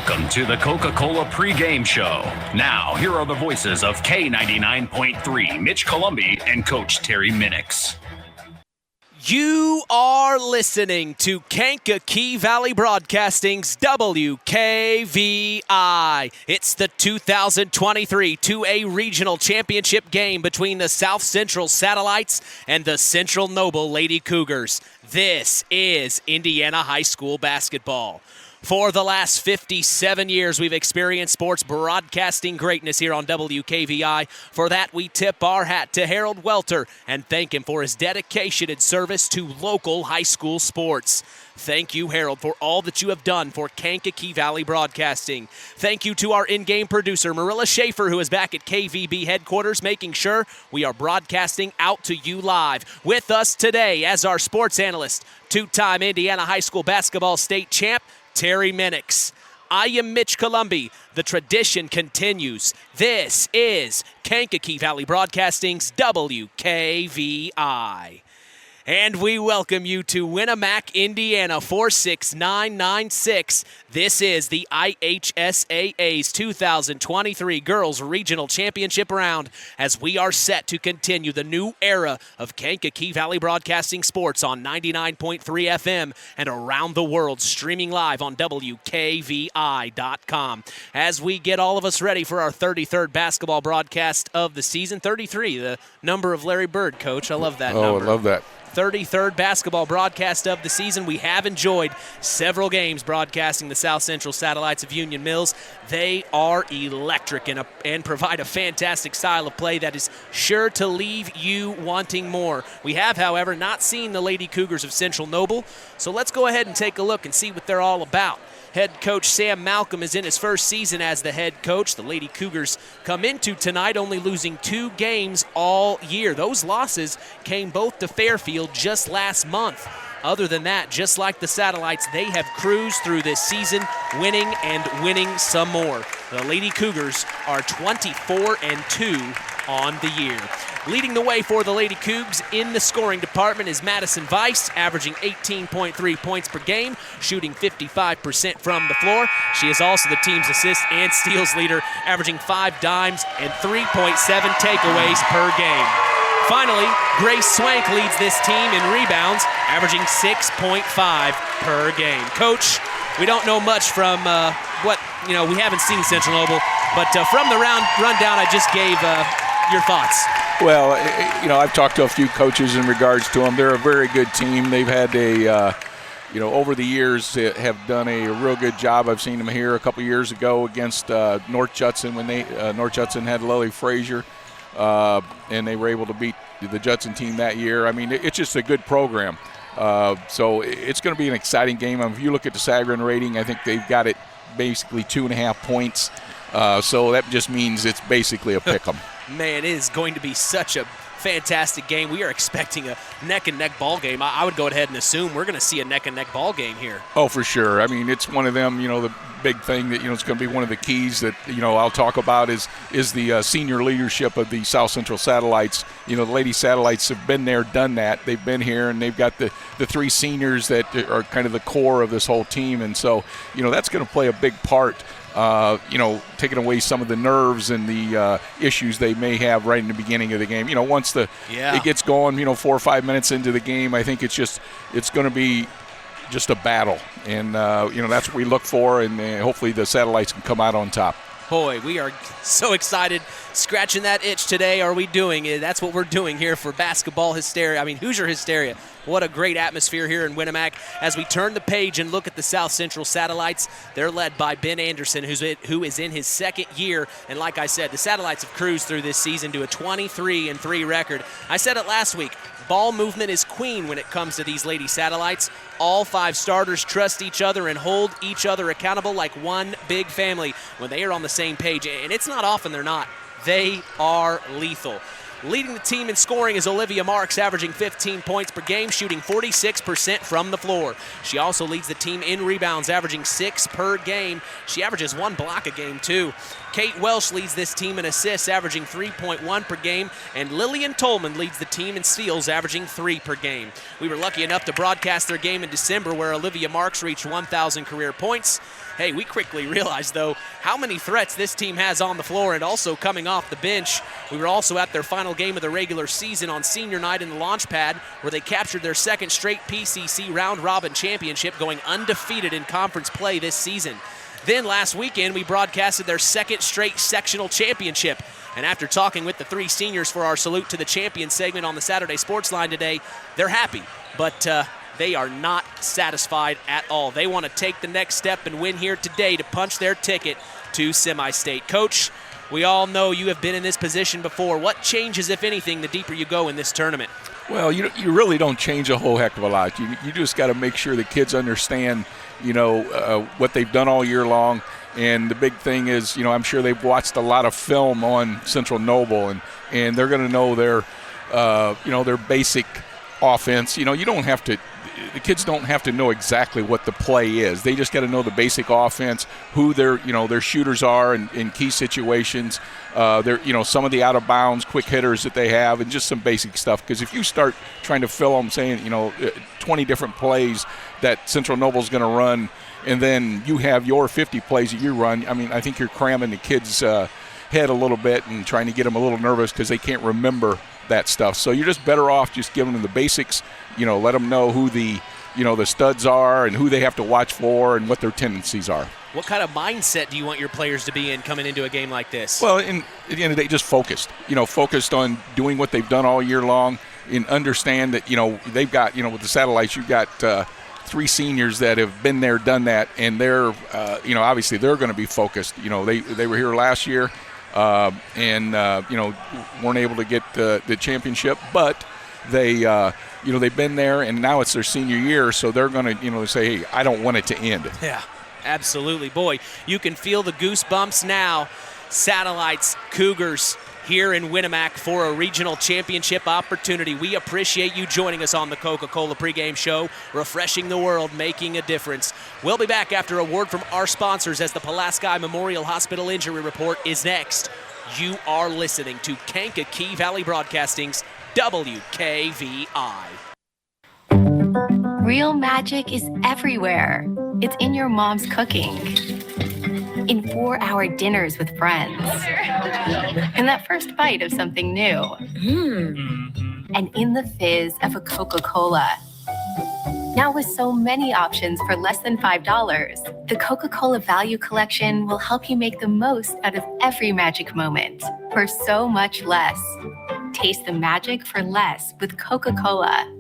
Welcome to the Coca-Cola pregame show. Now, here are the voices of K99.3, Mitch Columbi and Coach Terry Minix. You are listening to Kankakee Valley Broadcasting's WKVI. It's the 2023 2A Regional Championship game between the South Central Satellites and the Central Noble Lady Cougars. This is Indiana High School basketball. For the last 57 years, we've experienced sports broadcasting greatness here on WKVI. For that, we tip our hat to Harold Welter and thank him for his dedication and service to local high school sports. Thank you, Harold, for all that you have done for Kankakee Valley Broadcasting. Thank you to our in-game producer, Marilla Schaefer, who is back at KVB headquarters, making sure we are broadcasting out to you live. With us today as our sports analyst, two-time Indiana High School basketball state champ, Terry Minix. I am Mitch Columbi. The tradition continues. This is Kankakee Valley Broadcasting's WKVI. And we welcome you to Winamac, Indiana, 46996. This is the IHSAA's 2023 Girls Regional Championship round as we are set to continue the new era of Kankakee Valley Broadcasting Sports on 99.3 FM and around the world, streaming live on WKVI.com. As we get all of us ready for our 33rd basketball broadcast of the season, 33, the number of Larry Bird, Coach. I love that number. Oh, I love that. 33rd basketball broadcast of the season. We have enjoyed several games broadcasting the South Central Satellites of Union Mills. They are electric and provide a fantastic style of play that is sure to leave you wanting more. We have, however, not seen the Lady Cougars of Central Noble, so let's go ahead and take a look and see what they're all about. Head coach Sam Malcolm is in his first season as the head coach. The Lady Cougars come into tonight only losing 2 games all year. Those losses came both to Fairfield just last month. Other than that, just like the Satellites, they have cruised through this season, winning and winning some more. The Lady Cougars are 24-2 on the year. Leading the way for the Lady Cougs in the scoring department is Madison Weiss, averaging 18.3 points per game, shooting 55% from the floor. She is also the team's assist and steals leader, averaging 5 dimes and 3.7 takeaways per game. Finally, Grace Swank leads this team in rebounds, averaging 6.5 per game. Coach, we don't know much from we haven't seen Central Noble, but from the rundown I just gave, your thoughts. Well, I've talked to a few coaches in regards to them. They're a very good team. They've had over the years, have done a real good job. I've seen them here a couple years ago against North Judson when North Judson had Lily Frazier, and they were able to beat the Judson team that year. I mean, it's just a good program. So it's going to be an exciting game. If you look at the Sagarin rating, I think they've got it basically 2.5 points. So that just means it's basically a pick 'em. Man, it is going to be such a fantastic game. We are expecting a neck-and-neck ball game. I would go ahead and assume we're going to see a neck-and-neck ball game here. Oh, for sure. I mean, it's one of them, the big thing that, it's going to be one of the keys that, I'll talk about is the senior leadership of the South Central Satellites. The Lady Satellites have been there, done that. They've been here, and they've got the 3 seniors that are kind of the core of this whole team. And so, that's going to play a big part. Taking away some of the nerves and the issues they may have right in the beginning of the game. Once it gets going, 4 or 5 minutes into the game, I think it's going to be just a battle. And, that's what we look for, and hopefully the Satellites can come out on top. Boy, we are so excited, scratching that itch today. Are we doing it? That's what we're doing here for basketball hysteria. I mean, Hoosier hysteria. What a great atmosphere here in Winamac. As we turn the page and look at the South Central Satellites, they're led by Ben Anderson, who is in his second year. And like I said, the Satellites have cruised through this season to a 23-3 record. I said it last week. Ball movement is queen when it comes to these Lady Satellites. All 5 starters trust each other and hold each other accountable like one big family when they are on the same page. And it's not often they're not. They are lethal. Leading the team in scoring is Olivia Marks, averaging 15 points per game, shooting 46% from the floor. She also leads the team in rebounds, averaging 6 per game. She averages 1 block a game, too. Kate Welsh leads this team in assists, averaging 3.1 per game, and Lillian Tolman leads the team in steals, averaging 3 per game. We were lucky enough to broadcast their game in December, where Olivia Marks reached 1,000 career points. Hey, we quickly realized, though, how many threats this team has on the floor and also coming off the bench. We were also at their final game of the regular season on senior night in the launch pad, where they captured their second straight PCC round-robin championship, going undefeated in conference play this season. Then last weekend, we broadcasted their second straight sectional championship. And after talking with the 3 seniors for our Salute to the Champion segment on the Saturday Sports Line today, they're happy, but they are not satisfied at all. They want to take the next step and win here today to punch their ticket to semi-state. Coach, we all know you have been in this position before. What changes, if anything, the deeper you go in this tournament? Well, you really don't change a whole heck of a lot. You just got to make sure the kids understand, what they've done all year long. And the big thing is, I'm sure they've watched a lot of film on Central Noble, and they're going to know their basic offense. The kids don't have to know exactly what the play is. They just got to know the basic offense, who their shooters are in key situations. Some of the out of bounds quick hitters that they have, and just some basic stuff. Because if you start trying to fill them saying 20 different plays that Central Noble's going to run, and then you have your 50 plays that you run, I think you're cramming the kids' head a little bit and trying to get them a little nervous because they can't remember that stuff. So you're just better off just giving them the basics. Let them know who the studs are and who they have to watch for and what their tendencies are. What kind of mindset do you want your players to be in coming into a game like this? Well, at the end of the day, just focused. Focused on doing what they've done all year long, and understand that they've got with the Satellites, you've got 3 seniors that have been there, done that, and they're obviously they're going to be focused. They were here last year. And weren't able to get the championship, but they've been there, and now it's their senior year, so they're going to say, hey, I don't want it to end. Yeah, absolutely. Boy, you can feel the goosebumps now. Satellites, Cougars here in Winamac for a regional championship opportunity. We appreciate you joining us on the Coca-Cola pregame show, refreshing the world, making a difference. We'll be back after a word from our sponsors as the Pulaski Memorial Hospital Injury Report is next. You are listening to Kankakee Valley Broadcasting's WKVI. Real magic is everywhere. It's in your mom's cooking, in 4-hour dinners with friends, in that first bite of something new, and in the fizz of a Coca-Cola. Now with so many options for less than $5, the Coca-Cola Value Collection will help you make the most out of every magic moment for so much less. Taste the magic for less with Coca-Cola.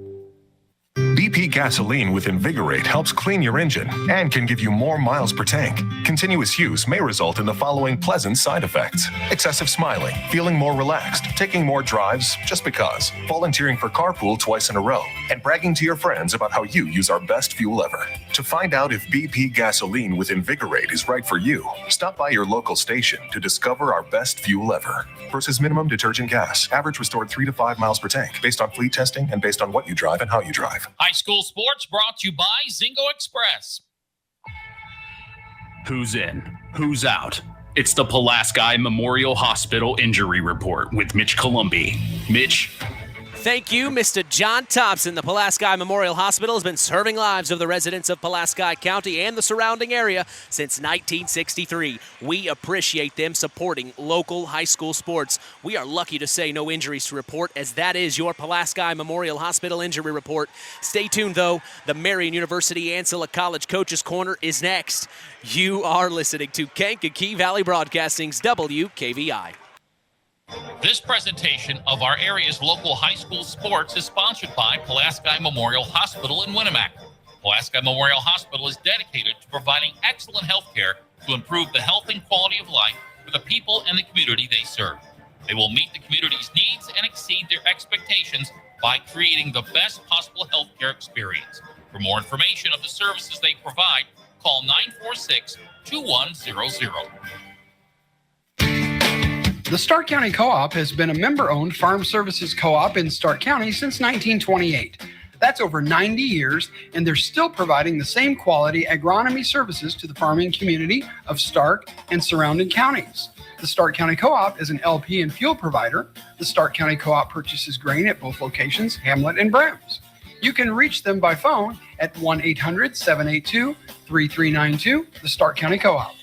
BP gasoline with Invigorate helps clean your engine and can give you more miles per tank. Continuous use may result in the following pleasant side effects: excessive smiling, feeling more relaxed, taking more drives just because, volunteering for carpool twice in a row, and bragging to your friends about how you use our best fuel ever. To find out if BP gasoline with Invigorate is right for you, stop by your local station to discover our best fuel ever. Versus minimum detergent gas, average restored 3 to 5 miles per tank, based on fleet testing and based on what you drive and how you drive. High school sports brought to you by Zingo Express. Who's in? Who's out? It's the Pulaski Memorial Hospital Injury Report with Mitch Columbi. Mitch? Thank you, Mr. John Thompson. The Pulaski Memorial Hospital has been serving lives of the residents of Pulaski County and the surrounding area since 1963. We appreciate them supporting local high school sports. We are lucky to say no injuries to report, as that is your Pulaski Memorial Hospital Injury Report. Stay tuned, though. The Marian University Ancilla College Coaches Corner is next. You are listening to Kankakee Valley Broadcasting's WKVI. This presentation of our area's local high school sports is sponsored by Pulaski Memorial Hospital in Winamac. Pulaski Memorial Hospital is dedicated to providing excellent health care to improve the health and quality of life for the people and the community they serve. They will meet the community's needs and exceed their expectations by creating the best possible health care experience. For more information of the services they provide, call 946-2100. The Stark County Co-op has been a member-owned farm services co-op in Stark County since 1928. That's over 90 years, and they're still providing the same quality agronomy services to the farming community of Stark and surrounding counties. The Stark County Co-op is an LP and fuel provider. The Stark County Co-op purchases grain at both locations, Hamlet and Browns. You can reach them by phone at 1-800-782-3392, the Stark County Co-op.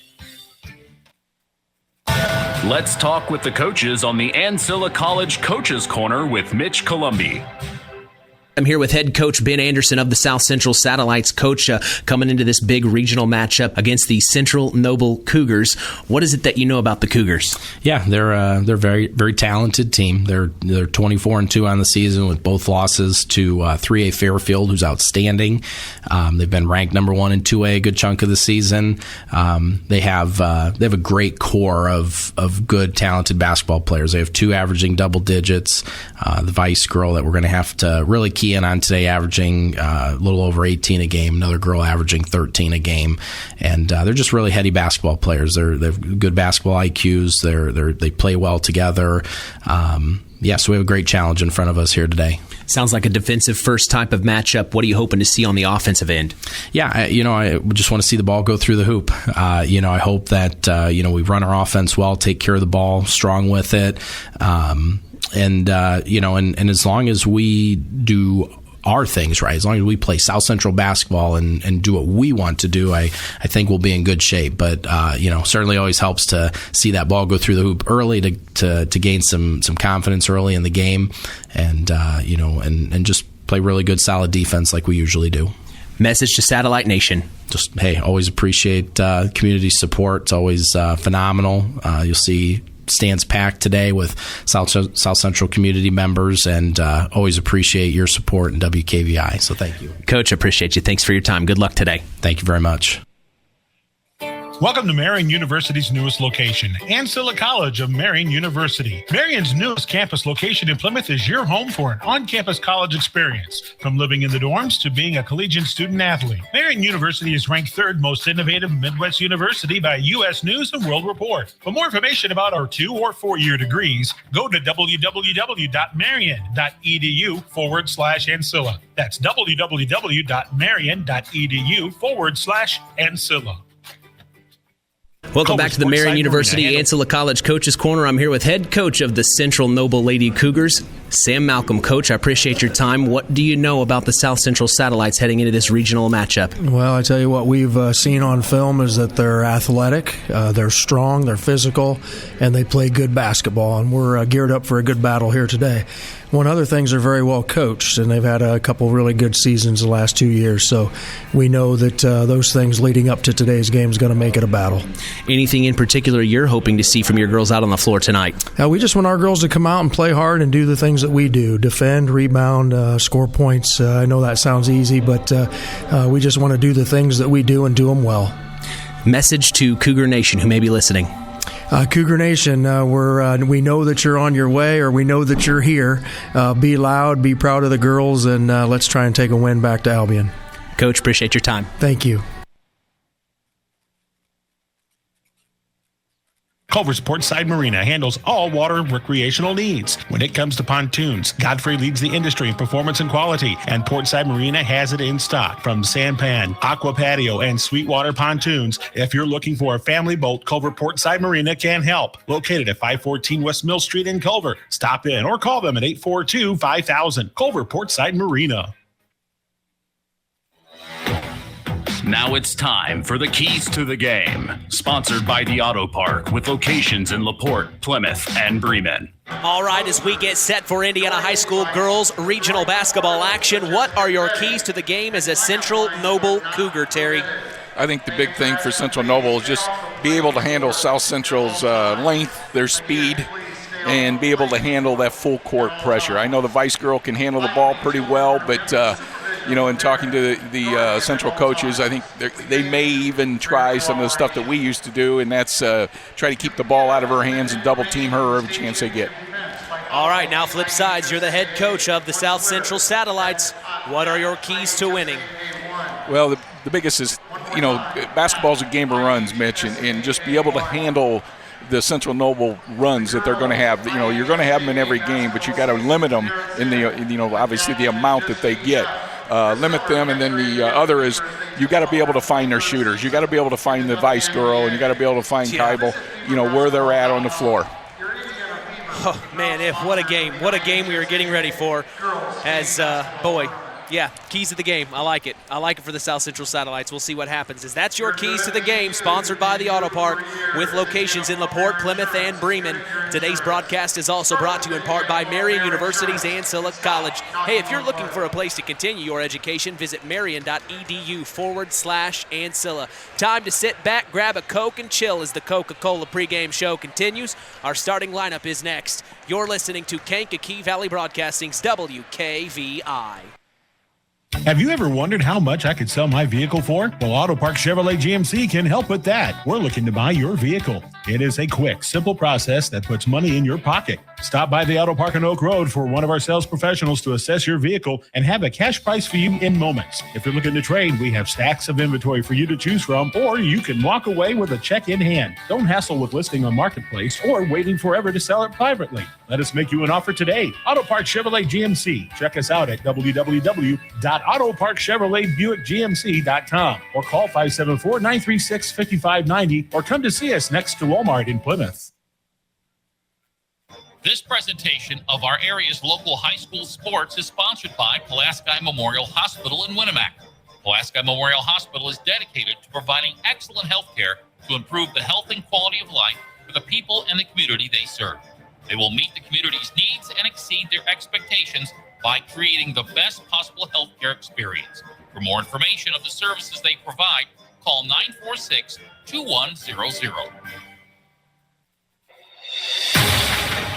Let's talk with the coaches on the Ancilla College Coaches Corner with Mitch Columbi. I'm here with head coach Ben Anderson of the South Central Satellites. Coach, coming into this big regional matchup against the Central Noble Cougars. What is it that you know about the Cougars? Yeah, they're a very, very talented team. They're 24-2 on the season with both losses to 3A Fairfield, who's outstanding. They've been ranked number 1 in 2A a good chunk of the season. They have a great core of good, talented basketball players. They have 2 averaging double digits. The Vice girl that we're going to have to really key in on today, averaging a little over 18 a game. Another girl averaging 13 a game, and they're just really heady basketball players. They've good basketball IQs. They play well together. So we have a great challenge in front of us here today. Sounds like a defensive first type of matchup. What are you hoping to see on the offensive end? Yeah, I just want to see the ball go through the hoop. I hope that we run our offense well, take care of the ball, strong with it. And as long as we do our things right, as long as we play South Central basketball and do what we want to do, I think we'll be in good shape. But certainly always helps to see that ball go through the hoop early to gain some confidence early in the game, and just play really good solid defense like we usually do. Message to Satellite Nation. Just always appreciate community support. It's always phenomenal. You'll see stands packed today with South Central community members, and always appreciate your support in WKVI. So thank you. Coach, appreciate you. Thanks for your time. Good luck today. Thank you very much. Welcome to Marian University's newest location, Ancilla College of Marian University. Marian's newest campus location in Plymouth is your home for an on-campus college experience. From living in the dorms to being a collegiate student-athlete, Marian University is ranked 3rd most innovative Midwest university by U.S. News and World Report. For more information about our 2- or 4-year degrees, go to www.marian.edu/Ancilla. That's www.marian.edu/Ancilla. Welcome back to the Marian University Ancilla College Coaches Corner. I'm here with head coach of the Central Noble Lady Cougars, Sam Malcolm. Coach, I appreciate your time. What do you know about the South Central Satellites heading into this regional matchup? Well, I tell you what we've seen on film is that they're athletic, they're strong, they're physical, and they play good basketball, and we're geared up for a good battle here today. One other things, they're very well coached, and they've had a couple really good seasons the last 2 years. So we know that those things leading up to today's game is going to make it a battle. Anything in particular you're hoping to see from your girls out on the floor tonight? We just want our girls to come out and play hard and do the things that we do: defend, rebound, score points. I know that sounds easy, but we just want to do the things that we do and do them well. Message to Cougar Nation who may be listening. Cougar Nation, we know that you're on your way, or we know that you're here. Be loud, be proud of the girls, and let's try and take a win back to Albion. Coach, appreciate your time. Thank you. Culver's Portside Marina handles all water recreational needs. When it comes to pontoons, Godfrey leads the industry in performance and quality, and Portside Marina has it in stock. From sampan, aqua patio, and sweetwater pontoons, if you're looking for a family boat, Culver Portside Marina can help. Located at 514 West Mill Street in Culver. Stop in or call them at 842-5000. Culver Portside Marina. Now it's time for the Keys to the Game, sponsored by the Auto Park with locations in LaPorte, Plymouth, and Bremen. All right, as we get set for Indiana High School girls regional basketball action, what are your keys to the game as a Central Noble Cougar, Terry? I think the big thing for Central Noble is just be able to handle South Central's length, their speed, and be able to handle that full court pressure. I know the Vice girl can handle the ball pretty well, but in talking to the Central coaches, I think they may even try some of the stuff that we used to do, and that's try to keep the ball out of her hands and double team her every chance they get. All right, now flip sides. You're the head coach of the South Central Satellites. What are your keys to winning? Well, the biggest is, basketball's a game of runs, Mitch, and just be able to handle the Central Noble runs that they're going to have. You know, you're going to have them in every game, but you got to limit them in the, obviously the amount that they get. Limit them, and then the other is you got to be able to find their shooters. You got to be able to find the vice girl, and you got to be able to find Kybal, where they're at on the floor. Oh, man, what a game. What a game we were getting ready for as, keys to the game. I like it. I like it for the South Central Satellites. We'll see what happens. As that's your keys to the game, sponsored by the Auto Park with locations in LaPorte, Plymouth, and Bremen. Today's broadcast is also brought to you in part by Marian University's Ancilla College. Hey, if you're looking for a place to continue your education, visit marian.edu/Ancilla. Time to sit back, grab a Coke, and chill as the Coca-Cola pregame show continues. Our starting lineup is next. You're listening to Kankakee Valley Broadcasting's WKVI. Have you ever wondered how much I could sell my vehicle for? Well, Auto Park Chevrolet GMC can help with that. We're looking to buy your vehicle. It is a quick, simple process that puts money in your pocket. Stop by the Auto Park on Oak Road for one of our sales professionals to assess your vehicle and have a cash price for you in moments. If you're looking to trade, we have stacks of inventory for you to choose from, or you can walk away with a check in hand. Don't hassle with listing on Marketplace or waiting forever to sell it privately. Let us make you an offer today. Auto Park Chevrolet GMC. Check us out at www.autoparkchevroletbuickgmc.com or call 574-936-5590 or come to see us next to Walmart in Plymouth. This presentation of our area's local high school sports is sponsored by Pulaski Memorial Hospital in Winamac. Pulaski Memorial Hospital is dedicated to providing excellent health care to improve the health and quality of life for the people and the community they serve. They will meet the community's needs and exceed their expectations by creating the best possible healthcare experience. For more information of the services they provide, call 946-2100.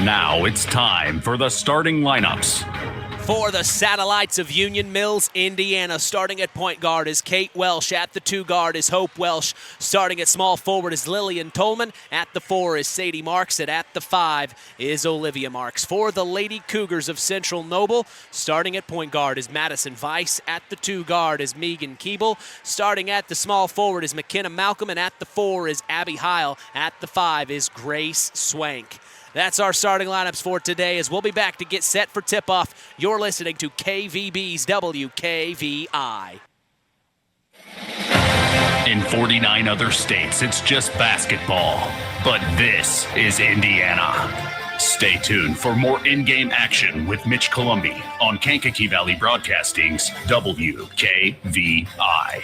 Now it's time for the starting lineups. For the Satellites of Union Mills, Indiana, starting at point guard is Kate Welsh. At the 2 guard is Hope Welsh. Starting at small forward is Lillian Tolman. At the 4 is Sadie Marks. And at the 5 is Olivia Marks. For the Lady Cougars of Central Noble, starting at point guard is Madison Weiss. At the 2 guard is Megan Keeble. Starting at the small forward is McKenna Malcolm. And at the 4 is Abby Heil. At the 5 is Grace Swank. That's our starting lineups for today as we'll be back to get set for tip-off. You're listening to KVB's WKVI. In 49 other states, it's just basketball. But this is Indiana. Stay tuned for more in-game action with Mitch Columbi on Kankakee Valley Broadcasting's WKVI.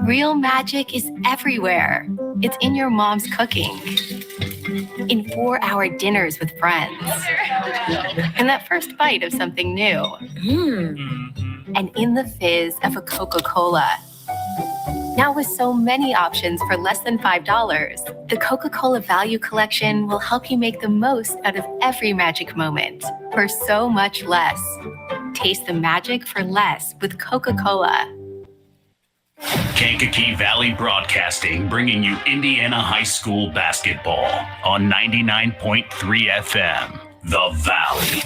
Real magic is everywhere. It's in your mom's cooking. In 4-hour dinners with friends. And that first bite of something new. And in the fizz of a Coca-Cola. Now with so many options for less than $5, the Coca-Cola Value Collection will help you make the most out of every magic moment for so much less. Taste the magic for less with Coca-Cola. Kankakee Valley Broadcasting, bringing you Indiana high school basketball on 99.3 FM, The Valley.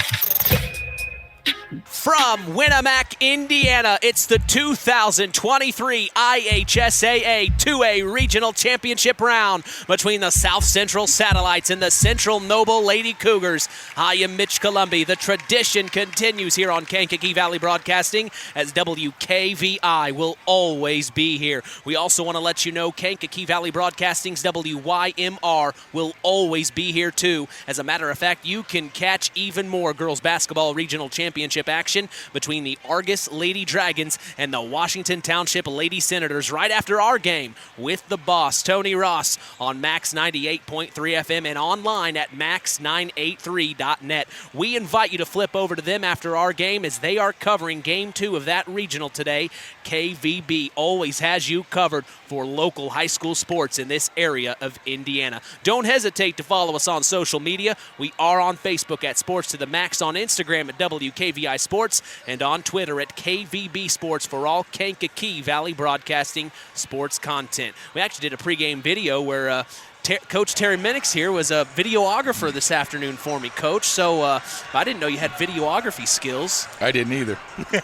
From Winamac, Indiana, it's the 2023 IHSAA 2A Regional Championship round between the South Central Satellites and the Central Noble Lady Cougars. I am Mitch Columbi. The tradition continues here on Kankakee Valley Broadcasting as WKVI will always be here. We also want to let you know Kankakee Valley Broadcasting's WYMR will always be here too. As a matter of fact, you can catch even more girls basketball regional championship action between the Argus Lady Dragons and the Washington Township Lady Senators right after our game with the boss, Tony Ross, on Max 98.3 FM and online at max983.net. We invite you to flip over to them after our game as they are covering Game 2 of that regional today. KVB always has you covered for local high school sports in this area of Indiana. Don't hesitate to follow us on social media. We are on Facebook at Sports to the Max, on Instagram at WKVI Sports, and on Twitter at KVB Sports for all Kankakee Valley Broadcasting sports content. We actually did a pregame video where Coach Terry Minix here was a videographer this afternoon for me, Coach. So I didn't know you had videography skills. I didn't either.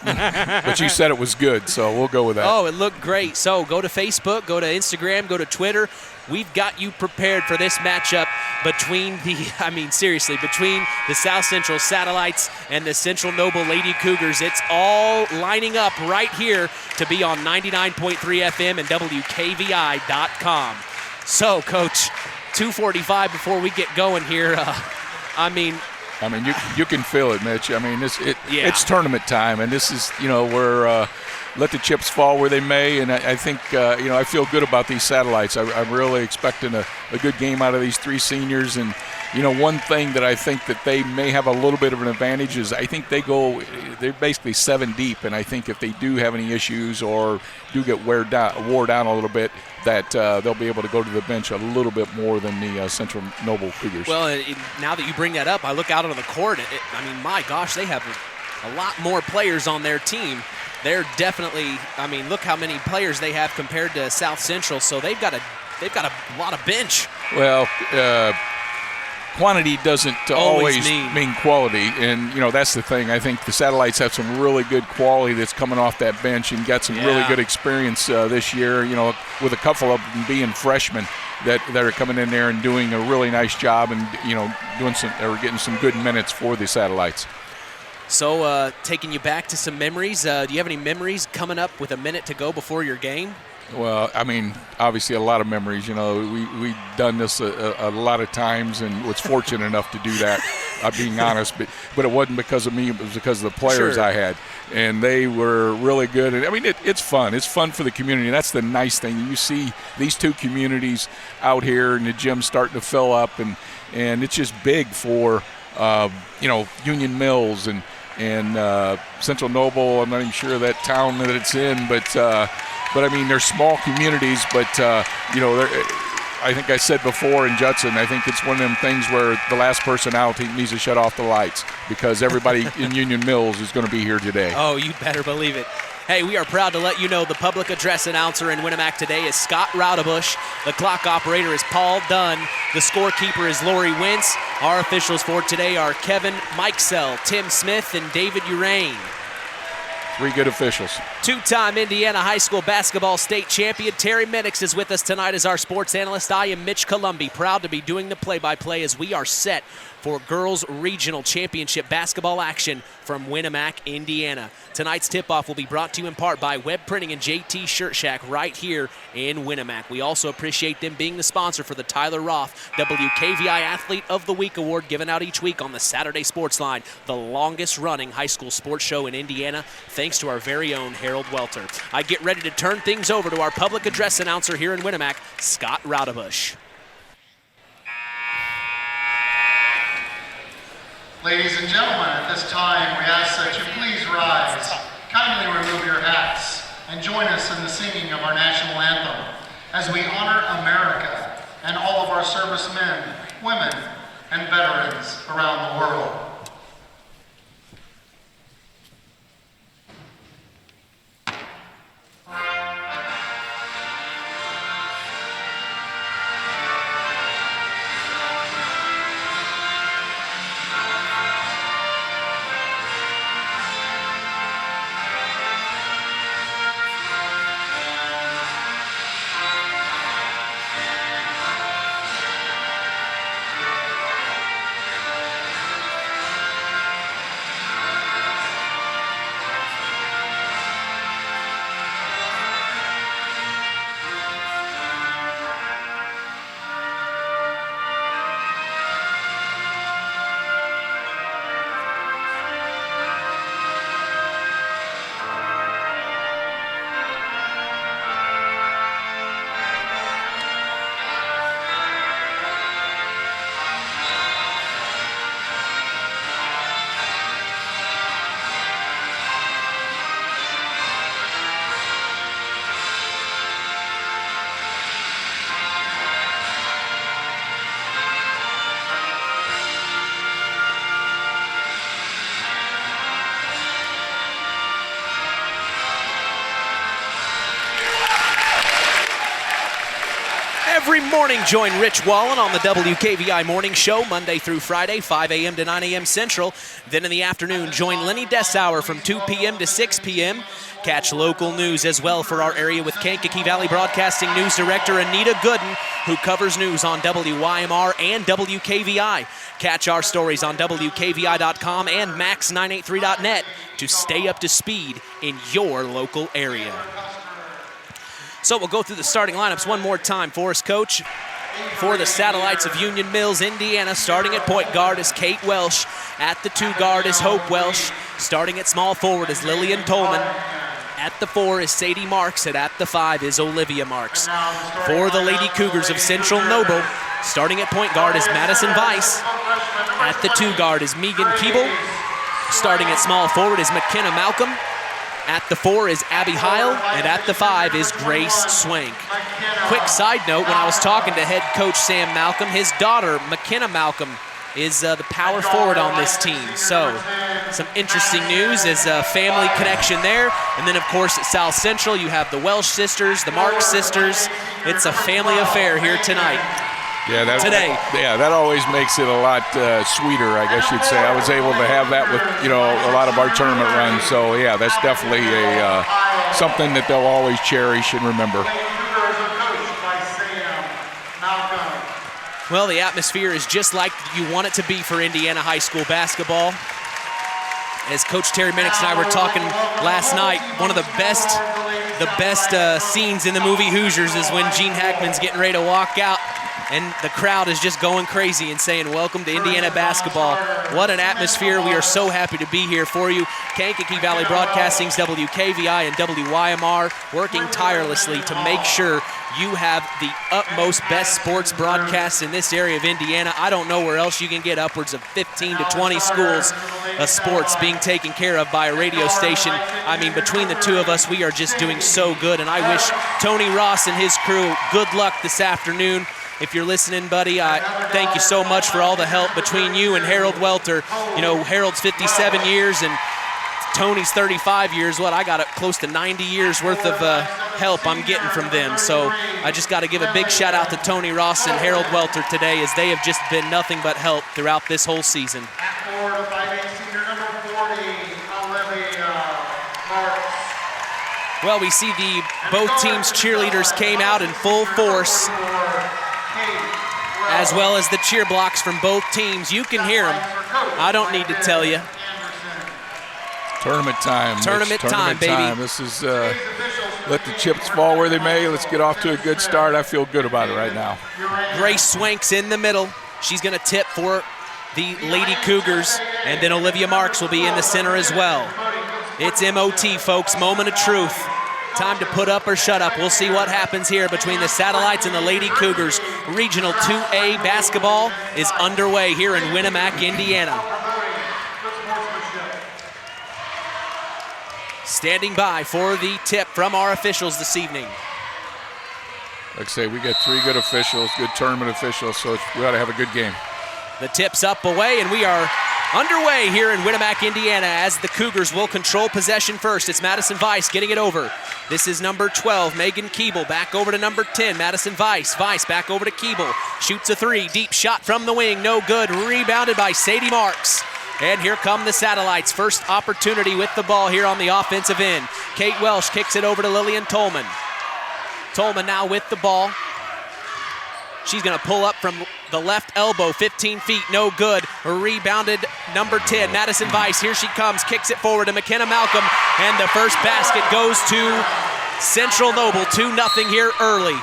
But you said it was good, so we'll go with that. Oh, it looked great. So go to Facebook, go to Instagram, go to Twitter. We've got you prepared for this matchup between between the South Central Satellites and the Central Noble Lady Cougars. It's all lining up right here to be on 99.3 FM and WKVI.com. So, Coach, 2:45 before we get going here. You can feel it, Mitch. I mean, it's tournament time, and this is, where let the chips fall where they may. And I think, I feel good about these Satellites. I'm really expecting a good game out of these three seniors. And, one thing that I think that they may have a little bit of an advantage is I think they're basically 7 deep. And I think if they do have any issues or do get wore down a little bit, that they'll be able to go to the bench a little bit more than the Central Noble Cougars. Well, now that you bring that up, I look out on the court. My gosh, they have a lot more players on their team. They're definitely, look how many players they have compared to South Central. So they've got a lot of bench. Well, quantity doesn't always mean quality, and that's the thing. I think the Satellites have some really good quality that's coming off that bench and got some really good experience this year. With a couple of them being freshmen that are coming in there and doing a really nice job, and getting some good minutes for the Satellites. So, taking you back to some memories. Do you have any memories coming up with a minute to go before your game? Well, obviously a lot of memories. We've done this a lot of times and was fortunate enough to do that, I'm being honest. But it wasn't because of me. It was because of the players I had. And they were really good. And, it's fun. It's fun for the community. And that's the nice thing. You see these two communities out here and the gym starting to fill up. And it's just big for, Union Mills and Central Noble. I'm not even sure of that town that it's in, but they're small communities. But I think I said before in Judson, I think it's one of them things where the last person out needs to shut off the lights because everybody in Union Mills is going to be here today. Oh, you better believe it. Hey, we are proud to let you know the public address announcer in Winamac today is Scott Raudebush. The clock operator is Paul Dunn. The scorekeeper is Lori Wentz. Our officials for today are Kevin Mikesell, Tim Smith, and David Urain. 3 good officials. Two-time Indiana High School basketball state champion Terry Minix is with us tonight as our sports analyst. I am Mitch Columbi, proud to be doing the play-by-play as we are set for Girls Regional Championship basketball action from Winamac, Indiana. Tonight's tip-off will be brought to you in part by Web Printing and JT Shirt Shack right here in Winamac. We also appreciate them being the sponsor for the Tyler Roth WKVI Athlete of the Week Award given out each week on the Saturday Sports Line, the longest-running high school sports show in Indiana, thanks to our very own Harold Welter. I get ready to turn things over to our public address announcer here in Winamac, Scott Raudebush. Ladies and gentlemen, at this time, we ask that you please rise, kindly remove your hats, and join us in the singing of our national anthem as we honor America and all of our servicemen, women, and veterans around the world. Every morning, join Rich Wallen on the WKVI Morning Show, Monday through Friday, 5 a.m. to 9 a.m. Central. Then in the afternoon, join Lenny Dessauer from 2 p.m. to 6 p.m. Catch local news as well for our area with Kankakee Valley Broadcasting News Director Anita Gooden, who covers news on WYMR and WKVI. Catch our stories on WKVI.com and Max983.net to stay up to speed in your local area. So we'll go through the starting lineups one more time for us, Coach. For the Satellites of Union Mills, Indiana, starting at point guard is Kate Welsh. At the 2 guard is Hope Welsh. Starting at small forward is Lillian Tolman. At the 4 is Sadie Marks, and at the 5 is Olivia Marks. For the Lady Cougars of Central Noble, starting at point guard is Madison Weiss. At the 2 guard is Megan Keeble. Starting at small forward is McKenna Malcolm. At the 4 is Abby Heil, and at the 5 is Grace Swank. Quick side note, when I was talking to head coach Sam Malcolm, his daughter, McKenna Malcolm, is the power forward on this team. So, some interesting news as a family connection there. And then, of course, at South Central, you have the Welsh sisters, the Marks sisters. It's a family affair here tonight. Yeah, today. That always makes it a lot sweeter, I guess you'd say. I was able to have that with, a lot of our tournament runs. So, yeah, that's definitely something that they'll always cherish and remember. Well, the atmosphere is just like you want it to be for Indiana high school basketball. As Coach Terry Minix and I were talking last night, one of the best scenes in the movie Hoosiers is when Gene Hackman's getting ready to walk out and the crowd is just going crazy and saying, "Welcome to Indiana basketball." What an atmosphere. We are so happy to be here for you. Kankakee Valley Broadcasting's WKVI and WYMR working tirelessly to make sure you have the utmost best sports broadcasts in this area of Indiana. I don't know where else you can get upwards of 15 to 20 schools of sports being taken care of by a radio station. I mean, between the two of us, we are just doing so good, and I wish Tony Ross and his crew good luck this afternoon. If you're listening, buddy, I thank you so much for all the help between you and Harold Welter. Harold's 57 years and Tony's 35 years. I got close to 90 years worth of help I'm getting from them. So I just got to give a big shout out to Tony Ross and Harold Welter today, as they have just been nothing but help throughout this whole season. Well, we see both teams' cheerleaders came out in full force, as well as the cheer blocks from both teams. You can hear them. I don't need to tell you. Tournament time. Tournament time, baby. This is let the chips fall where they may. Let's get off to a good start. I feel good about it right now. Grace Swank's in the middle. She's going to tip for the Lady Cougars, and then Olivia Marks will be in the center as well. It's MOT, folks. Moment of truth. Time to put up or shut up. We'll see what happens here between the Satellites and the Lady Cougars. Regional 2A basketball is underway here in Winamac, Indiana. Standing by for the tip from our officials this evening. Like I say, we got 3 good officials, good tournament officials, so we ought to have a good game. The tip's up away, and we are underway here in Winamac, Indiana, as the Cougars will control possession first. It's Madison Weiss getting it over. This is number 12, Megan Keeble, back over to number 10, Madison Weiss. Weiss back over to Keeble, shoots a 3, deep shot from the wing, no good, rebounded by Sadie Marks. And here come the Satellites, first opportunity with the ball here on the offensive end. Kate Welsh kicks it over to Lillian Tolman. Tolman now with the ball. She's going to pull up from the left elbow, 15 feet, no good. Rebounded number 10, Madison Weiss. Here she comes, kicks it forward to McKenna Malcolm, and the first basket goes to Central Noble, 2-0 here early.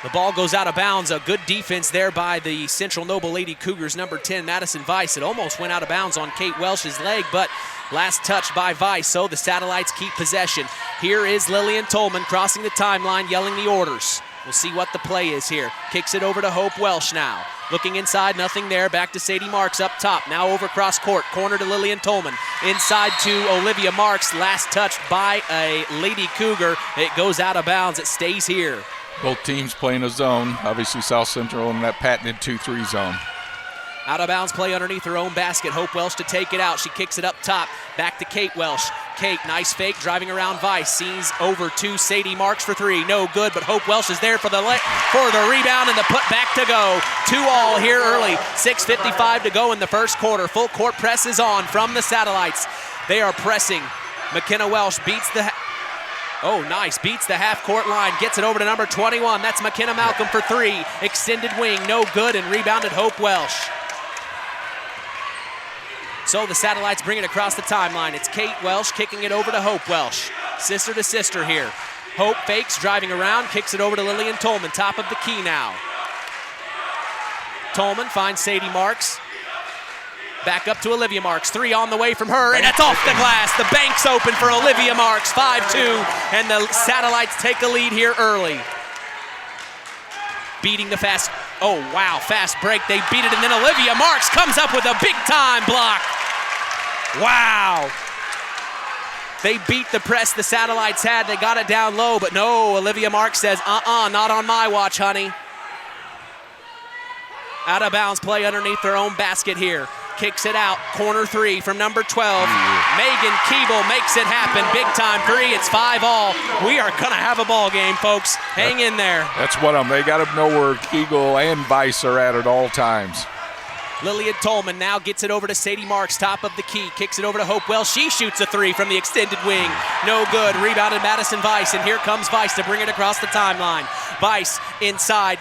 The ball goes out of bounds. A good defense there by the Central Noble Lady Cougars, number 10, Madison Weiss. It almost went out of bounds on Kate Welsh's leg, but last touch by Weiss, so the Satellites keep possession. Here is Lillian Tolman crossing the timeline, yelling the orders. We'll see what the play is here. Kicks it over to Hope Welsh now. Looking inside, nothing there. Back to Sadie Marks up top. Now over cross court. Corner to Lillian Tolman. Inside to Olivia Marks. Last touch by a Lady Cougar. It goes out of bounds. It stays here. Both teams playing a zone. Obviously South Central in that patented 2-3 zone. Out of bounds play underneath her own basket. Hope Welsh to take it out. She kicks it up top. Back to Kate Welsh. Kate, nice fake, driving around Vice. Sees over to Sadie Marks for three. No good, but Hope Welsh is there for the rebound and the put back to go. 2-all here early. 6:55 to go in the first quarter. Full court press is on from the Satellites. They are pressing. McKenna Welsh beats the half-court line, gets it over to number 21. That's McKenna Malcolm for three. Extended wing, no good, and rebounded Hope Welsh. So the Satellites bring it across the timeline. It's Kate Welsh kicking it over to Hope Welsh. Sister to sister here. Hope fakes, driving around, kicks it over to Lillian Tolman, top of the key now. Tolman finds Sadie Marks. Back up to Olivia Marks. Three on the way from her, and it's off the glass. The bank's open for Olivia Marks, 5-2, and the Satellites take a lead here early. Beating the fast break. They beat it, and then Olivia Marks comes up with a big-time block. Wow. They beat the press the Satellites had. They got it down low, but no, Olivia Marks says, not on my watch, honey. Out of bounds play underneath their own basket here. Kicks it out, corner three from number 12. Megan Keeble makes it happen, big time three. It's 5-all. We are gonna have a ball game, folks. Hang in there. That's what they got to know where Keegle and Vice are at all times. Lillian Tolman now gets it over to Sadie Marks, top of the key. Kicks it over to Hope Welsh. She shoots a three from the extended wing. No good. Rebounded Madison Vice, and here comes Vice to bring it across the timeline. Vice inside.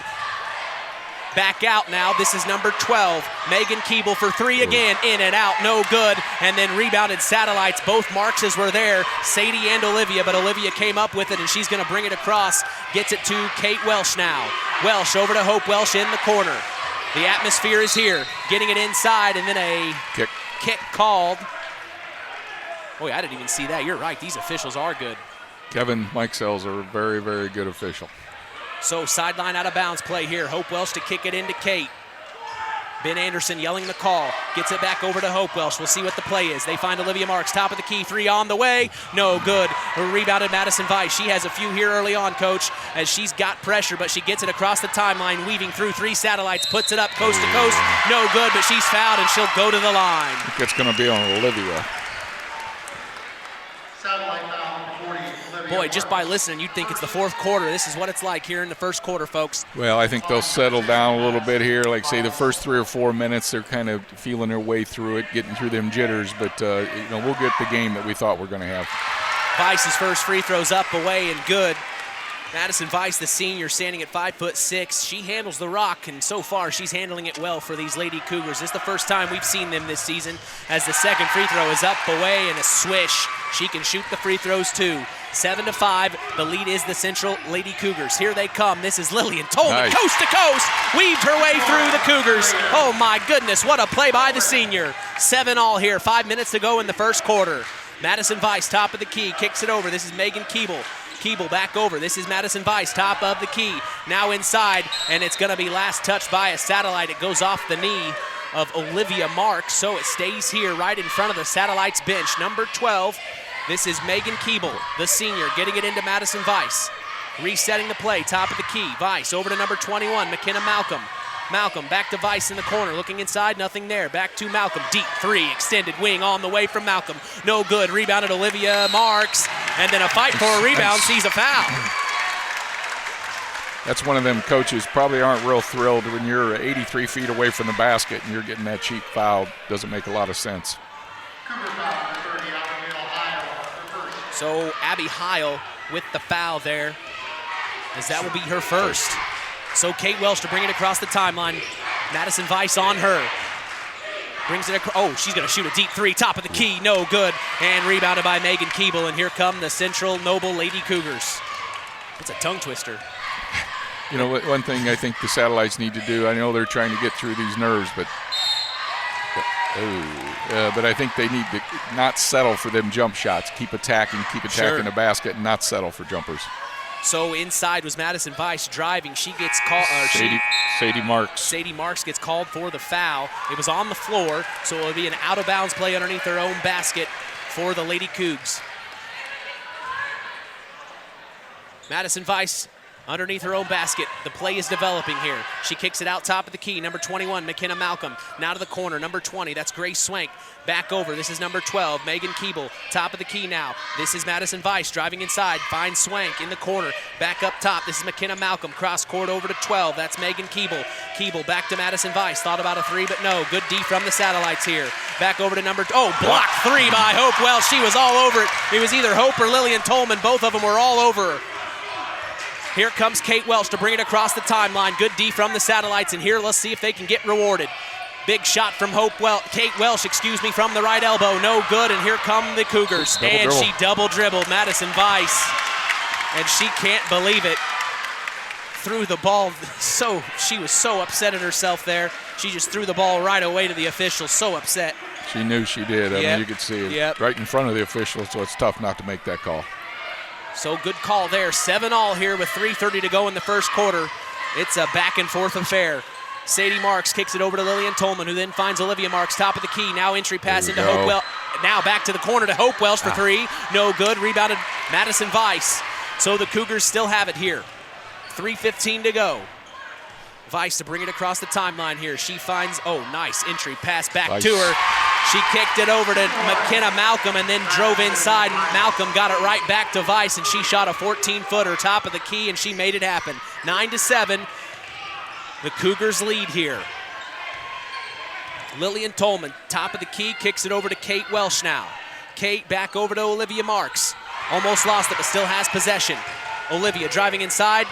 Back out now. This is number 12. Megan Keeble for three again. In and out. No good. And then rebounded Satellites. Both Markses were there. Sadie and Olivia, but Olivia came up with it, and she's going to bring it across. Gets it to Kate Welsh now. Welsh over to Hope Welsh in the corner. The atmosphere is here. Getting it inside, and then a kick called. Oh, yeah, I didn't even see that. You're right. These officials are good. Kevin Mikesell's a very, very good official. So sideline out of bounds play here. Hope Welsh to kick it into Kate. Ben Anderson yelling the call. Gets it back over to Hope Welsh. We'll see what the play is. They find Olivia Marks, top of the key. Three on the way. No good. Rebounded Madison Vice. She has a few here early on, Coach, as she's got pressure, but she gets it across the timeline, weaving through three Satellites, puts it up coast to coast. No good, but she's fouled, and she'll go to the line. I think it's going to be on Olivia. Satellite foul, 40. Boy, just by listening, you'd think it's the fourth quarter. This is what it's like here in the first quarter, folks. Well, I think they'll settle down a little bit here. Like, say, the first 3 or 4 minutes, they're kind of feeling their way through it, getting through them jitters. But, we'll get the game that we thought we're going to have. Vice's first free throw's up, away, and good. Madison Vice, the senior, standing at 5'6". She handles the rock, and so far she's handling it well for these Lady Cougars. This is the first time we've seen them this season, as the second free throw is up, away, and a swish. She can shoot the free throws too. 7-5. The lead is the Central Lady Cougars. Here they come. This is Lillian Tolman, nice. Coast to coast, weaved her way through the Cougars. Oh my goodness, what a play by the senior. 7-all here. 5 minutes to go in the first quarter. Madison Vice, top of the key, kicks it over. This is Megan Keeble. Keeble back over. This is Madison Vice, top of the key. Now inside, and it's going to be last touched by a Satellite. It goes off the knee of Olivia Marks, so it stays here right in front of the Satellites bench. Number 12, this is Megan Keeble, the senior, getting it into Madison Vice. Resetting the play, top of the key. Vice over to number 21, McKenna Malcolm. Malcolm back to Vice in the corner, looking inside, nothing there. Back to Malcolm, deep three, extended wing on the way from Malcolm. No good, rebounded Olivia Marks, and then a fight for a rebound, sees a foul. That's one of them coaches probably aren't real thrilled when you're 83 feet away from the basket and you're getting that cheap foul. Doesn't make a lot of sense. So Abby Heil with the foul there, as that will be her first. So Kate Welsh to bring it across the timeline. Madison Vice on her. Brings it across. Oh, she's going to shoot a deep three. Top of the key. No good. And rebounded by Megan Keeble. And here come the Central Noble Lady Cougars. It's a tongue twister. You know, one thing I think the Satellites need to do, I know they're trying to get through these nerves, but I think they need to not settle for them jump shots. Keep attacking Sure. the basket, and not settle for jumpers. So inside was Madison Vice driving. She gets called. Sadie Marks. Sadie Marks gets called for the foul. It was on the floor, so it will be an out-of-bounds play underneath their own basket for the Lady Cougs. Madison Vice Underneath her own basket, the play is developing here. She kicks it out top of the key. Number 21, McKenna Malcolm. Now to the corner. Number 20, that's Grace Swank. Back over. This is number 12, Megan Keeble. Top of the key now. This is Madison Weiss driving inside. Finds Swank in the corner. Back up top. This is McKenna Malcolm. Cross court over to 12. That's Megan Keeble. Keeble back to Madison Weiss. Thought about a three, but no. Good D from the Satellites here. Back over to number, blocked three by Hope Welsh. She was all over it. It was either Hope or Lillian Tolman. Both of them were all over her. Here comes Kate Welsh to bring it across the timeline. Good D from the Satellites, and here let's see if they can get rewarded. Big shot from Kate Welsh, from the right elbow. No good, and here come the Cougars. She double dribbled Madison Weiss, and she can't believe it. Threw the ball, she was so upset at herself there. She just threw the ball right away to the official, so upset. She knew she did. I mean, you could see it right in front of the official, so it's tough not to make that call. So good call there. 7-all here with 3:30 to go in the first quarter. It's a back and forth affair. Sadie Marks kicks it over to Lillian Tolman, who then finds Olivia Marks, top of the key. Now entry pass into Hope Welsh. Now back to the corner to Hope Welsh for three. No good. Rebounded Madison Weiss. So the Cougars still have it here. 3:15 to go. Weiss to bring it across the timeline here. She finds, nice entry pass back to her. She kicked it over to McKenna Malcolm and then drove inside. Malcolm got it right back to Weiss, and she shot a 14-footer top of the key, and she made it happen. 9-7, the Cougars lead here. Lillian Tolman, top of the key, kicks it over to Kate Welsh now. Kate back over to Olivia Marks. Almost lost it, but still has possession. Olivia driving inside,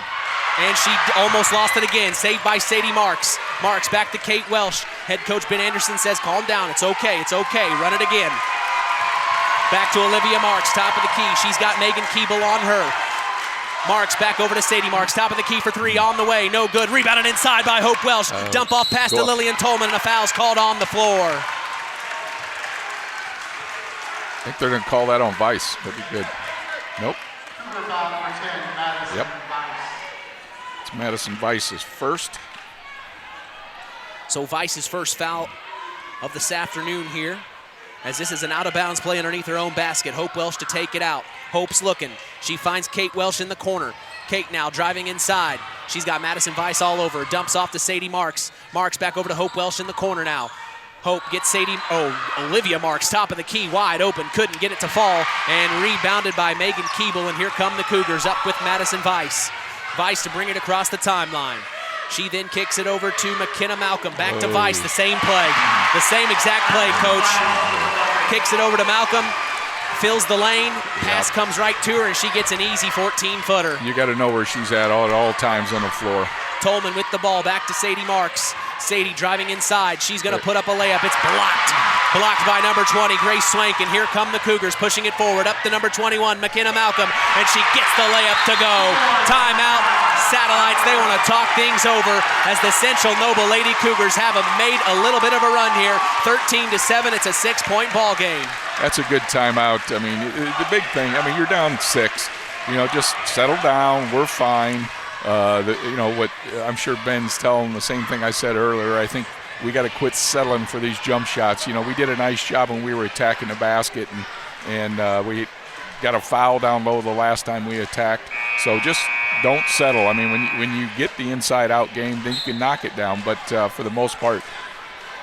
and she almost lost it again. Saved by Sadie Marks. Marks back to Kate Welsh. Head coach Ben Anderson says, calm down. It's okay. Run it again. Back to Olivia Marks, top of the key. She's got Megan Keeble on her. Marks back over to Sadie Marks, top of the key for three, on the way. No good. Rebounded inside by Hope Welsh. Dump off pass to Lillian Tolman, and a foul's called on the floor. I think they're going to call that on Weiss. That'd be good. Nope. Yep. It's Madison Weiss's first. So Weiss's first foul of this afternoon here, as this is an out-of-bounds play underneath her own basket. Hope Welsh to take it out. Hope's looking. She finds Kate Welsh in the corner. Kate now driving inside. She's got Madison Weiss all over. Dumps off to Sadie Marks. Marks back over to Hope Welsh in the corner now. Hope gets Olivia Marks, top of the key, wide open. Couldn't get it to fall, and rebounded by Megan Keeble, and here come the Cougars up with Madison Weiss. Weiss to bring it across the timeline. She then kicks it over to McKenna Malcolm. Back to Weiss, the same play. The same exact play, coach. Kicks it over to Malcolm, fills the lane, pass comes right to her, and she gets an easy 14-footer. You got to know where she's at all times on the floor. Tolman with the ball, back to Sadie Marks. Sadie driving inside. She's going to put up a layup. It's blocked. Blocked by number 20, Grace Swank, and here come the Cougars pushing it forward up to number 21, McKenna Malcolm, and she gets the layup to go. Timeout, Satellites. They want to talk things over as the Central Noble Lady Cougars have made a little bit of a run here. 13-7, it's a 6-point ball game. That's a good timeout. I mean, the big thing, you're down 6. Just settle down. We're fine. What I'm sure Ben's telling the same thing I said earlier. I think we got to quit settling for these jump shots. We did a nice job when we were attacking the basket, and we got a foul down low the last time we attacked. So just don't settle. When you get the inside-out game, then you can knock it down. But for the most part,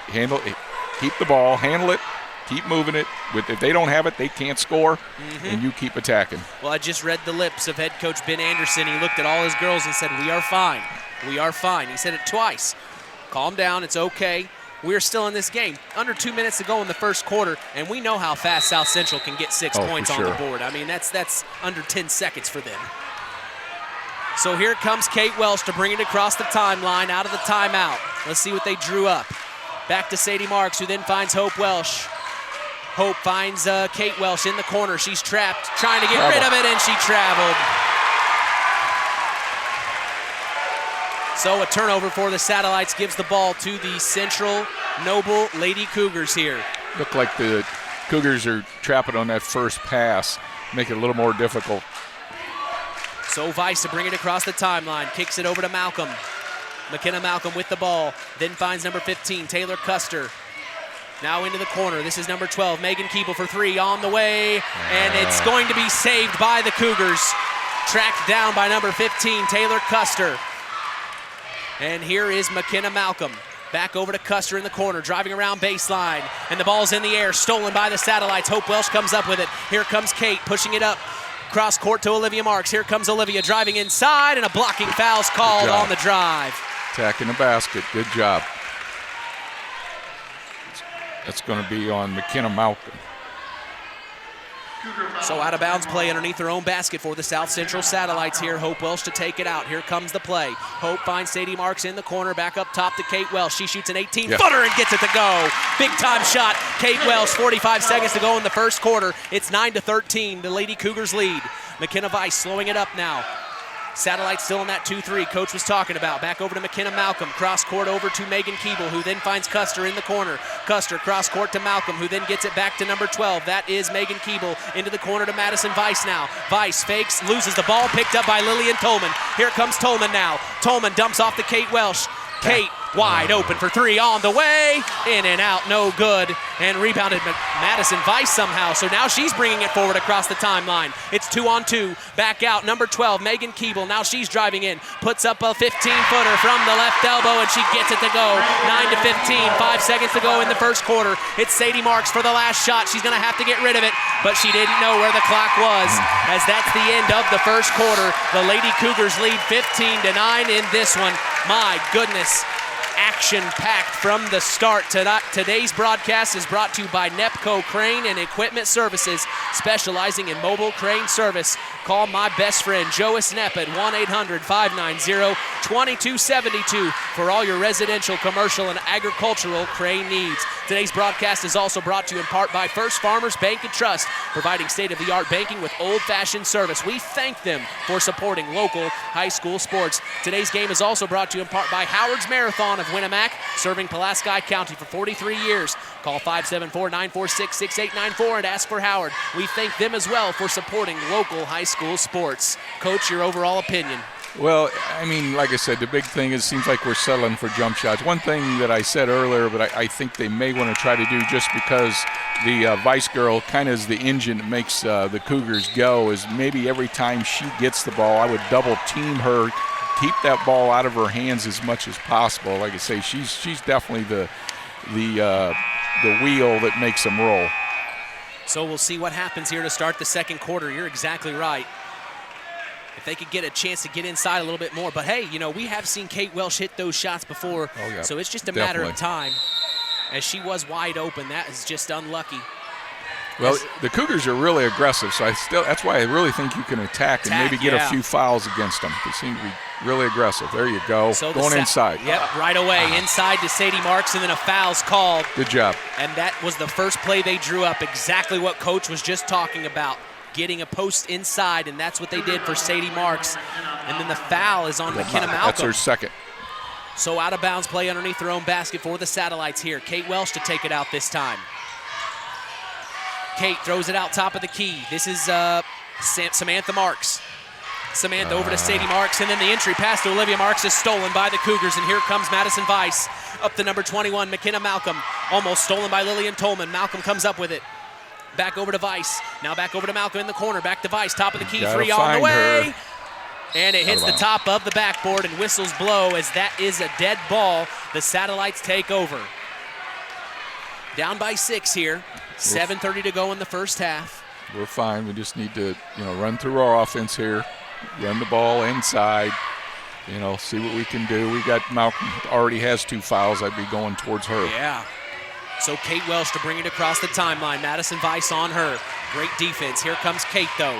handle it, keep the ball, handle it. Keep moving it. If they don't have it, they can't score, and you keep attacking. Well, I just read the lips of head coach Ben Anderson. He looked at all his girls and said, we are fine. We are fine. He said it twice. Calm down. It's okay. We're still in this game. Under 2 minutes to go in the first quarter, and we know how fast South Central can get 6 points on the board. That's under 10 seconds for them. So here comes Kate Welsh to bring it across the timeline out of the timeout. Let's see what they drew up. Back to Sadie Marks, who then finds Hope Welsh. Hope finds Kate Welsh in the corner. She's trapped, trying to get rid of it, and she traveled. So a turnover for the Satellites gives the ball to the Central Noble Lady Cougars here. Look like the Cougars are trapping on that first pass, make it a little more difficult. So Weiss to bring it across the timeline, kicks it over to Malcolm. McKenna Malcolm with the ball, then finds number 15, Taylor Custer. Now into the corner. This is number 12, Megan Keeble for three, on the way, and it's going to be saved by the Cougars. tracked down by number 15, Taylor Custer. And here is McKenna Malcolm. Back over to Custer in the corner, driving around baseline. And the ball's in the air, stolen by the Satellites. Hope Welsh comes up with it. Here comes Kate, pushing it up. Cross court to Olivia Marks. Here comes Olivia driving inside, and a blocking foul's called on the drive. Attacking the basket. Good job. That's going to be on McKenna Malcolm. So out of bounds play underneath their own basket for the South Central Satellites here. Hope Welsh to take it out. Here comes the play. Hope finds Sadie Marks in the corner. Back up top to Kate Welsh. She shoots an 18-footer and gets it to go. Big time shot. Kate Welsh, 45 seconds to go in the first quarter. It's 9-13. The Lady Cougars lead. McKenna Weiss slowing it up now. Satellites still in that 2-3 Coach was talking about. Back over to McKenna Malcolm. Cross court over to Megan Keeble, who then finds Custer in the corner. Custer cross court to Malcolm, who then gets it back to number 12. That is Megan Keeble into the corner to Madison Weiss now. Weiss fakes, loses the ball, picked up by Lillian Tolman. Here comes Tolman now. Tolman dumps off to Kate Welsh. Kate wide open for three on the way. In and out, no good. And rebounded Madison Weiss somehow. So now she's bringing it forward across the timeline. It's 2-on-2. Back out, number 12, Megan Keeble. Now she's driving in. Puts up a 15-footer from the left elbow, and she gets it to go. 9-15, 5 seconds to go in the first quarter. It's Sadie Marks for the last shot. She's going to have to get rid of it, but she didn't know where the clock was, as that's the end of the first quarter. The Lady Cougars lead 15-9 in this one. My goodness. Action-packed from the start. Today's broadcast is brought to you by Nepco Crane and Equipment Services, specializing in mobile crane service. Call my best friend, Joe Snep, at 1-800-590-2272 for all your residential, commercial, and agricultural crane needs. Today's broadcast is also brought to you in part by First Farmers Bank and Trust, providing state-of-the-art banking with old-fashioned service. We thank them for supporting local high school sports. Today's game is also brought to you in part by Howard's Marathon of Winamac, serving Pulaski County for 43 years. Call 574-946-6894 and ask for Howard. We thank them as well for supporting local high school sports. Coach, your overall opinion? Well, I mean, like I said, the big thing is it seems like we're settling for jump shots. One thing that I said earlier, but I think they may want to try to do, just because the Vice girl kind of is the engine that makes the Cougars go, is maybe every time she gets the ball, I would double team her, keep that ball out of her hands as much as possible. Like I say, she's definitely the wheel that makes them roll. So we'll see what happens here to start the second quarter. You're exactly right. If they could get a chance to get inside a little bit more. But, hey, you know, we have seen Kate Welsh hit those shots before, so it's just a matter of time. As she was wide open, that is just unlucky. Well, the Cougars are really aggressive, so that's why I really think you can attack and maybe get a few fouls against them. They seem to be really aggressive. There you go. So going inside. Yep, right away. Inside to Sadie Marks, and then a foul's called. Good job. And that was the first play they drew up, exactly what Coach was just talking about. Getting a post inside, and that's what they did for Sadie Marks. And then the foul is on McKenna Malcolm. That's her second. So out of bounds play underneath their own basket for the Satellites here. Kate Welsh to take it out this time. Kate throws it out top of the key. This is Samantha Marks. Samantha over to Sadie Marks, and then the entry pass to Olivia Marks is stolen by the Cougars, and here comes Madison Weiss. Up to number 21, McKenna Malcolm. Almost stolen by Lillian Tolman. Malcolm comes up with it. Back over to Weiss. Now back over to Malcolm in the corner. Back to Weiss. Top of the key. Three on the way. And it hits the top of the backboard, and whistles blow as that is a dead ball. The Satellites take over. Down by 6 here. 7:30 to go in the first half. We're fine. We just need to, run through our offense here. Run the ball inside. See what we can do. We got Malcolm already has 2 fouls. I'd be going towards her. Yeah. So Kate Welsh to bring it across the timeline. Madison Weiss on her. Great defense. Here comes Kate, though.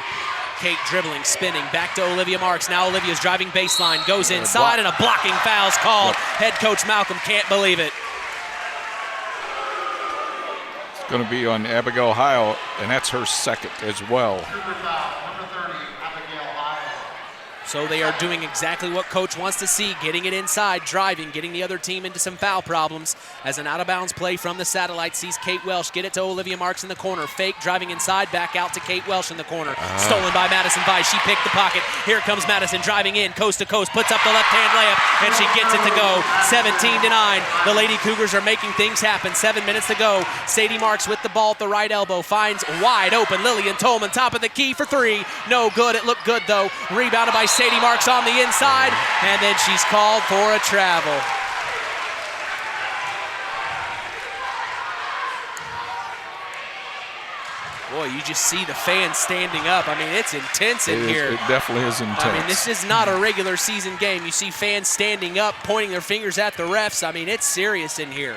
Kate dribbling, spinning, back to Olivia Marks. Now Olivia's driving baseline, goes inside, and a blocking foul's called. Head coach Malcolm can't believe it. It's going to be on Abigail Heil, and that's her second as well. So they are doing exactly what Coach wants to see, getting it inside, driving, getting the other team into some foul problems. As an out-of-bounds play from the Satellite sees Kate Welsh get it to Olivia Marks in the corner. Fake, driving inside, back out to Kate Welsh in the corner. Stolen by Madison Weiss. She picked the pocket. Here comes Madison driving in, coast to coast, puts up the left-hand layup, and she gets it to go. 17-9. The Lady Cougars are making things happen. 7 minutes to go. Sadie Marks with the ball at the right elbow, finds wide open Lillian Tolman, top of the key for three. No good. It looked good, though. Rebounded by Sadie Marks on the inside, and then she's called for a travel. Boy, you just see the fans standing up. I mean, it's intense in here. It definitely is intense. I mean, this is not a regular season game. You see fans standing up, pointing their fingers at the refs. I mean, it's serious in here.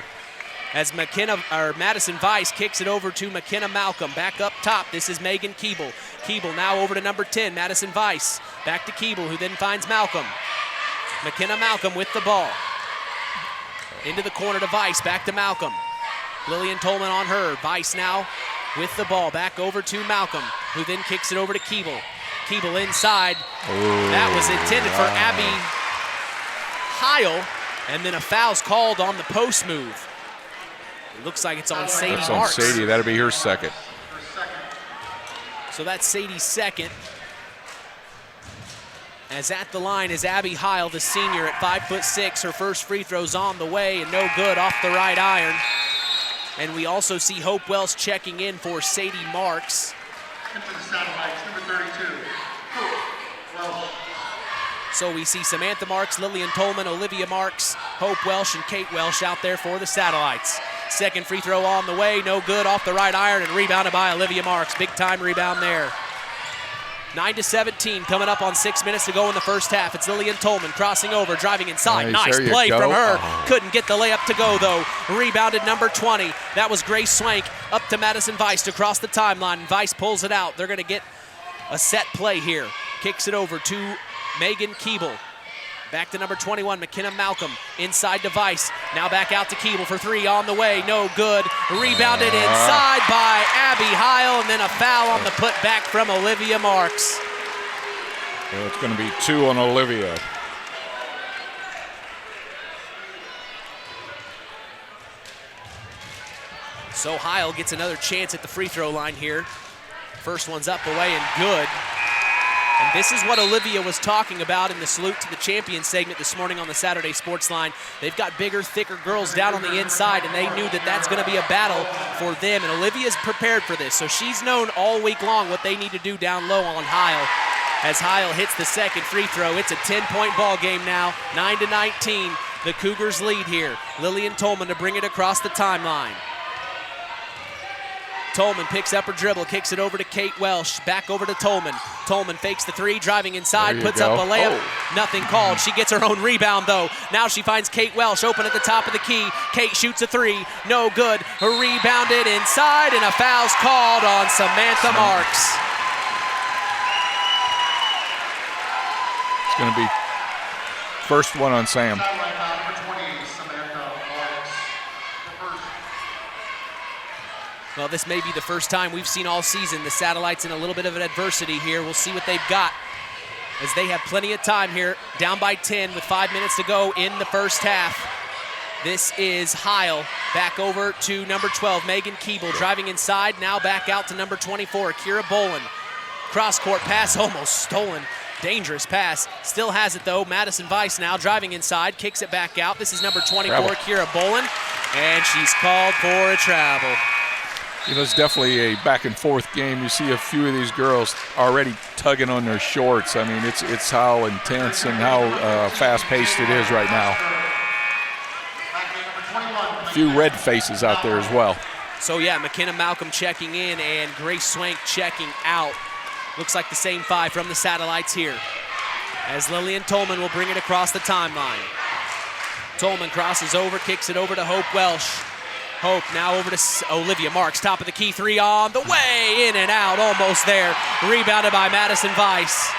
As Madison Weiss kicks it over to McKenna Malcolm. Back up top, this is Megan Keeble. Keeble now over to number 10, Madison Weiss. Back to Keeble, who then finds Malcolm. McKenna Malcolm with the ball. Into the corner to Weiss, back to Malcolm. Lillian Tolman on her. Weiss now with the ball. Back over to Malcolm, who then kicks it over to Keeble. Keeble inside. That was intended for Abby Heil, and then a foul's called on the post move. It looks like it's on Sadie Marks. That's on Sadie. That'll be her second. So that's Sadie's second. As at the line is Abby Heil, the senior at 5'6". Her first free throw's on the way and no good off the right iron. And we also see Hope Wells checking in for Sadie Marks. Into the Satellites, number 32, Welsh. So we see Samantha Marks, Lillian Tolman, Olivia Marks, Hope Welsh, and Kate Welsh out there for the Satellites. Second free throw on the way, no good off the right iron, and rebounded by Olivia Marks. Big time rebound there. 9-17 coming up on 6 minutes to go in the first half. It's Lillian Tolman crossing over, driving inside. Nice play from her. Couldn't get the layup to go, though. Rebounded number 20. That was Grace Swank up to Madison Weiss to cross the timeline. Weiss pulls it out. They're going to get a set play here. Kicks it over to Megan Keeble. Back to number 21, McKenna Malcolm. Inside to Weiss. Now back out to Keeble for three on the way. No good. Rebounded inside by Abby Heil, and then a foul on the putback from Olivia Marks. Well, it's going to be 2 on Olivia. So Heil gets another chance at the free throw line here. First one's up, away, and good. And this is what Olivia was talking about in the Salute to the Champion segment this morning on the Saturday Sports Line. They've got bigger, thicker girls down on the inside, and they knew that that's going to be a battle for them. And Olivia's prepared for this, so she's known all week long what they need to do down low on Heil. As Heil hits the second free throw, it's a 10-point ball game now, 9-19. The Cougars lead here. Lillian Tolman to bring it across the timeline. Tolman picks up her dribble, kicks it over to Kate Welsh, back over to Tolman. Tolman fakes the three, driving inside, puts up a layup. Nothing called. She gets her own rebound, though. Now she finds Kate Welsh open at the top of the key. Kate shoots a three, no good. Rebounded inside, and a foul's called on Samantha Marks. It's going to be first one on Sam. Number 20, Samantha Marks. Well, this may be the first time we've seen all season the Satellites in a little bit of an adversity here. We'll see what they've got, as they have plenty of time here, down by 10 with 5 minutes to go in the first half. This is Heil, back over to number 12, Megan Keeble, driving inside, now back out to number 24, Kira Boland. Cross-court pass, almost stolen. Dangerous pass. Still has it, though. Madison Weiss now driving inside, kicks it back out. This is number 24, Kira Boland, and she's called for a travel. You know, it's definitely a back-and-forth game. You see a few of these girls already tugging on their shorts. I mean, it's how intense and how fast-paced it is right now. A few red faces out there as well. So, yeah, McKenna Malcolm checking in and Grace Swank checking out. Looks like the same five from the Satellites here, as Lillian Tolman will bring it across the timeline. Tolman crosses over, kicks it over to Hope Welsh. Hope now over to Olivia Marks, top of the key, three on the way, in and out, almost there. Rebounded by Madison Weiss.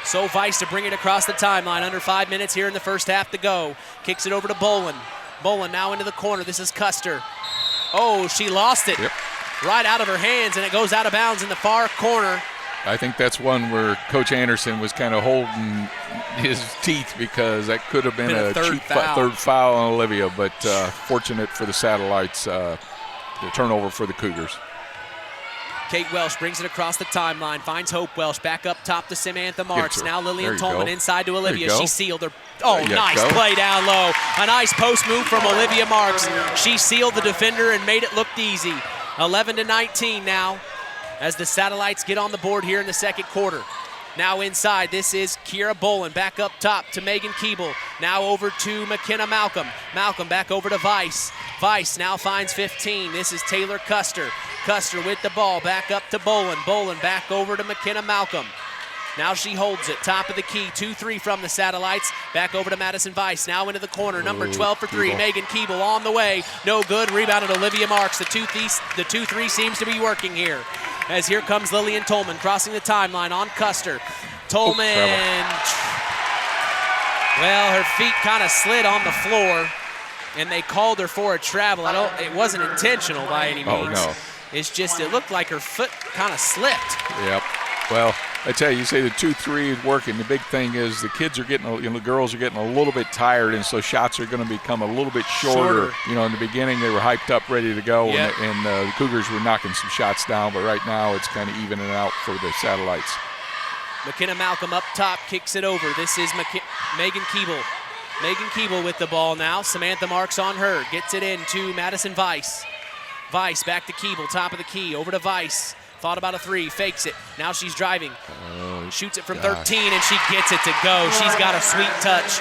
So Weiss to bring it across the timeline, under 5 minutes here in the first half to go. Kicks it over to Boland. Boland now into the corner, this is Custer. Oh, she lost it. Right out of her hands, and it goes out of bounds in the far corner. I think that's one where Coach Anderson was kind of holding his teeth because that could have been a third third foul on Olivia, but fortunate for the Satellites, the turnover for the Cougars. Kate Welsh brings it across the timeline, finds Hope Welsh back up top to Samantha Marks. Now Lillian Tolman inside to Olivia. She sealed her. Oh, nice play down low. A nice post move from Olivia Marks. She sealed the defender and made it look easy. 11-19 now as the Satellites get on the board here in the second quarter. Now inside, this is Kira Bolin back up top to Megan Keeble. Now over to McKenna Malcolm. Malcolm back over to Weiss. Weiss now finds 15. This is Taylor Custer. Custer with the ball back up to Bolin. Bolin back over to McKenna Malcolm. Now she holds it, top of the key, 2-3 from the Satellites. Back over to Madison Weiss, now into the corner, number 12 for 3. Megan Keeble on the way, no good, rebounded Olivia Marks. The 2-3 seems to be working here. As here comes Lillian Tolman crossing the timeline on Custer. Tolman, well, her feet kind of slid on the floor, and they called her for a travel. It wasn't intentional by any means. Oh, no. It's just, it looked like her foot kind of slipped. Yep. Well, I tell you say the 2-3 is working. The big thing is the kids are getting, the girls are getting a little bit tired, and so shots are going to become a little bit shorter. In the beginning they were hyped up, ready to go, and the Cougars were knocking some shots down, but right now it's kind of evening out for the Satellites. McKenna Malcolm up top, kicks it over. This is Megan Keeble. Megan Keeble with the ball now. Samantha Marks on her, gets it in to Madison Weiss. Weiss back to Keeble, top of the key, over to Weiss. Thought about a 3, fakes it. Now she's driving. Shoots it from 13, and she gets it to go. She's got a sweet touch.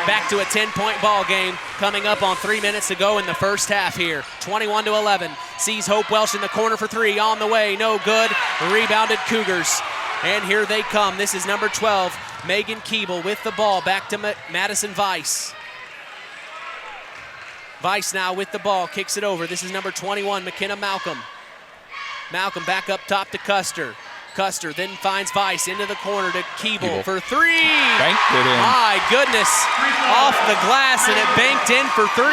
Back to a 10-point ball game coming up on 3 minutes to go in the first half here. 21-11. Sees Hope Welsh in the corner for 3. On the way, no good. Rebounded Cougars. And here they come. This is number 12, Megan Keeble with the ball. Back to Madison Weiss. Weiss now with the ball, kicks it over. This is number 21, McKenna Malcolm. Malcolm back up top to Custer. Custer then finds Weiss into the corner to Keeble for 3. Banked it in. My goodness. Off the glass, and it banked in for 3.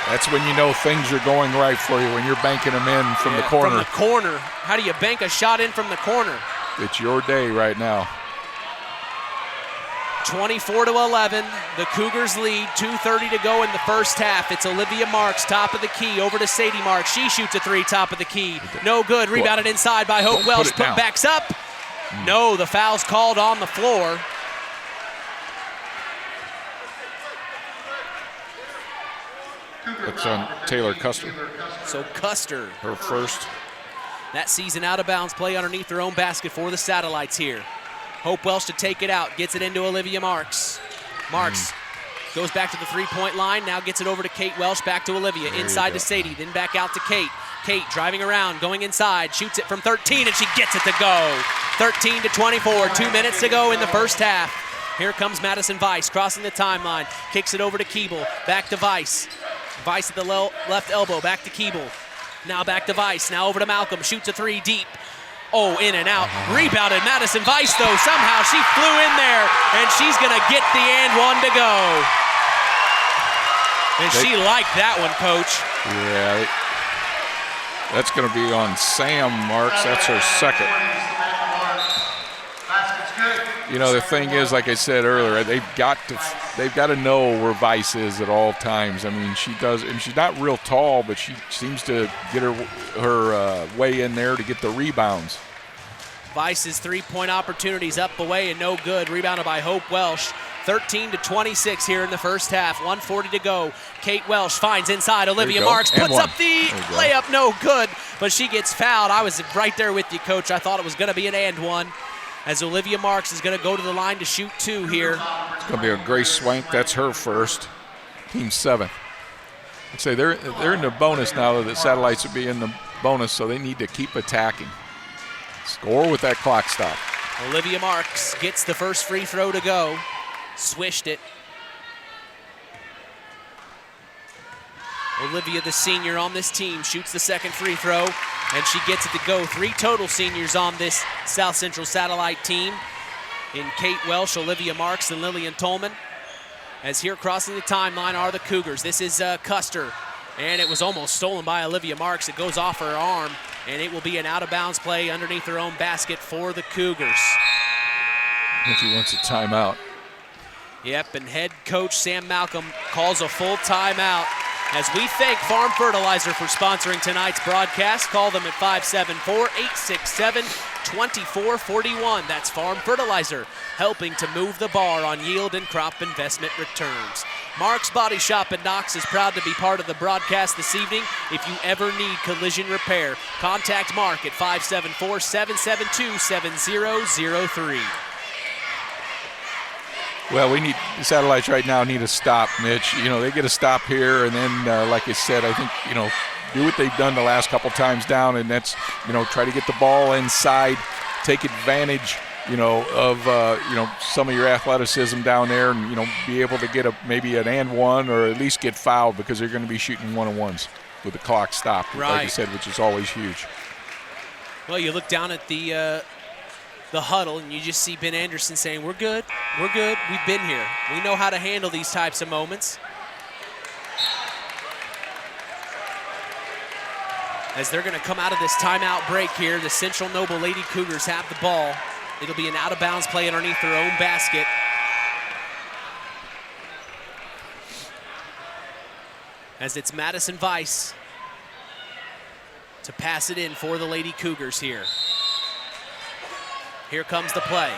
That's when you know things are going right for you, when you're banking them in from the corner. From the corner. How do you bank a shot in from the corner? It's your day right now. 24-11, the Cougars lead, 2:30 to go in the first half. It's Olivia Marks, top of the key, over to Sadie Marks. She shoots a 3, top of the key. No good, rebounded inside by Hope Welsh, backs up. No, the foul's called on the floor. It's on Taylor Custer. So Custer. Her first. That season out of bounds play underneath their own basket for the Satellites here. Hope Welsh to take it out, gets it into Olivia Marks. Marks goes back to the 3-point line, now gets it over to Kate Welsh, back to Olivia, inside to Sadie, then back out to Kate. Kate driving around, going inside, shoots it from 13, and she gets it to go. 13-24, 2 minutes to go in the first half. Here comes Madison Weiss, crossing the timeline, kicks it over to Keeble, back to Weiss. Weiss at the left elbow, back to Keeble. Now back to Weiss, now over to Malcolm, shoots a 3 deep. Oh, in and out. Rebounded Madison Weiss, though. Somehow she flew in there, and she's going to get the and one to go. And she liked that one, Coach. Yeah. That's going to be on Sam Marks. That's her second. The thing is, like I said earlier, they've got to know where Weiss is at all times. I mean, she does, and she's not real tall, but she seems to get her way in there to get the rebounds. Weiss's 3-point opportunities up away and no good. Rebounded by Hope Welsh. 13-26 here in the first half. 1:40 to go. Kate Welsh finds inside. Olivia Marks puts up the layup. No good, but she gets fouled. I was right there with you, Coach. I thought it was going to be an and one, as Olivia Marks is going to go to the line to shoot 2 here. It's going to be a Grace Swank. That's her first. Team 7. I'd say they're in the bonus now. The Satellites will be in the bonus, so they need to keep attacking. Score with that clock stop. Olivia Marks gets the first free throw to go. Swished it. Olivia, the senior on this team, shoots the second free throw, and she gets it to go. 3 total seniors on this South Central Satellite team in Kate Welsh, Olivia Marks, and Lillian Tolman. As here crossing the timeline are the Cougars. This is Custer, and it was almost stolen by Olivia Marks. It goes off her arm, and it will be an out-of-bounds play underneath their own basket for the Cougars. I think he wants a timeout. Yep, and head coach Sam Malcolm calls a full timeout. As we thank Farm Fertilizer for sponsoring tonight's broadcast, call them at 574-867-2441. That's Farm Fertilizer, helping to move the bar on yield and crop investment returns. Mark's Body Shop in Knox is proud to be part of the broadcast this evening. If you ever need collision repair, contact Mark at 574-772-7003. Well, the Satellites right now need a stop, Mitch. They get a stop here, and then, like I said, I think, do what they've done the last couple times down, and that's, try to get the ball inside, take advantage, of, some of your athleticism down there, and, be able to get maybe an and one, or at least get fouled, because they're going to be shooting one-on-ones with the clock stopped, right, like I said, which is always huge. Well, you look down at the huddle, and you just see Ben Anderson saying, we're good, we've been here. We know how to handle these types of moments. As they're going to come out of this timeout break here, the Central Noble Lady Cougars have the ball. It'll be an out-of-bounds play underneath their own basket. As it's Madison Weiss to pass it in for the Lady Cougars here. Here comes the play.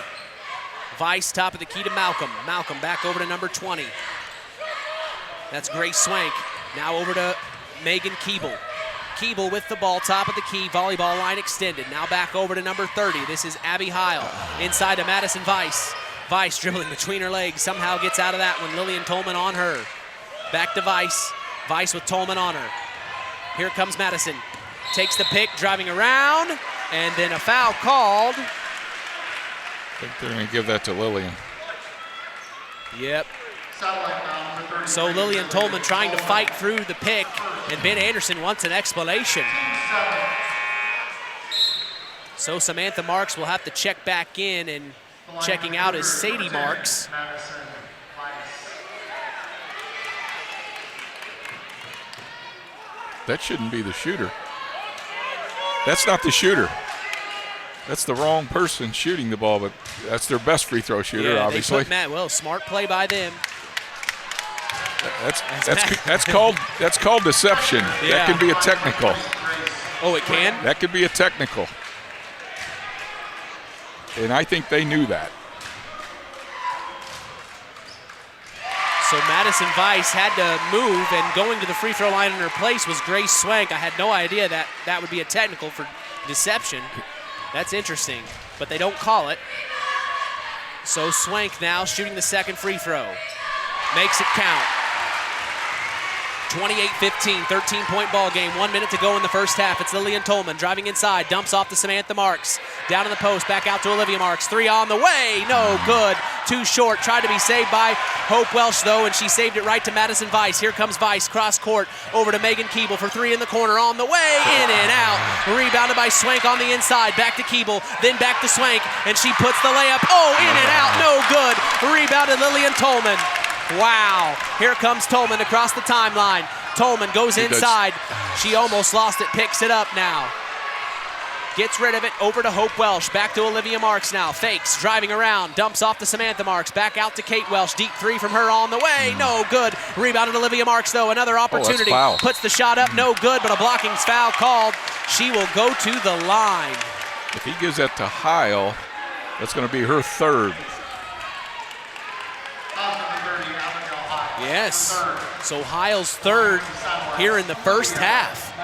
Weiss, top of the key to Malcolm. Malcolm back over to number 20. That's Grace Swank. Now over to Megan Keeble. Keeble with the ball, top of the key, volleyball line extended. Now back over to number 30. This is Abby Heil. Inside to Madison Weiss. Weiss dribbling between her legs. Somehow gets out of that one. Lillian Tolman on her. Back to Weiss. Weiss with Tolman on her. Here comes Madison. Takes the pick, driving around, and then a foul called. I think they're going to give that to Lillian. Yep. So Lillian Tolman trying to fight through the pick, and Ben Anderson wants an explanation. So Samantha Marks will have to check back in, and checking out is Sadie Marks. That shouldn't be the shooter. That's not the shooter. That's the wrong person shooting the ball, but that's their best free throw shooter, obviously. Smart play by them. That's called deception. Yeah. That can be a technical. Oh, it can? That could be a technical. And I think they knew that. So Madison Weiss had to move, and going to the free throw line in her place was Grace Swank. I had no idea that would be a technical for deception. That's interesting, but they don't call it. So Swank now shooting the second free throw. Makes it count. 28-15, 13-point ball game. 1 minute to go in the first half. It's Lillian Tolman driving inside, dumps off to Samantha Marks. Down in the post, back out to Olivia Marks. Three on the way, no good. Too short, tried to be saved by Hope Welsh though, and she saved it right to Madison Weiss. Here comes Weiss, cross court, over to Megan Keeble for three in the corner, on the way, in and out. Rebounded by Swank on the inside, back to Keeble, then back to Swank, and she puts the layup, in and out, no good. Rebounded Lillian Tolman. Wow, here comes Tolman across the timeline. Tolman goes inside. She almost lost it, picks it up now. Gets rid of it, over to Hope Welsh. Back to Olivia Marks now. Fakes, driving around, dumps off to Samantha Marks. Back out to Kate Welsh. Deep three from her on the way. No good. Rebounded Olivia Marks, though. Another opportunity. Puts the shot up, no good, but a blocking foul called. She will go to the line. If he gives that to Heil, that's going to be her third. Yes. So Heil's third here in the first half.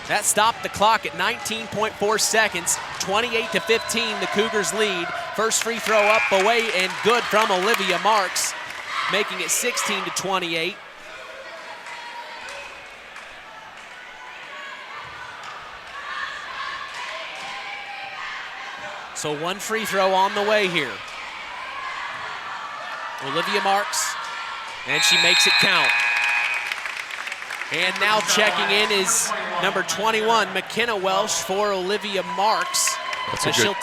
That stopped the clock at 19.4 seconds. 28-15, the Cougars lead. First free throw up, away, and good from Olivia Marks, making it 16-28. So one free throw on the way here. Olivia Marks, and she makes it count. And now checking in is number 21, McKenna Welsh, for Olivia Marks. That's a good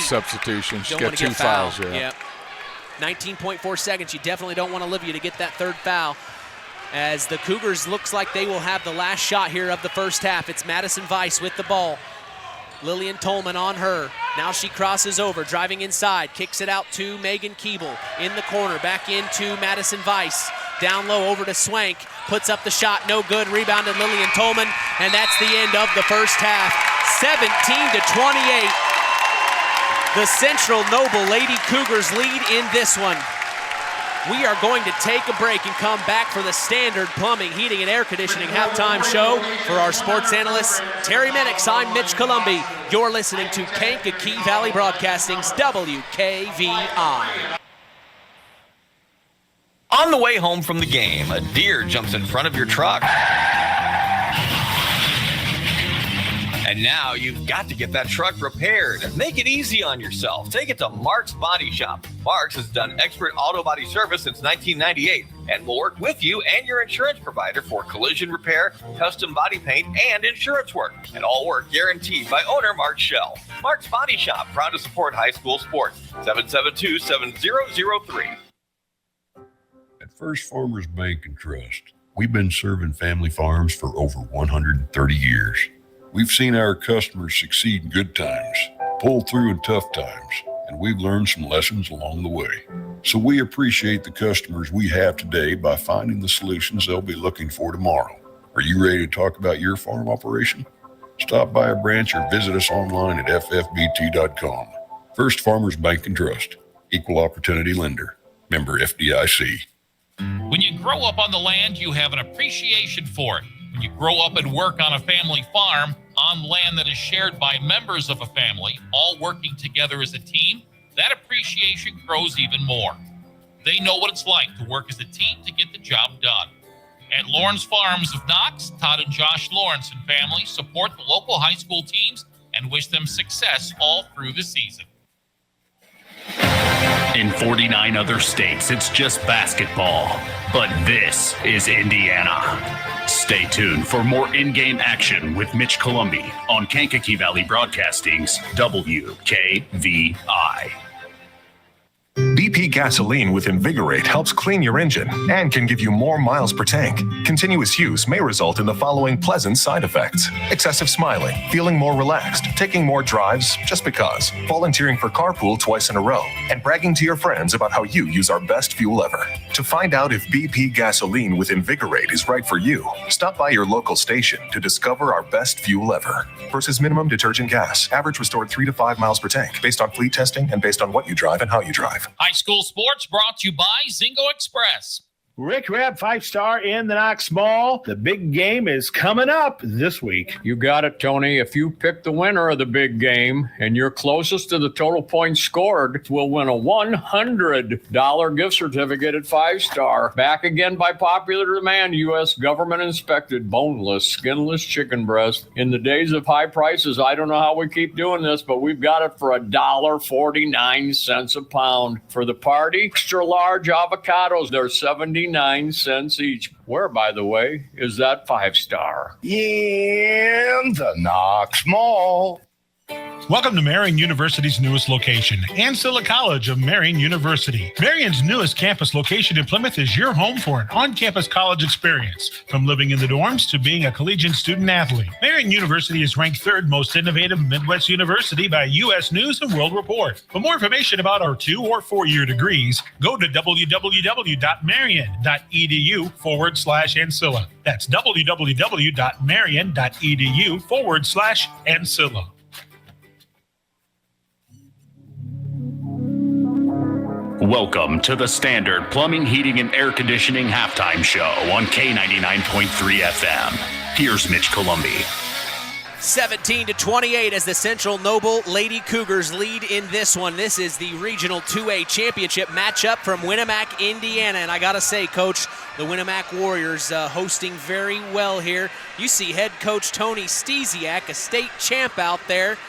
substitution. She's got two fouls. Yep. 19.4 seconds. You definitely don't want Olivia to get that third foul. As the Cougars looks like they will have the last shot here of the first half. It's Madison Weiss with the ball. Lillian Tolman on her. Now she crosses over, driving inside, kicks it out to Megan Keeble in the corner, back into Madison Weiss. Down low over to Swank, puts up the shot, no good, rebounded Lillian Tolman, and that's the end of the first half. 17-28. The Central Noble Lady Cougars lead in this one. We are going to take a break and come back for the Standard Plumbing, Heating, and Air Conditioning halftime show. For our sports analyst, Terry Minix, I'm Mitch Columbi. You're listening to Kankakee Valley Broadcasting's WKVI. On the way home from the game, a deer jumps in front of your truck. And now you've got to get that truck repaired. Make it easy on yourself. Take it to Mark's Body Shop. Mark's has done expert auto body service since 1998 and will work with you and your insurance provider for collision repair, custom body paint, and insurance work. And all work guaranteed by owner Mark Schell. Mark's Body Shop, proud to support high school sports. 772-7003. At First Farmers Bank and Trust, we've been serving family farms for over 130 years. We've seen our customers succeed in good times, pull through in tough times, and we've learned some lessons along the way. So we appreciate the customers we have today by finding the solutions they'll be looking for tomorrow. Are you ready to talk about your farm operation? Stop by a branch or visit us online at ffbt.com. First Farmers Bank and Trust, Equal Opportunity Lender, member FDIC. When you grow up on the land, you have an appreciation for it. When you grow up and work on a family farm, on land that is shared by members of a family, all working together as a team, that appreciation grows even more. They know what it's like to work as a team to get the job done. At Lawrence Farms of Knox, Todd and Josh Lawrence and family support the local high school teams and wish them success all through the season. In 49 other states, it's just basketball. But this is Indiana. Stay tuned for more in-game action with Mitch Columbi on Kankakee Valley Broadcasting's WKVI. BP gasoline with Invigorate helps clean your engine and can give you more miles per tank. Continuous use may result in the following pleasant side effects: excessive smiling, feeling more relaxed, taking more drives just because, volunteering for carpool twice in a row, and bragging to your friends about how you use our best fuel ever. To find out if BP gasoline with Invigorate is right for you, stop by your local station to discover our best fuel ever. Versus minimum detergent gas, average restored 3 to 5 miles per tank, based on fleet testing and based on what you drive and how you drive. High school sports brought to you by Zingo Express. Rick Rapp, 5-star in the Knox Mall. The big game is coming up this week. You got it, Tony. If you pick the winner of the big game and you're closest to the total points scored, we'll win a $100 gift certificate at 5-star. Back again by popular demand, U.S. government-inspected, boneless, skinless chicken breast. In the days of high prices, I don't know how we keep doing this, but we've got it for $1.49 a pound. For the party, extra large avocados, they're 79 cents each. Where, by the way, is that 5-star? In the Knox Mall. Welcome to Marian University's newest location, Ancilla College of Marian University. Marian's newest campus location in Plymouth is your home for an on-campus college experience. From living in the dorms to being a collegiate student-athlete, Marian University is ranked 3rd most innovative Midwest university by U.S. News and World Report. For more information about our 2- or 4-year degrees, go to www.marian.edu/Ancilla. That's www.marian.edu/Ancilla. Welcome to the Standard Plumbing, Heating, and Air Conditioning halftime show on K99.3 FM. Here's Mitch Columbi. 17-28 as the Central Noble Lady Cougars lead in this one. This is the Regional 2A Championship matchup from Winamac, Indiana. And I got to say, Coach, the Winamac Warriors hosting very well here. You see head coach Tony Stesiak, a state champ out there,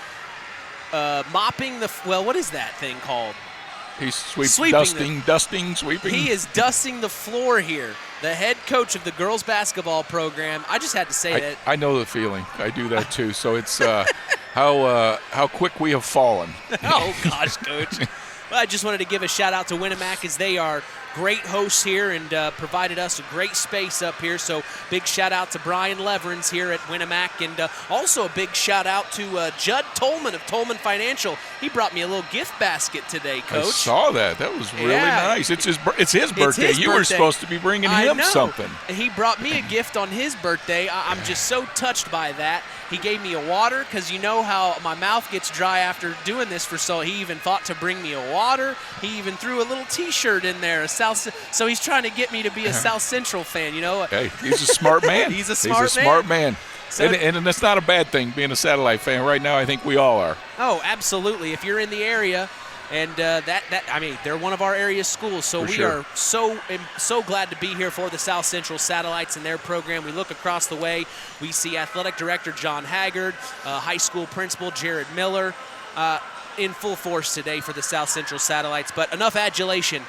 mopping the, well, what is that thing called? He's sweeping. He is dusting the floor here. The head coach of the girls basketball program. I just had to say that. I know the feeling. I do that too. So it's how quick we have fallen. Oh gosh, Coach. Well, I just wanted to give a shout out to Winamac, as they are great hosts here and provided us a great space up here. So big shout out to Brian Leverins here at Winamac, and also a big shout out to Judd Tolman of Tolman Financial. He brought me a little gift basket today, Coach. I saw that. That was really nice. It's his birthday. You were supposed to be bringing him something. He brought me a gift on his birthday. I'm just so touched by that. He gave me a water, because you know how my mouth gets dry after doing this for so. He even thought to bring me a water. He even threw a little T-shirt in there, so he's trying to get me to be a South Central fan, you know. Hey, he's a smart man. He's a smart man. So, and that's not a bad thing, being a Satellite fan. Right now, I think we all are. Oh, absolutely. If you're in the area, and they're one of our area schools, so we are so glad to be here for the South Central Satellites and their program. We look across the way, we see Athletic Director John Haggard, high school principal Jared Miller, in full force today for the South Central Satellites. But enough adulation.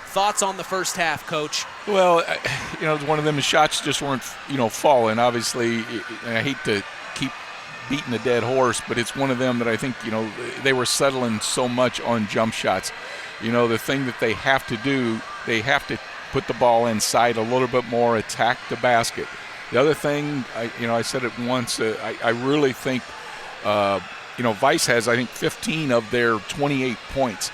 Thoughts on the first half, Coach? Well, one of them, the shots just weren't, falling. Obviously, I hate to keep beating a dead horse, but it's one of them that I think, they were settling so much on jump shots. The thing that they have to do, they have to put the ball inside a little bit more, attack the basket. The other thing, I said it once, I really think, Vice has, 15 of their 28 points.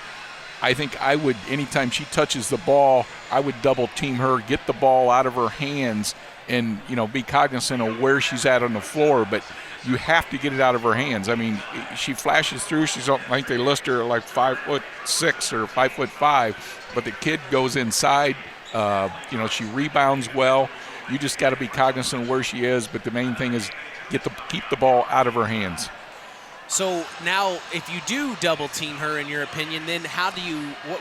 I think I would, anytime she touches the ball, I would double team her, get the ball out of her hands, and, be cognizant of where she's at on the floor. But you have to get it out of her hands. I mean, she flashes through. She's, I think they list her like 5'6" or 5'5", but the kid goes inside. She rebounds well. You just got to be cognizant of where she is. But the main thing is keep the ball out of her hands. So now, if you do double team her, in your opinion, then what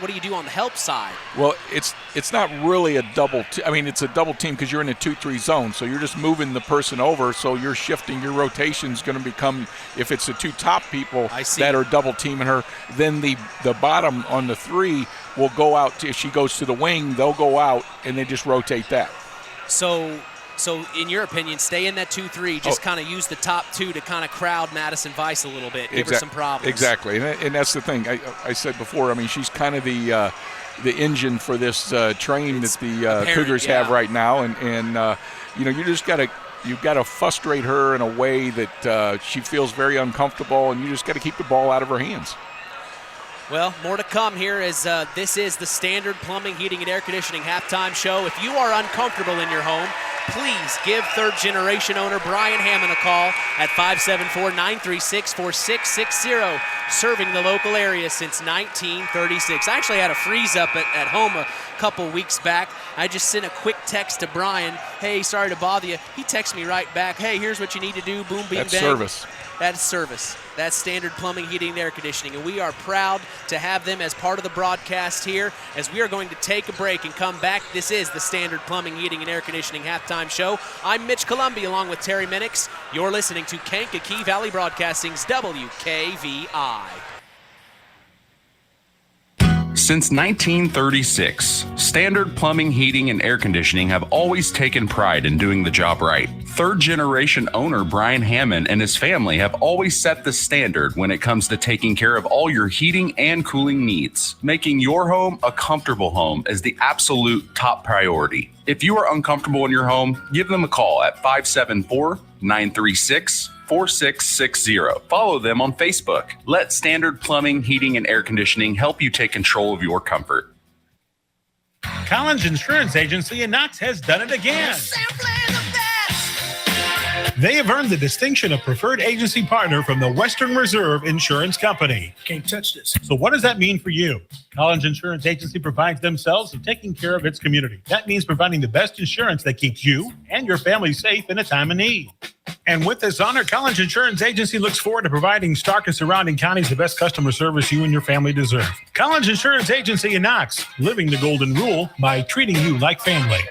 do you do on the help side? Well, it's not really a double. It's a double team because you're in a 2-3 zone, so you're just moving the person over. So you're shifting. Your rotation's going to become, if it's the two top people that are double teaming her, then the bottom on the 3 will go out. If she goes to the wing, they'll go out, and they just rotate that. So, in your opinion, stay in that 2-3, just kind of use the top 2 to kind of crowd Madison Vice a little bit, give her some problems. Exactly, and that's the thing. I said before, she's kind of the engine for this train that the Cougars have right now, and you just you've got to frustrate her in a way that she feels very uncomfortable, and you just got to keep the ball out of her hands. Well, more to come here, as this is the Standard Plumbing, Heating, and Air Conditioning halftime show. If you are uncomfortable in your home, please give third-generation owner Brian Hammond a call at 574-936-4660, serving the local area since 1936. I actually had a freeze-up at home a couple weeks back. I just sent a quick text to Brian, hey, sorry to bother you. He texted me right back, hey, here's what you need to do, boom, bing, That's bang. service. That's service. That's Standard Plumbing, Heating, and Air Conditioning. And we are proud to have them as part of the broadcast here, as we are going to take a break and come back. This is the Standard Plumbing, Heating, and Air Conditioning halftime show. I'm Mitch Columby along with Terry Minix. You're listening to Kankakee Valley Broadcasting's WKVI. Since 1936, Standard Plumbing, Heating, and Air Conditioning have always taken pride in doing the job right. Third-generation owner Brian Hammond and his family have always set the standard when it comes to taking care of all your heating and cooling needs. Making your home a comfortable home is the absolute top priority. If you are uncomfortable in your home, give them a call at 574-936-4660. Follow them on Facebook. Let Standard Plumbing, Heating, and Air Conditioning help you take control of your comfort. Collins Insurance Agency in Knox has done it again. They have earned the distinction of preferred agency partner from the Western Reserve Insurance Company. Can't touch this. So what does that mean for you? Collins Insurance Agency provides themselves in taking care of its community. That means providing the best insurance that keeps you and your family safe in a time of need. And with this honor, Collins Insurance Agency looks forward to providing Stark and surrounding counties the best customer service you and your family deserve. Collins Insurance Agency in Knox, living the golden rule by treating you like family.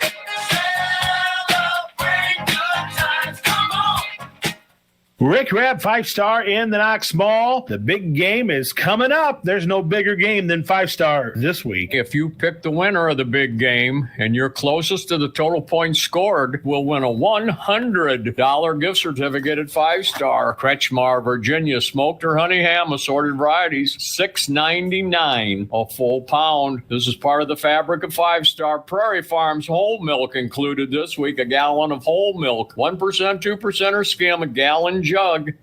Rick Rabb, 5-star in the Knox Mall. The big game is coming up. There's no bigger game than 5-star this week. If you pick the winner of the big game and you're closest to the total points scored, we'll win a $100 gift certificate at 5-star. Kretschmar, Virginia, smoked or honey ham, assorted varieties, $6.99 a full pound. This is part of the fabric of 5-star. Prairie Farms whole milk included this week, a gallon of whole milk, 1%, 2% or skim, a gallon jug,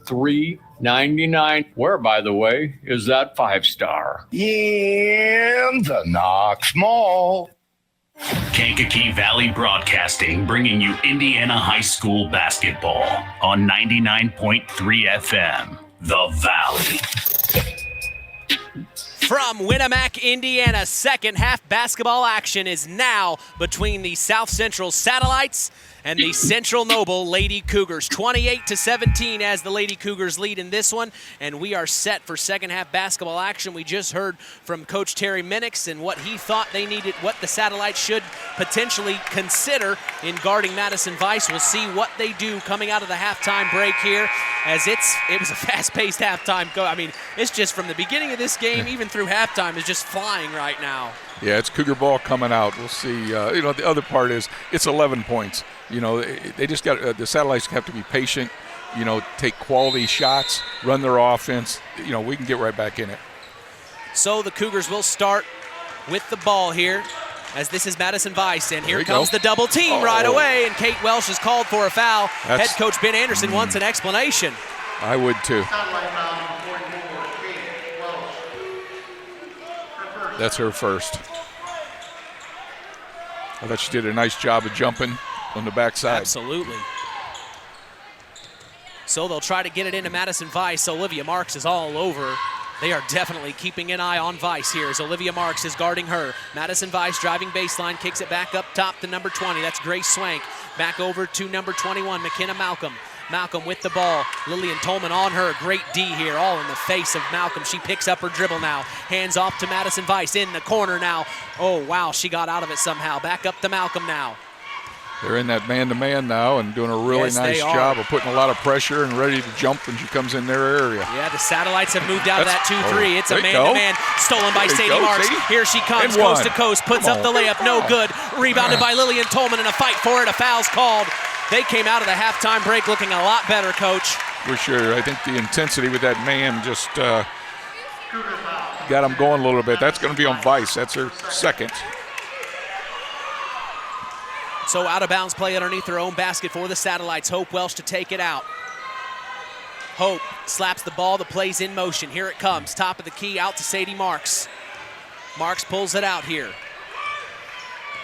$3.99. Where, by the way, is that 5-star? In the Knox Mall. Kankakee Valley Broadcasting, bringing you Indiana high school basketball on 99.3 FM, The Valley. From Winamac, Indiana, second half basketball action is now between the South Central Satellites and the Central Noble Lady Cougars. 28-17 as the Lady Cougars lead in this one, and we are set for second half basketball action. We just heard from Coach Terry Minix and what he thought they needed, what the Satellites should potentially consider in guarding Madison Weiss. We'll see what they do coming out of the halftime break here, as it was a fast-paced halftime. I mean, it's just from the beginning of this game, even through halftime, is just flying right now. Yeah, it's Cougar ball coming out. We'll see. The other part is it's 11 points. They just got the Satellites have to be patient. Take quality shots, run their offense. We can get right back in it. So the Cougars will start with the ball here, as this is Madison Weiss, and here comes the double team right away, and Kate Welsh is called for a foul. Head coach Ben Anderson wants an explanation. I would too. That's her first. I thought she did a nice job of jumping on the backside. Absolutely. So they'll try to get it into Madison Weiss. Olivia Marks is all over. They are definitely keeping an eye on Weiss here as Olivia Marks is guarding her. Madison Weiss driving baseline, kicks it back up top to number 20. That's Grace Swank. Back over to number 21, McKenna Malcolm. Malcolm with the ball. Lillian Tolman on her. Great D here, all in the face of Malcolm. She picks up her dribble now. Hands off to Madison Weiss in the corner now. Oh, wow, she got out of it somehow. Back up to Malcolm now. They're in that man-to-man now and doing a really nice job of putting a lot of pressure and ready to jump when she comes in their area. Yeah, the Satellites have moved out of that 2-3. It's a man-to-man stolen by Sadie Marks. Here she comes, coast to coast, puts up the layup, no good. Rebounded by Lillian Tolman in a fight for it. A foul's called. They came out of the halftime break looking a lot better, Coach. For sure. I think the intensity with that man just got them going a little bit. That's going to be on Weiss. That's her second. So out of bounds play underneath her own basket for the Satellites. Hope Welsh to take it out. Hope slaps the ball. The play's in motion. Here it comes. Top of the key out to Sadie Marks. Marks pulls it out here.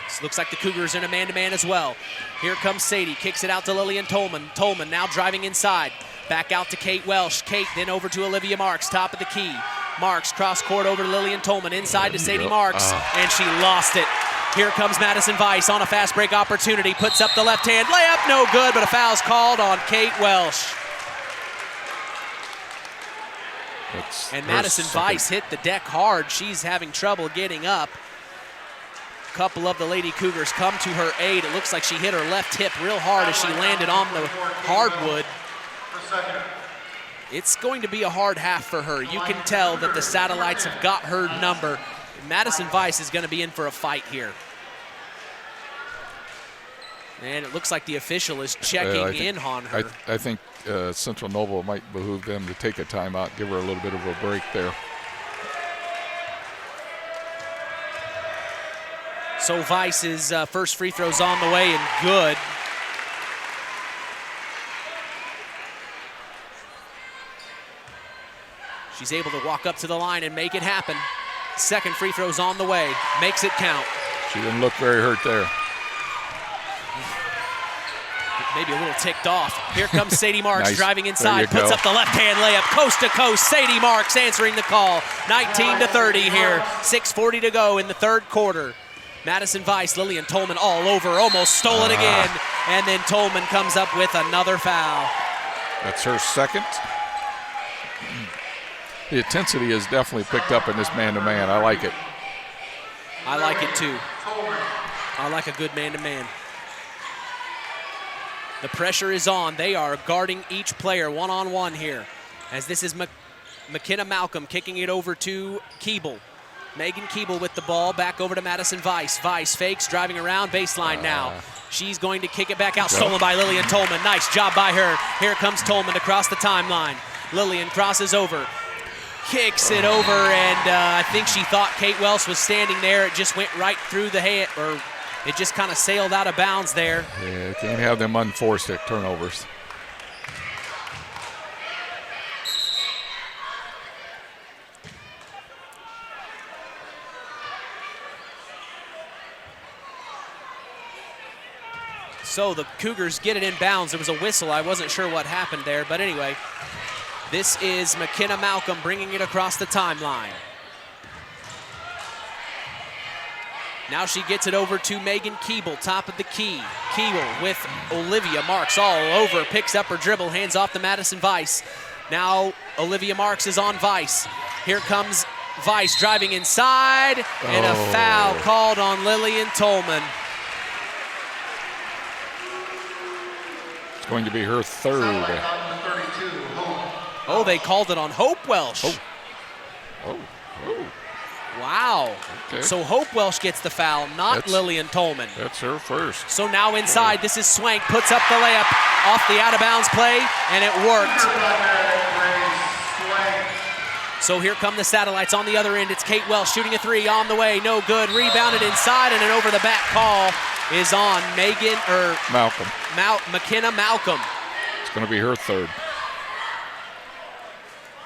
This looks like the Cougars in a man-to-man as well. Here comes Sadie. Kicks it out to Lillian Tolman. Tolman now driving inside. Back out to Kate Welsh. Kate then over to Olivia Marks. Top of the key. Marks cross court over to Lillian Tolman. Inside to Sadie Marks. And she lost it. Here comes Madison Weiss on a fast break opportunity. Puts up the left hand layup. No good, but a foul's called on Kate Welsh. And Madison Weiss hit the deck hard. She's having trouble getting up. A couple of the Lady Cougars come to her aid. It looks like she hit her left hip real hard as she landed on the hardwood. It's going to be a hard half for her. You can tell that the Satellites have got her number. Madison Weiss is going to be in for a fight here. And it looks like the official is checking in on her. I think Central Noble might behoove them to take a timeout, give her a little bit of a break there. So Weiss's first free throw's on the way and good. She's able to walk up to the line and make it happen. Second free throw's on the way. Makes it count. She didn't look very hurt there. Maybe a little ticked off. Here comes Sadie Marks driving inside. Puts up the left-hand layup. Coast to coast. Sadie Marks answering the call. 19-30 here. 6:40 to go in the third quarter. Madison Weiss, Lillian Tolman all over. Almost stole it again. And then Tolman comes up with another foul. That's her second. The intensity has definitely picked up in this man-to-man. I like it. I like it too. I like a good man-to-man. The pressure is on. They are guarding each player one-on-one here. As this is McKenna Malcolm kicking it over to Keeble. Megan Keeble with the ball, back over to Madison Weiss. Weiss fakes, driving around, baseline now. She's going to kick it back out, stolen by Lillian Tolman. Nice job by her. Here comes Tolman across the timeline. Lillian crosses over, kicks it over, and I think she thought Kate Welsh was standing there. It just went right through the head, or it just kind of sailed out of bounds there. Yeah, can't have them unforced at turnovers. So the Cougars get it in bounds. There was a whistle. I wasn't sure what happened there, but anyway, this is McKenna Malcolm bringing it across the timeline. Now she gets it over to Megan Keeble, top of the key. Keeble with Olivia Marks all over, picks up her dribble, hands off to Madison Weiss. Now Olivia Marks is on Weiss. Here comes Weiss driving inside, and a foul called on Lillian Tolman. It's going to be her third. Oh, they called it on Hope Welsh. Wow. Okay. So Hope Welsh gets the foul, not Lillian Tolman. That's her first. So now inside, this is Swank, puts up the layup off the out-of-bounds play, and it worked. So here come the Satellites on the other end. It's Kate Welsh shooting a three on the way, no good. Rebounded inside, and an over-the-back call is on McKenna Malcolm. It's going to be her third.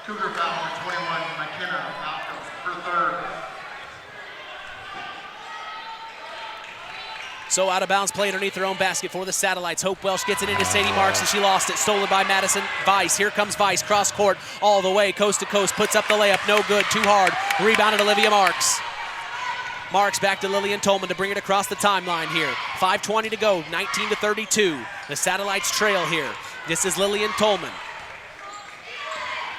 Cougar foul number 21, McKenna Malcolm, her third. So out of bounds play underneath their own basket for the Satellites. Hope Welsh gets it into Sadie Marks, and she lost it. Stolen by Madison Weiss. Here comes Weiss, cross court all the way, coast to coast. Puts up the layup, no good, too hard. Rebounded Olivia Marks. Marks back to Lillian Tolman to bring it across the timeline here. 5:20 to go, 19-32. The Satellites trail here. This is Lillian Tolman.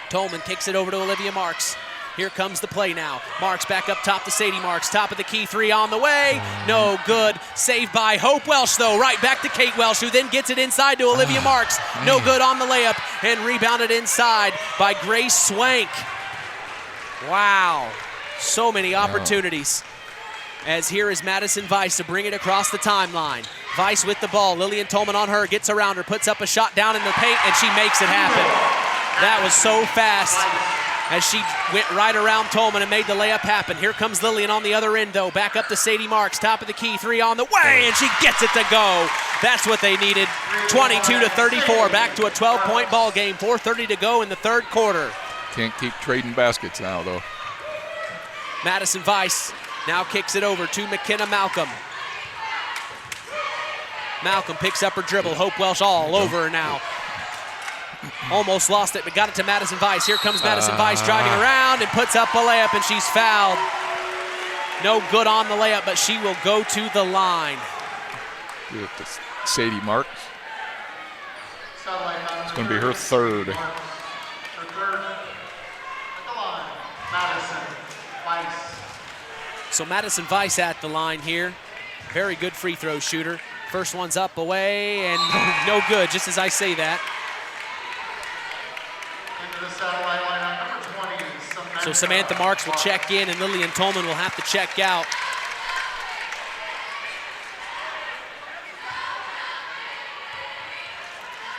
Tolman kicks it over to Olivia Marks. Here comes the play now. Marks back up top to Sadie Marks. Top of the key, three on the way. No good. Saved by Hope Welsh, though. Right back to Kate Welsh, who then gets it inside to Olivia Marks. No good on the layup, and rebounded inside by Grace Swank. Wow. So many opportunities. As here is Madison Weiss to bring it across the timeline. Weiss with the ball. Lillian Tolman on her, gets around her, puts up a shot down in the paint, and she makes it happen. That was so fast as she went right around Tolman and made the layup happen. Here comes Lillian on the other end, though. Back up to Sadie Marks, top of the key, three on the way, and she gets it to go. That's what they needed. 22-34, back to a 12-point ball game. 4:30 to go in the third quarter. Can't keep trading baskets now, though. Madison Weiss now kicks it over to McKenna Malcolm. Malcolm picks up her dribble. Hope Welsh all over her now. Almost lost it, but got it to Madison Weiss. Here comes Madison Weiss driving around and puts up a layup, and she's fouled. No good on the layup, but she will go to the line. Give it to Sadie Marks. It's going to be her third. Her third at the line, Madison Weiss. So Madison Weiss at the line here. Very good free throw shooter. First one's up, away, and no good, just as I say that. Into the Satellite lineup, number 20 is So Samantha Marks will check in, and Lillian Tolman will have to check out.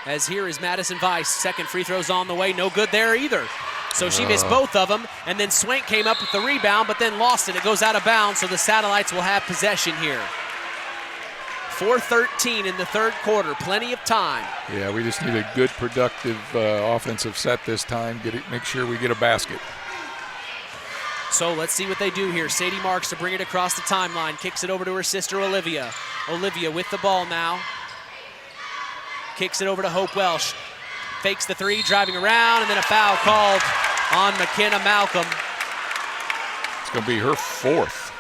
As here is Madison Weiss. Second free throw's on the way. No good there either. So she missed both of them, and then Swank came up with the rebound, but then lost it. It goes out of bounds, so the Satellites will have possession here. 4:13 in the third quarter. Plenty of time. Yeah, we just need a good, productive offensive set this time. Make sure we get a basket. So let's see what they do here. Sadie Marks to bring it across the timeline. Kicks it over to her sister, Olivia. Olivia with the ball now. Kicks it over to Hope Welsh. Fakes the three, driving around, and then a foul called on McKenna Malcolm. It's going to be her fourth.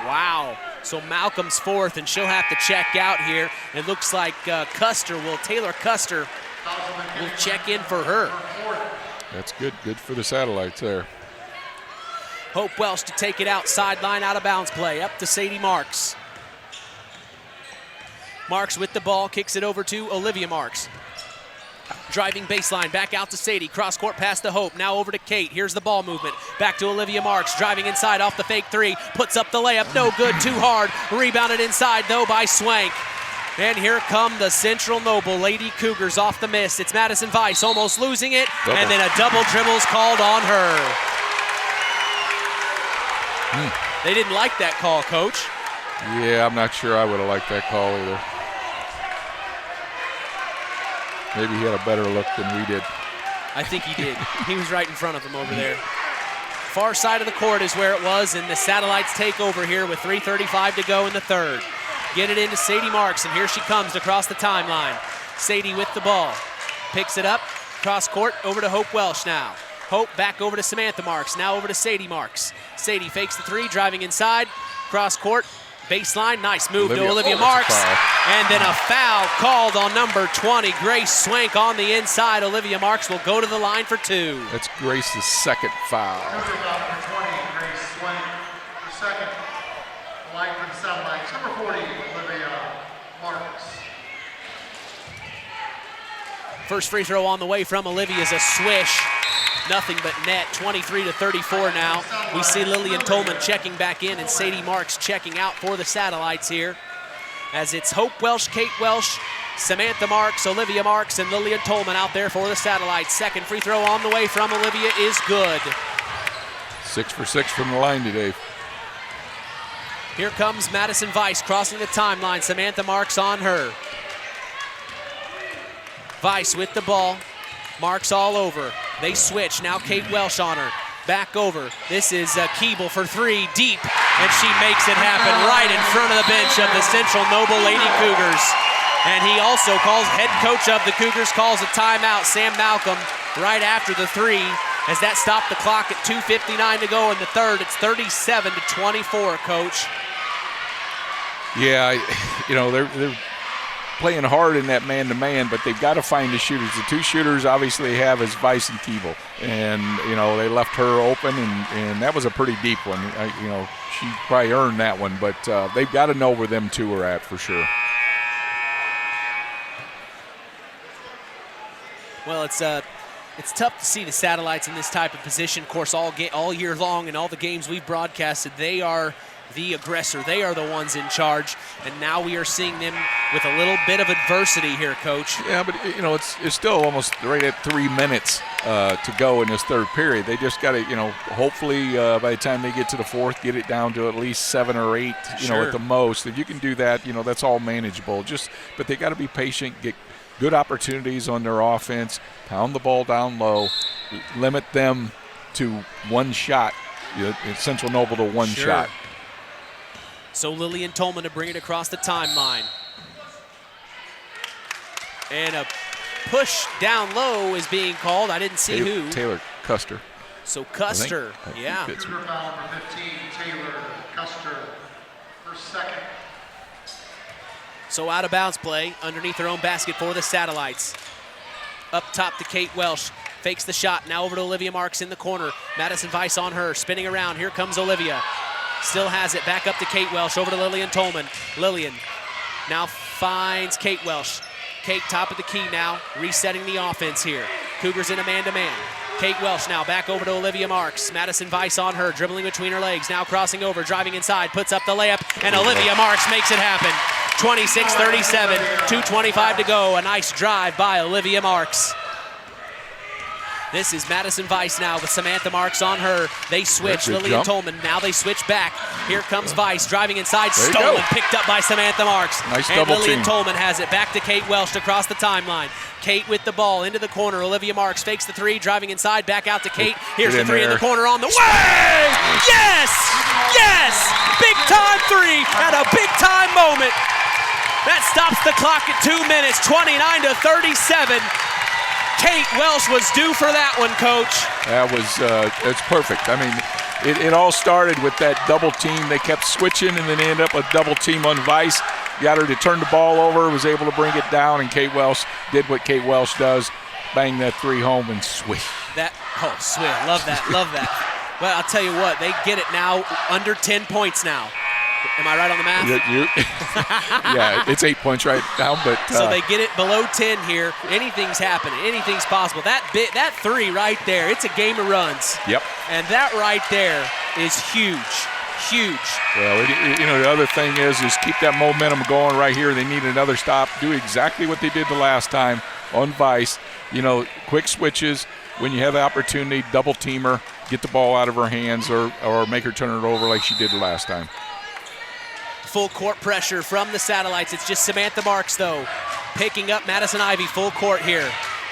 Wow. So Malcolm's fourth, and she'll have to check out here. It looks like Taylor Custer will check in for her. That's good. Good for the Satellites there. Hope Welsh to take it out, sideline, out of bounds play, up to Sadie Marks. Marks with the ball, kicks it over to Olivia Marks. Driving baseline, back out to Sadie. Cross court pass to Hope. Now over to Kate. Here's the ball movement. Back to Olivia Marks. Driving inside off the fake three. Puts up the layup. No good. Too hard. Rebounded inside, though, by Swank. And here come the Central Noble Lady Cougars off the miss. It's Madison Weiss almost losing it. And then a double dribble's called on her. They didn't like that call, Coach. Yeah, I'm not sure I would have liked that call either. Maybe he had a better look than we did. I think he did. He was right in front of him over there. Far side of the court is where it was, and the Satellites take over here with 3:35 to go in the third. Get it into Sadie Marks, and here she comes across the timeline. Sadie with the ball. Picks it up, cross court, over to Hope Welsh now. Hope back over to Samantha Marks, now over to Sadie Marks. Sadie fakes the three, driving inside, cross court, baseline, nice move to Olivia Marks. And then a foul called on number 20, Grace Swank on the inside. Olivia Marks will go to the line for two. That's Grace's second foul. Number 20, Grace Swank, the second. Line for the Satellites, number 40, Olivia Marks. First free throw on the way from Olivia is a swish. Nothing but net, 23-34 now. We see Lillian Tolman checking back in and Sadie Marks checking out for the Satellites here. As it's Hope Welsh, Kate Welsh, Samantha Marks, Olivia Marks, and Lillian Tolman out there for the Satellites. Second free throw on the way from Olivia is good. 6 for 6 from the line today. Here comes Madison Weiss crossing the timeline. Samantha Marks on her. Weiss with the ball. Marks all over. They switch. Now Kate Welsh on her. Back over. This is Keeble for three, deep, and she makes it happen right in front of the bench of the Central Noble Lady Cougars. And he also calls, head coach of the Cougars calls a timeout. Sam Malcolm right after the three, as that stopped the clock at 2:59 to go in the third. It's 37-24, Coach. Yeah, you know, they're playing hard in that man-to-man, but they've got to find the shooters. The two shooters obviously have is Weiss and Keeble, and you know they left her open, and that was a pretty deep one. You know, she probably earned that one, but they've got to know where them two are at for sure. Well, it's tough to see the Satellites in this type of position. Of course, all year long and all the games we've broadcasted, they are the aggressor. They are the ones in charge, and now we are seeing them with a little bit of adversity here, Coach. Yeah, but you know it's still almost right at 3 minutes to go in this third period. They just got to, you know, hopefully by the time they get to the fourth, get it down to at least 7 or 8, you know, at the most. If you can do that, you know, that's all manageable. But they got to be patient, get good opportunities on their offense, pound the ball down low, limit them to one shot. You know, Central Noble to one shot. So Lillian Tolman to bring it across the timeline. And a push down low is being called. I didn't see who. Taylor Custer. So Custer, yeah. Cougar foul number 15, Taylor Custer, first, second. So out of bounds play underneath their own basket for the Satellites. Up top to Kate Welsh. Fakes the shot. Now over to Olivia Marks in the corner. Madison Weiss on her. Spinning around. Here comes Olivia. Still has it. Back up to Kate Welsh. Over to Lillian Tolman. Lillian now finds Kate Welsh. Kate top of the key now. Resetting the offense here. Cougars in a man-to-man. Kate Welsh now back over to Olivia Marks. Madison Weiss on her. Dribbling between her legs. Now crossing over. Driving inside. Puts up the layup. And Olivia Marks makes it happen. 26-37. 2:25 to go. A nice drive by Olivia Marks. This is Madison Weiss now with Samantha Marks on her. They switch. Lillian Tolman. Now they switch back. Here comes Weiss driving inside. Stolen. Picked up by Samantha Marks. Nice and double Lillian team. Tolman has it back to Kate Welsh across the timeline. Kate with the ball into the corner. Olivia Marks fakes the three. Driving inside. Back out to Kate. Here's the three in the corner on the way. Yes! Yes! Big time three at a big time moment. That stops the clock at 2 minutes. 29-37. Kate Welsh was due for that one, Coach. That was it's perfect. I mean, it all started with that double team. They kept switching, and then they ended up with double team on Weiss. Got her to turn the ball over, was able to bring it down, and Kate Welsh did what Kate Welsh does, bang that three home and swish. Love that, love that. Well, I'll tell you what, they get it now under 10 points now. Am I right on the math? Yeah, it's 8 points right now, but so they get it below 10 here. Anything's happening. Anything's possible. That 3 right there, it's a game of runs. Yep. And that right there is huge. Huge. Well, the other thing is keep that momentum going right here. They need another stop. Do exactly what they did the last time on Vice. Quick switches. When you have the opportunity, double team her, get the ball out of her hands or make her turn it over like she did the last time. Full court pressure from the Satellites. It's just Samantha Marks, though, picking up Madison Ivy full court here.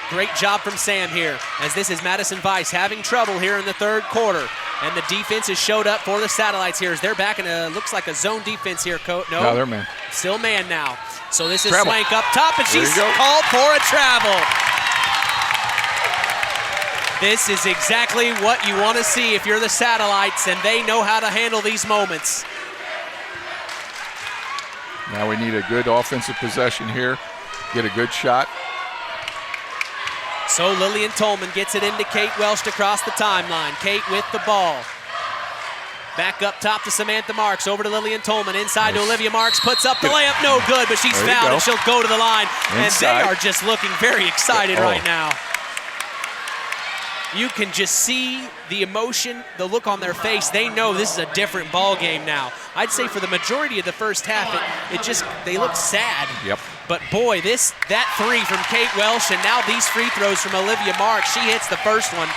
Great job from Sam here, as this is Madison Vice having trouble here in the third quarter. And the defense has showed up for the Satellites here as they're back in looks like a zone defense here, Coach. No, they're man. Still man now. So this is Travel. Swank up top, and she's called for a travel. This is exactly what you want to see if you're the Satellites, and they know how to handle these moments. Now we need a good offensive possession here. Get a good shot. So Lillian Tolman gets it into Kate Welsh to cross the timeline. Kate with the ball. Back up top to Samantha Marks. Over to Lillian Tolman. Inside to Olivia Marks. Puts up the layup. No good, but she's fouled and she'll go to the line. Inside. And they are just looking very excited right now. You can just see the emotion, the look on their face. They know this is a different ball game now. I'd say for the majority of the first half, they look sad. Yep. But boy, that 3 from Kate Welsh, and now these free throws from Olivia Marks. She hits the first one.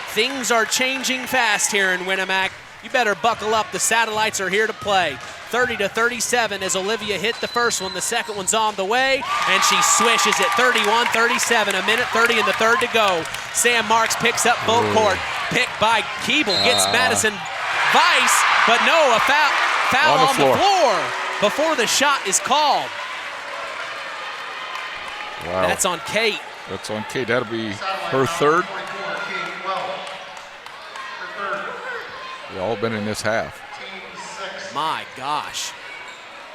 Things are changing fast here in Winamac. You better buckle up. The Satellites are here to play. 30-37 as Olivia hit the first one. The second one's on the way, and she swishes it. 31-37, a minute 30 in the third to go. Sam Marks picks up full court. Picked by Keeble, gets Madison Vice, but no, a foul on the floor before the shot is called. Wow. That's on Kate. That's on Kate. That'll be her third. They've all been in this half. My gosh.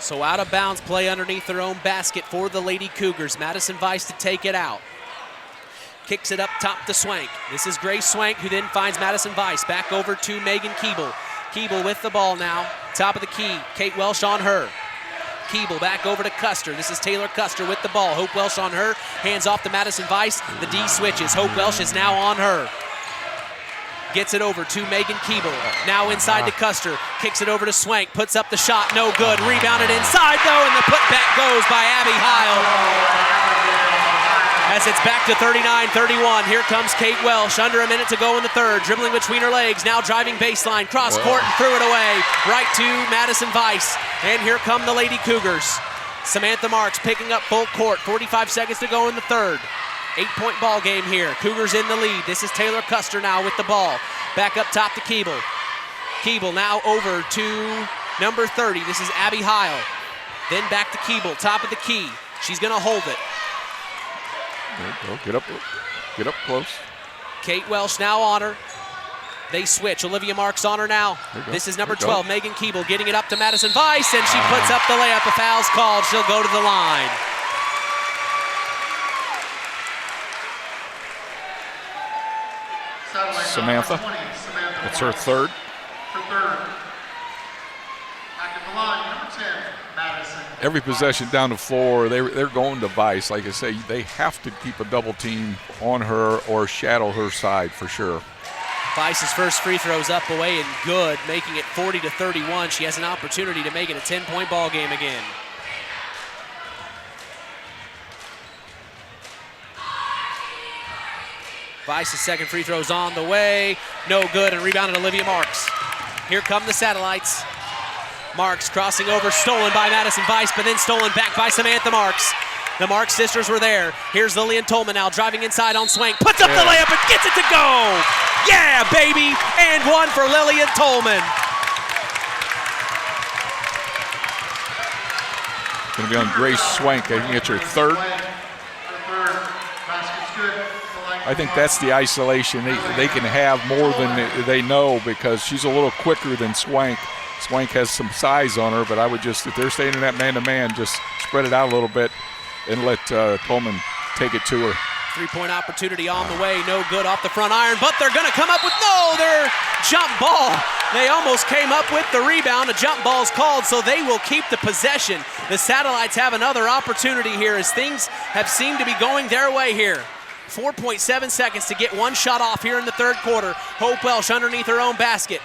So out of bounds play underneath their own basket for the Lady Cougars. Madison Vice to take it out. Kicks it up top to Swank. This is Grace Swank, who then finds Madison Vice. Back over to Megan Keeble. Keeble with the ball now. Top of the key. Kate Welsh on her. Keeble back over to Custer. This is Taylor Custer with the ball. Hope Welsh on her. Hands off to Madison Vice. The D switches. Hope Welsh is now on her. Gets it over to Megan Keeble. Now inside to Custer. Kicks it over to Swank. Puts up the shot. No good. Rebounded inside, though, and the putback goes by Abby Heil. As it's back to 39-31. Here comes Kate Welsh. Under a minute to go in the third. Dribbling between her legs. Now driving baseline. Cross court and threw it away. Right to Madison Vice. And here come the Lady Cougars. Samantha Marks picking up full court. 45 seconds to go in the third. 8-point ball game here. Cougars in the lead. This is Taylor Custer now with the ball. Back up top to Keeble. Keeble now over to number 30. This is Abby Heil. Then back to Keeble, top of the key. She's going to hold it. There you go. Get up close. Kate Welsh now on her. They switch. Olivia Marks on her now. This is number 12, Megan Keeble, getting it up to Madison Vice, and she puts up the layup. A foul's called. She'll go to the line. Samantha. It's her third. Every possession down the floor, they're going to Vice. Like I say, they have to keep a double team on her or shadow her side for sure. Vice's first free throw's up, away, and good, making it 40-31. She has an opportunity to make it a 10-point ball game again. Vice's second free throw's on the way. No good, and rebounded Olivia Marks. Here come the Satellites. Marks crossing over, stolen by Madison Vice, but then stolen back by Samantha Marks. The Marks sisters were there. Here's Lillian Tolman now driving inside on Swank. Puts up the layup and gets it to go. Yeah, baby. And one for Lillian Tolman. Going to be on Grace Swank. I think it's her third. I think that's the isolation they can have more than they know because she's a little quicker than Swank. Swank has some size on her, but I would just, if they're staying in that man-to-man, just spread it out a little bit and let Tolman take it to her. Three-point opportunity on the way. No good off the front iron, but they're going to come up with their jump ball They almost came up with the rebound. A jump ball's called, so they will keep the possession. The Satellites have another opportunity here as things have seemed to be going their way here. 4.7 seconds to get one shot off here in the third quarter. Hope Welsh underneath her own basket.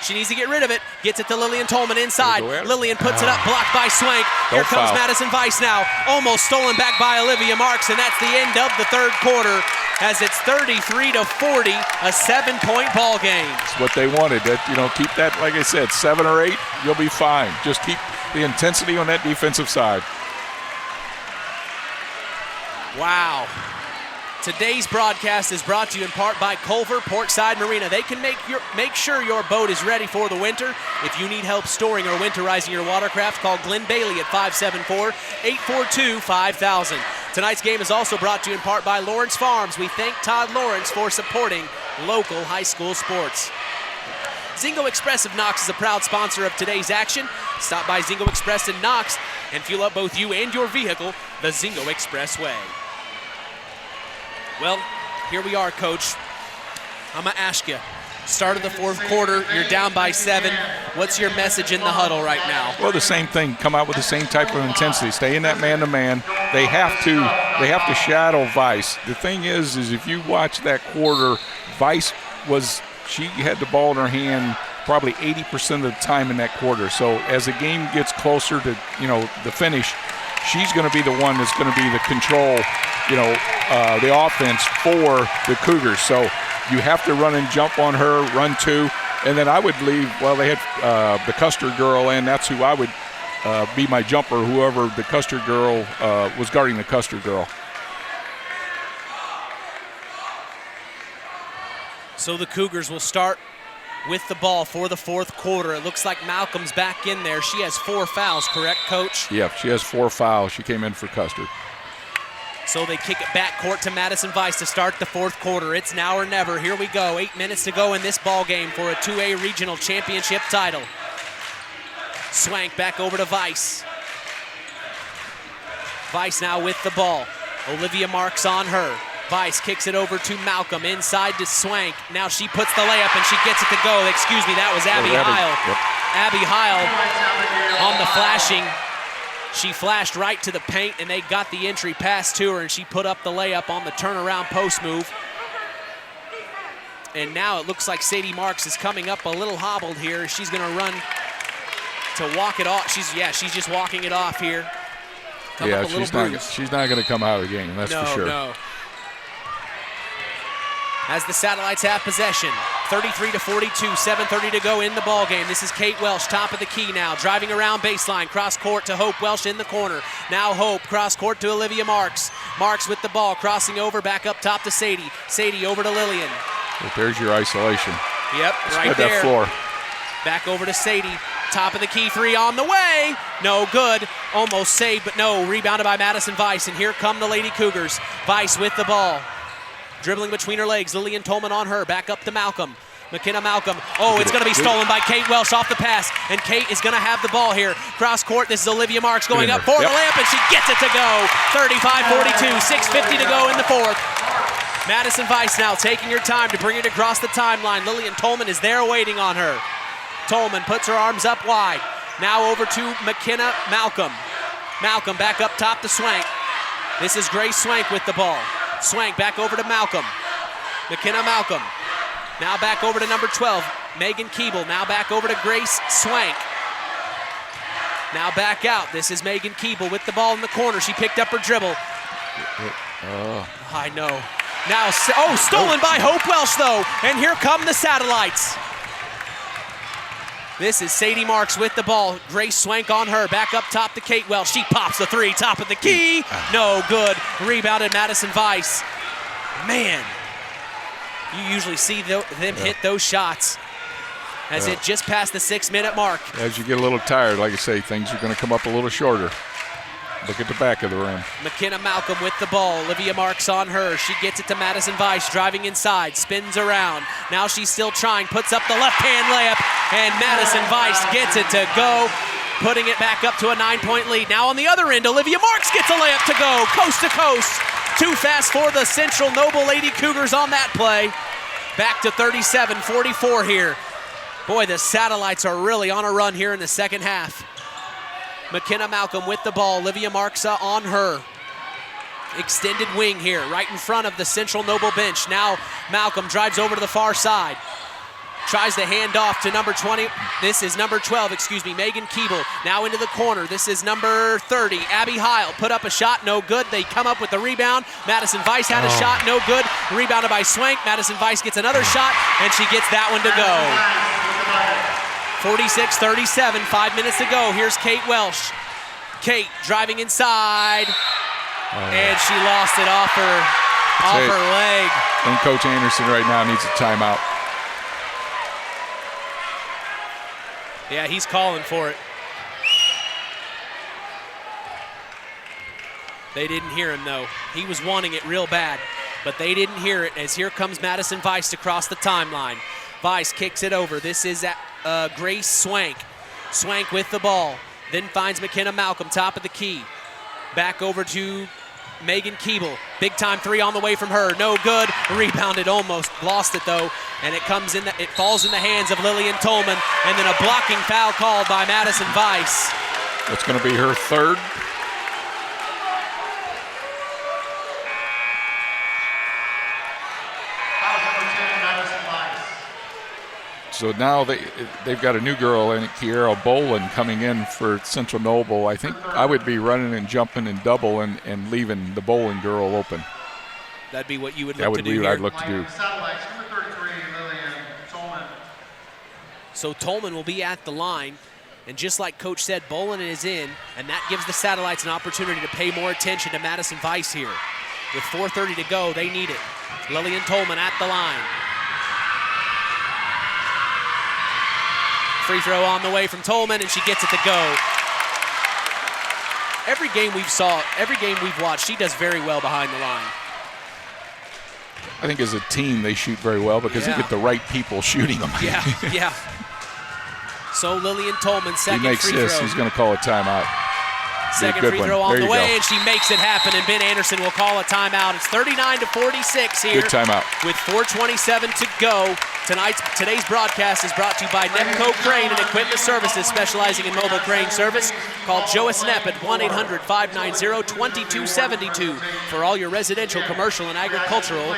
She needs to get rid of it. Gets it to Lillian Tolman inside. Lillian puts it up, blocked by Swank. Here comes Madison Weiss now. Almost stolen back by Olivia Marks, and that's the end of the third quarter as it's 33-40, a 7-point ball game. That's what they wanted. Keep that, like I said, 7 or 8, you'll be fine. Just keep the intensity on that defensive side. Wow. Today's broadcast is brought to you in part by Culver Portside Marina. They can make sure your boat is ready for the winter. If you need help storing or winterizing your watercraft, call Glenn Bailey at 574-842-5000. Tonight's game is also brought to you in part by Lawrence Farms. We thank Todd Lawrence for supporting local high school sports. Zingo Express of Knox is a proud sponsor of today's action. Stop by Zingo Express in Knox and fuel up both you and your vehicle the Zingo Express way. Well, here we are, Coach. I'm going to ask you, start of the fourth quarter, you're down by 7. What's your message in the huddle right now? Well, the same thing. Come out with the same type of intensity. Stay in that man-to-man. They have to shadow Weiss. The thing is if you watch that quarter, Weiss she had the ball in her hand probably 80% of the time in that quarter. So as the game gets closer to, the finish, she's going to be the one that's going to be the control, the offense for the Cougars. So you have to run and jump on her, run 2, and then I would leave, they had the Custer girl, and that's who I would be my jumper, whoever the Custer girl was guarding the Custer girl. So the Cougars will start with the ball for the fourth quarter. It looks like Malcolm's back in there. She has 4 fouls, correct, Coach? Yeah, she has 4 fouls. She came in for Custer. So they kick it back court to Madison Weiss to start the fourth quarter. It's now or never. Here we go. 8 minutes to go in this ball game for a 2A regional championship title. Swank back over to Weiss. Weiss now with the ball. Olivia Marks on her. Weiss kicks it over to Malcolm, inside to Swank. Now she puts the layup and she gets it to go. Excuse me, that was Abby Heil. Yep. Abby Heil on the flashing. She flashed right to the paint and they got the entry pass to her and she put up the layup on the turnaround post move. And now it looks like Sadie Marks is coming up a little hobbled here. She's gonna run to walk it off. She's just walking it off here. She's not gonna come out of the game, that's for sure. No. As the Satellites have possession, 33-42, 7:30 to go in the ball game. This is Kate Welsh, top of the key now, driving around baseline, cross court to Hope Welsh in the corner. Now Hope, cross court to Olivia Marks. Marks with the ball, crossing over, back up top to Sadie. Sadie over to Lillian. Well, there's your isolation. Yep, right there. That floor. Back over to Sadie. Top of the key 3 on the way. No good. Almost saved, but no. Rebounded by Madison Weiss, and here come the Lady Cougars. Weiss with the ball. Dribbling between her legs. Lillian Tolman on her. Back up to Malcolm. McKenna Malcolm. Oh, it's going to be stolen by Kate Welsh off the pass. And Kate is going to have the ball here. Cross court. This is Olivia Marks going up for the layup, and she gets it to go. 35-42. 6:50 to go in the fourth. Madison Weiss now taking her time to bring it across the timeline. Lillian Tolman is there waiting on her. Tolman puts her arms up wide. Now over to McKenna Malcolm. Malcolm back up top to Swank. This is Grace Swank with the ball. Swank back over to Malcolm. McKenna Malcolm. Now back over to number 12, Megan Keeble. Now back over to Grace Swank. Now back out. This is Megan Keeble with the ball in the corner. She picked up her dribble. I know. Now, stolen by Hope Welsh, though. And here come the Satellites. This is Sadie Marks with the ball. Grace Swank on her. Back up top to Kate Welsh. She pops the 3, top of the key. No good. Rebounded Madison Weiss. Man, you usually see them hit those shots as it just passed the 6-minute mark. As you get a little tired, like I say, things are going to come up a little shorter. Look at the back of the rim. McKenna Malcolm with the ball. Olivia Marks on her. She gets it to Madison Weiss, driving inside, spins around. Now she's still trying, puts up the left-hand layup, and Madison Weiss gets it to go, putting it back up to a 9-point lead. Now on the other end, Olivia Marks gets a layup to go, coast to coast. Too fast for the Central Noble Lady Cougars on that play. Back to 37-44 here. Boy, the Satellites are really on a run here in the second half. McKenna Malcolm with the ball. Olivia Marksa on her. Extended wing here, right in front of the Central Noble bench. Now Malcolm drives over to the far side. Tries to hand off to number 20. This is number 12, Megan Keeble. Now into the corner. This is number 30, Abby Heil. Put up a shot, no good. They come up with the rebound. Madison Weiss had a shot, no good. Rebounded by Swank. Madison Weiss gets another shot, and she gets that one to go. 46-37, 5 minutes to go. Here's Kate Welsh. Kate driving inside, and she lost it off her leg. And Coach Anderson right now needs a timeout. Yeah, he's calling for it. They didn't hear him, though. He was wanting it real bad, but they didn't hear it, as here comes Madison Weiss across the timeline. Weiss kicks it over. This is Grace Swank. Swank with the ball. Then finds McKenna Malcolm, top of the key. Back over to Megan Keeble. Big time three on the way from her. No good. Rebounded almost. Lost it though. And it falls in the hands of Lillian Tolman. And then a blocking foul called by Madison Weiss. It's going to be her third. So now they've got a new girl in it, Kiera Bolin, coming in for Central Noble. I think I would be running and jumping and double and leaving the Bolin girl open. That'd be what you would look that would to be do what here. I'd look to do. So Tolman will be at the line. And just like Coach said, Bolin is in, and that gives the Satellites an opportunity to pay more attention to Madison Weiss here. With 4:30 to go, they need it. Lillian Tolman at the line. Free throw on the way from Tolman, and she gets it to go. Every game we've watched, she does very well behind the line. I think as a team, they shoot very well because they get the right people shooting them. Yeah. So Lillian Tolman, second free throw. He makes this, he's going to call a timeout. Second free throw on the way, and she makes it happen, and Ben Anderson will call a timeout. It's 39-46 here. Good timeout. With 4:27 to go. Today's broadcast is brought to you by Nepco Crane and Equipment Services, specializing in mobile crane service. Call Joe Snepp at 1-800-590-2272 for all your residential, commercial, and agricultural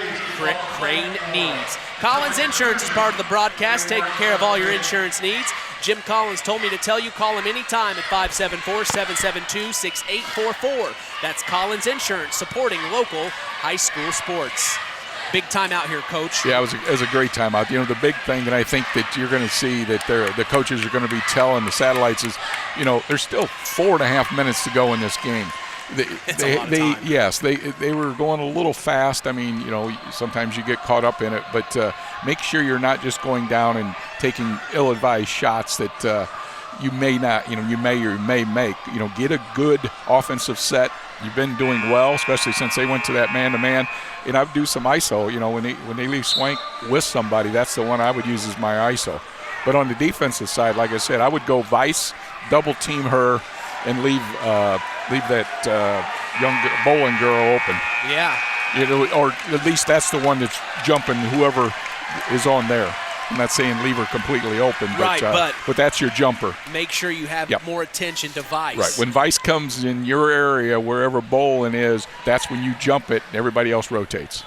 crane needs. Collins Insurance is part of the broadcast, taking care of all your insurance needs. Jim Collins told me to tell you, call him anytime at 574-772-6844. That's Collins Insurance, supporting local high school sports. Big timeout here, Coach. Yeah, it was a great timeout. You know, the big thing that I think that you're going to see that the coaches are going to be telling the Satellites is, you know, there's still 4.5 minutes to go in this game. It's a lot of time. Yes, they were going a little fast. I mean, you know, sometimes you get caught up in it, but make sure you're not just going down and taking ill-advised shots that you may not, you know, you may or may make. You know, get a good offensive set. You've been doing well, especially since they went to that man-to-man. And I would do some ISO. You know, when they leave Swank with somebody, that's the one I would use as my ISO. But on the defensive side, like I said, I would go Weiss, double team her, and leave that young Bolin girl open. Yeah. You know, or at least that's the one that's jumping whoever is on there. I'm not saying leave her completely open, but that's your jumper. Make sure you have more attention to Weiss. Right. When Weiss comes in your area, wherever Bolin is, that's when you jump it and everybody else rotates.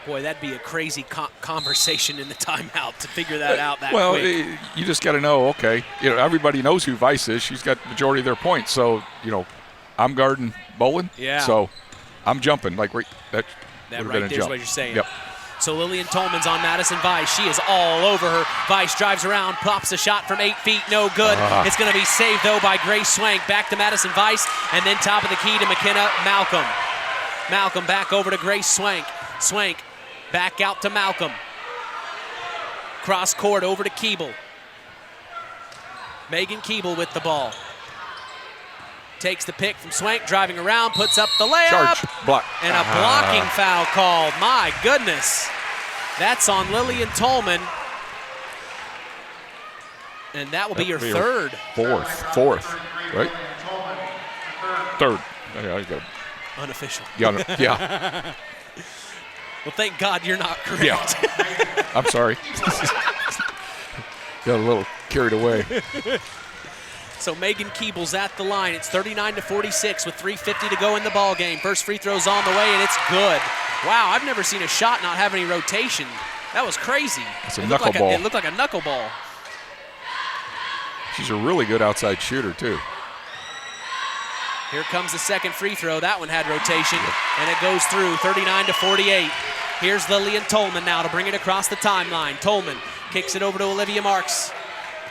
Boy, that'd be a crazy conversation in the timeout to figure that out that quick. Well, you just got to know, okay, you know, everybody knows who Weiss is. She's got the majority of their points. So, you know, I'm guarding Bolin. Yeah. So I'm jumping. Like, that right there's jump. what you're saying. Yep. So Lillian Tolman's on Madison Weiss. She is all over her. Weiss drives around, pops a shot from 8 feet, no good. It's going to be saved, though, by Grace Swank. Back to Madison Weiss, and then top of the key to McKenna Malcolm. Malcolm back over to Grace Swank. Swank back out to Malcolm. Cross court over to Keeble. Megan Keeble with the ball. Takes the pick from Swank, driving around, puts up the layup. Charge, block. And a blocking foul called. My goodness. That's on Lillian Tolman. And that will be your third. Fourth, right? Third. Unofficial. Yeah. Well, thank God you're not correct. Yeah. I'm sorry. Got a little carried away. So Megan Keeble's at the line. It's 39-46 with 3:50 to go in the ball game. First free throw's on the way, and it's good. Wow, I've never seen a shot not have any rotation. That was crazy. It's a knuckleball. It looked like a knuckleball. She's a really good outside shooter, too. Here comes the second free throw. That one had rotation, and it goes through 39-48. Here's Lillian Tolman now to bring it across the timeline. Tolman kicks it over to Olivia Marks.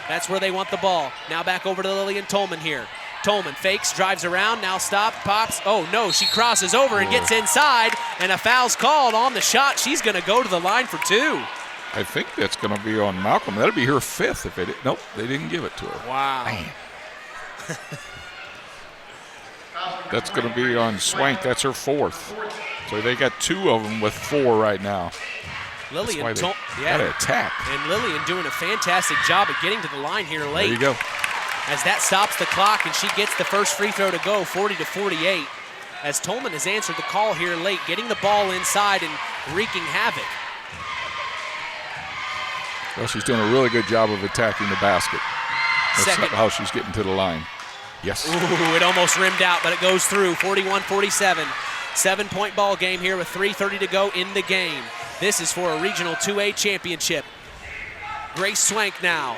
That's where they want the ball. Now back over to Lillian Tolman here. Tolman fakes, drives around, now stop, pops. Oh no, she crosses over and gets inside, and a foul's called on the shot. She's gonna go to the line for 2. I think that's gonna be on Malcolm. That'll be her 5th if they did. Nope, they didn't give it to her. Wow. That's gonna be on Swank. That's her 4th. So they got 2 of them with 4 right now. Lillian gotta attack. And Lillian doing a fantastic job at getting to the line here late. There you go. As that stops the clock and she gets the first free throw to go, 40-48. As Tolman has answered the call here late, getting the ball inside and wreaking havoc. Well, she's doing a really good job of attacking the basket. That's how she's getting to the line. Yes. Ooh, it almost rimmed out, but it goes through, 41-47. 7-point ball game here with 3:30 to go in the game. This is for a Regional 2A championship. Grace Swank now.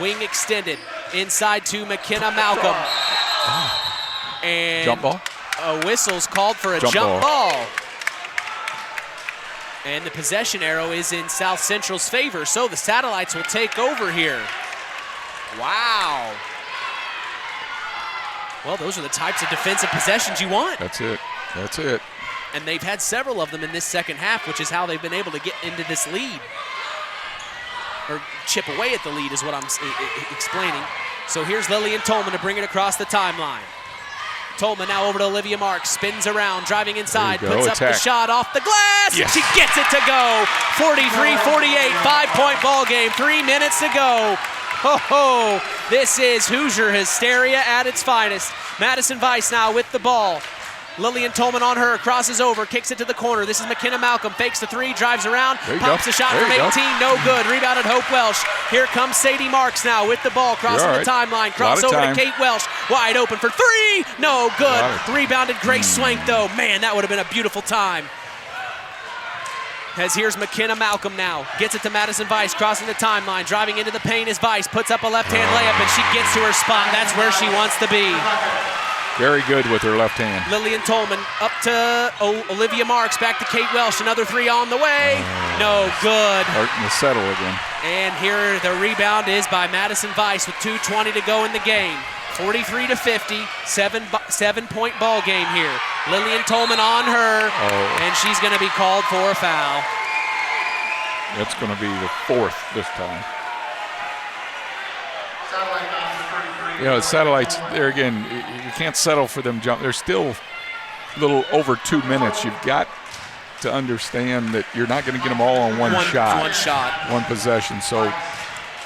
Wing extended. Inside to McKenna Malcolm. And jump ball? A whistle's called for a jump ball. And the possession arrow is in South Central's favor, so the Satellites will take over here. Wow. Well, those are the types of defensive possessions you want. That's it. That's it. And they've had several of them in this second half, which is how they've been able to get into this lead. Or chip away at the lead is what I'm explaining. So here's Lillian Tolman to bring it across the timeline. Tolman now over to Olivia Marks, spins around, driving inside, puts up the shot off the glass, and she gets it to go. 43-48, 5-point ball game, 3 minutes to go. Ho ho, this is Hoosier hysteria at its finest. Madison Weiss now with the ball. Lillian Tolman on her, crosses over, kicks it to the corner. This is McKenna Malcolm, fakes the 3, drives around, pops the shot from 18, no good. Rebounded Hope Welsh. Here comes Sadie Marks now with the ball, crossing the timeline. Cross over to Kate Welsh, wide open for 3, no good. Rebounded Grace Swank though. Man, that would have been a beautiful time. As here's McKenna Malcolm now, gets it to Madison Weiss, crossing the timeline, driving into the paint as Weiss puts up a left-hand layup and she gets to her spot. That's where she wants to be. Very good with her left hand. Lillian Tolman up to Olivia Marks, back to Kate Welsh, another 3 on the way. No good. Starting to settle again. And here the rebound is by Madison Weiss with 2:20 to go in the game. 43-50, 7-point ball game here. Lillian Tolman on her, and she's going to be called for a foul. That's going to be the 4th this time. The Satellites, there again, you can't settle for them jump. There's still a little over 2 minutes. You've got to understand that you're not going to get them all on one shot. One shot. One possession. So,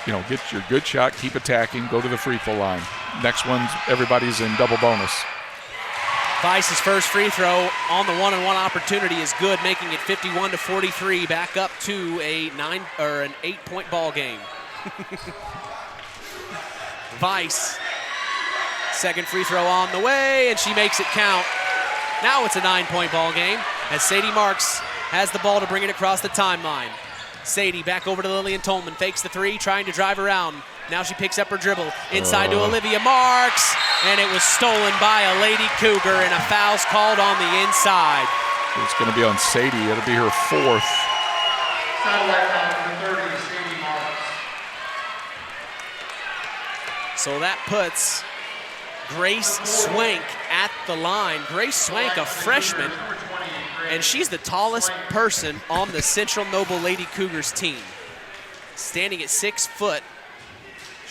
get your good shot, keep attacking, go to the free throw line. Next one's everybody's in double bonus. Weiss's first free throw on the 1-on-1 opportunity is good, making it 51-43, back up to an 8-point ball game. Weiss, second free throw on the way, and she makes it count. Now it's a 9-point ball game as Sadie Marks has the ball to bring it across the timeline. Sadie back over to Lillian Tolman, fakes the 3, trying to drive around. Now she picks up her dribble inside to Olivia Marks, and it was stolen by a Lady Cougar, and a foul's called on the inside. It's going to be on Sadie. It'll be her 4th. So that puts Grace Swank at the line. Grace Swank, a freshman, and she's the tallest person on the Central Noble Lady Cougars team. Standing at 6 foot.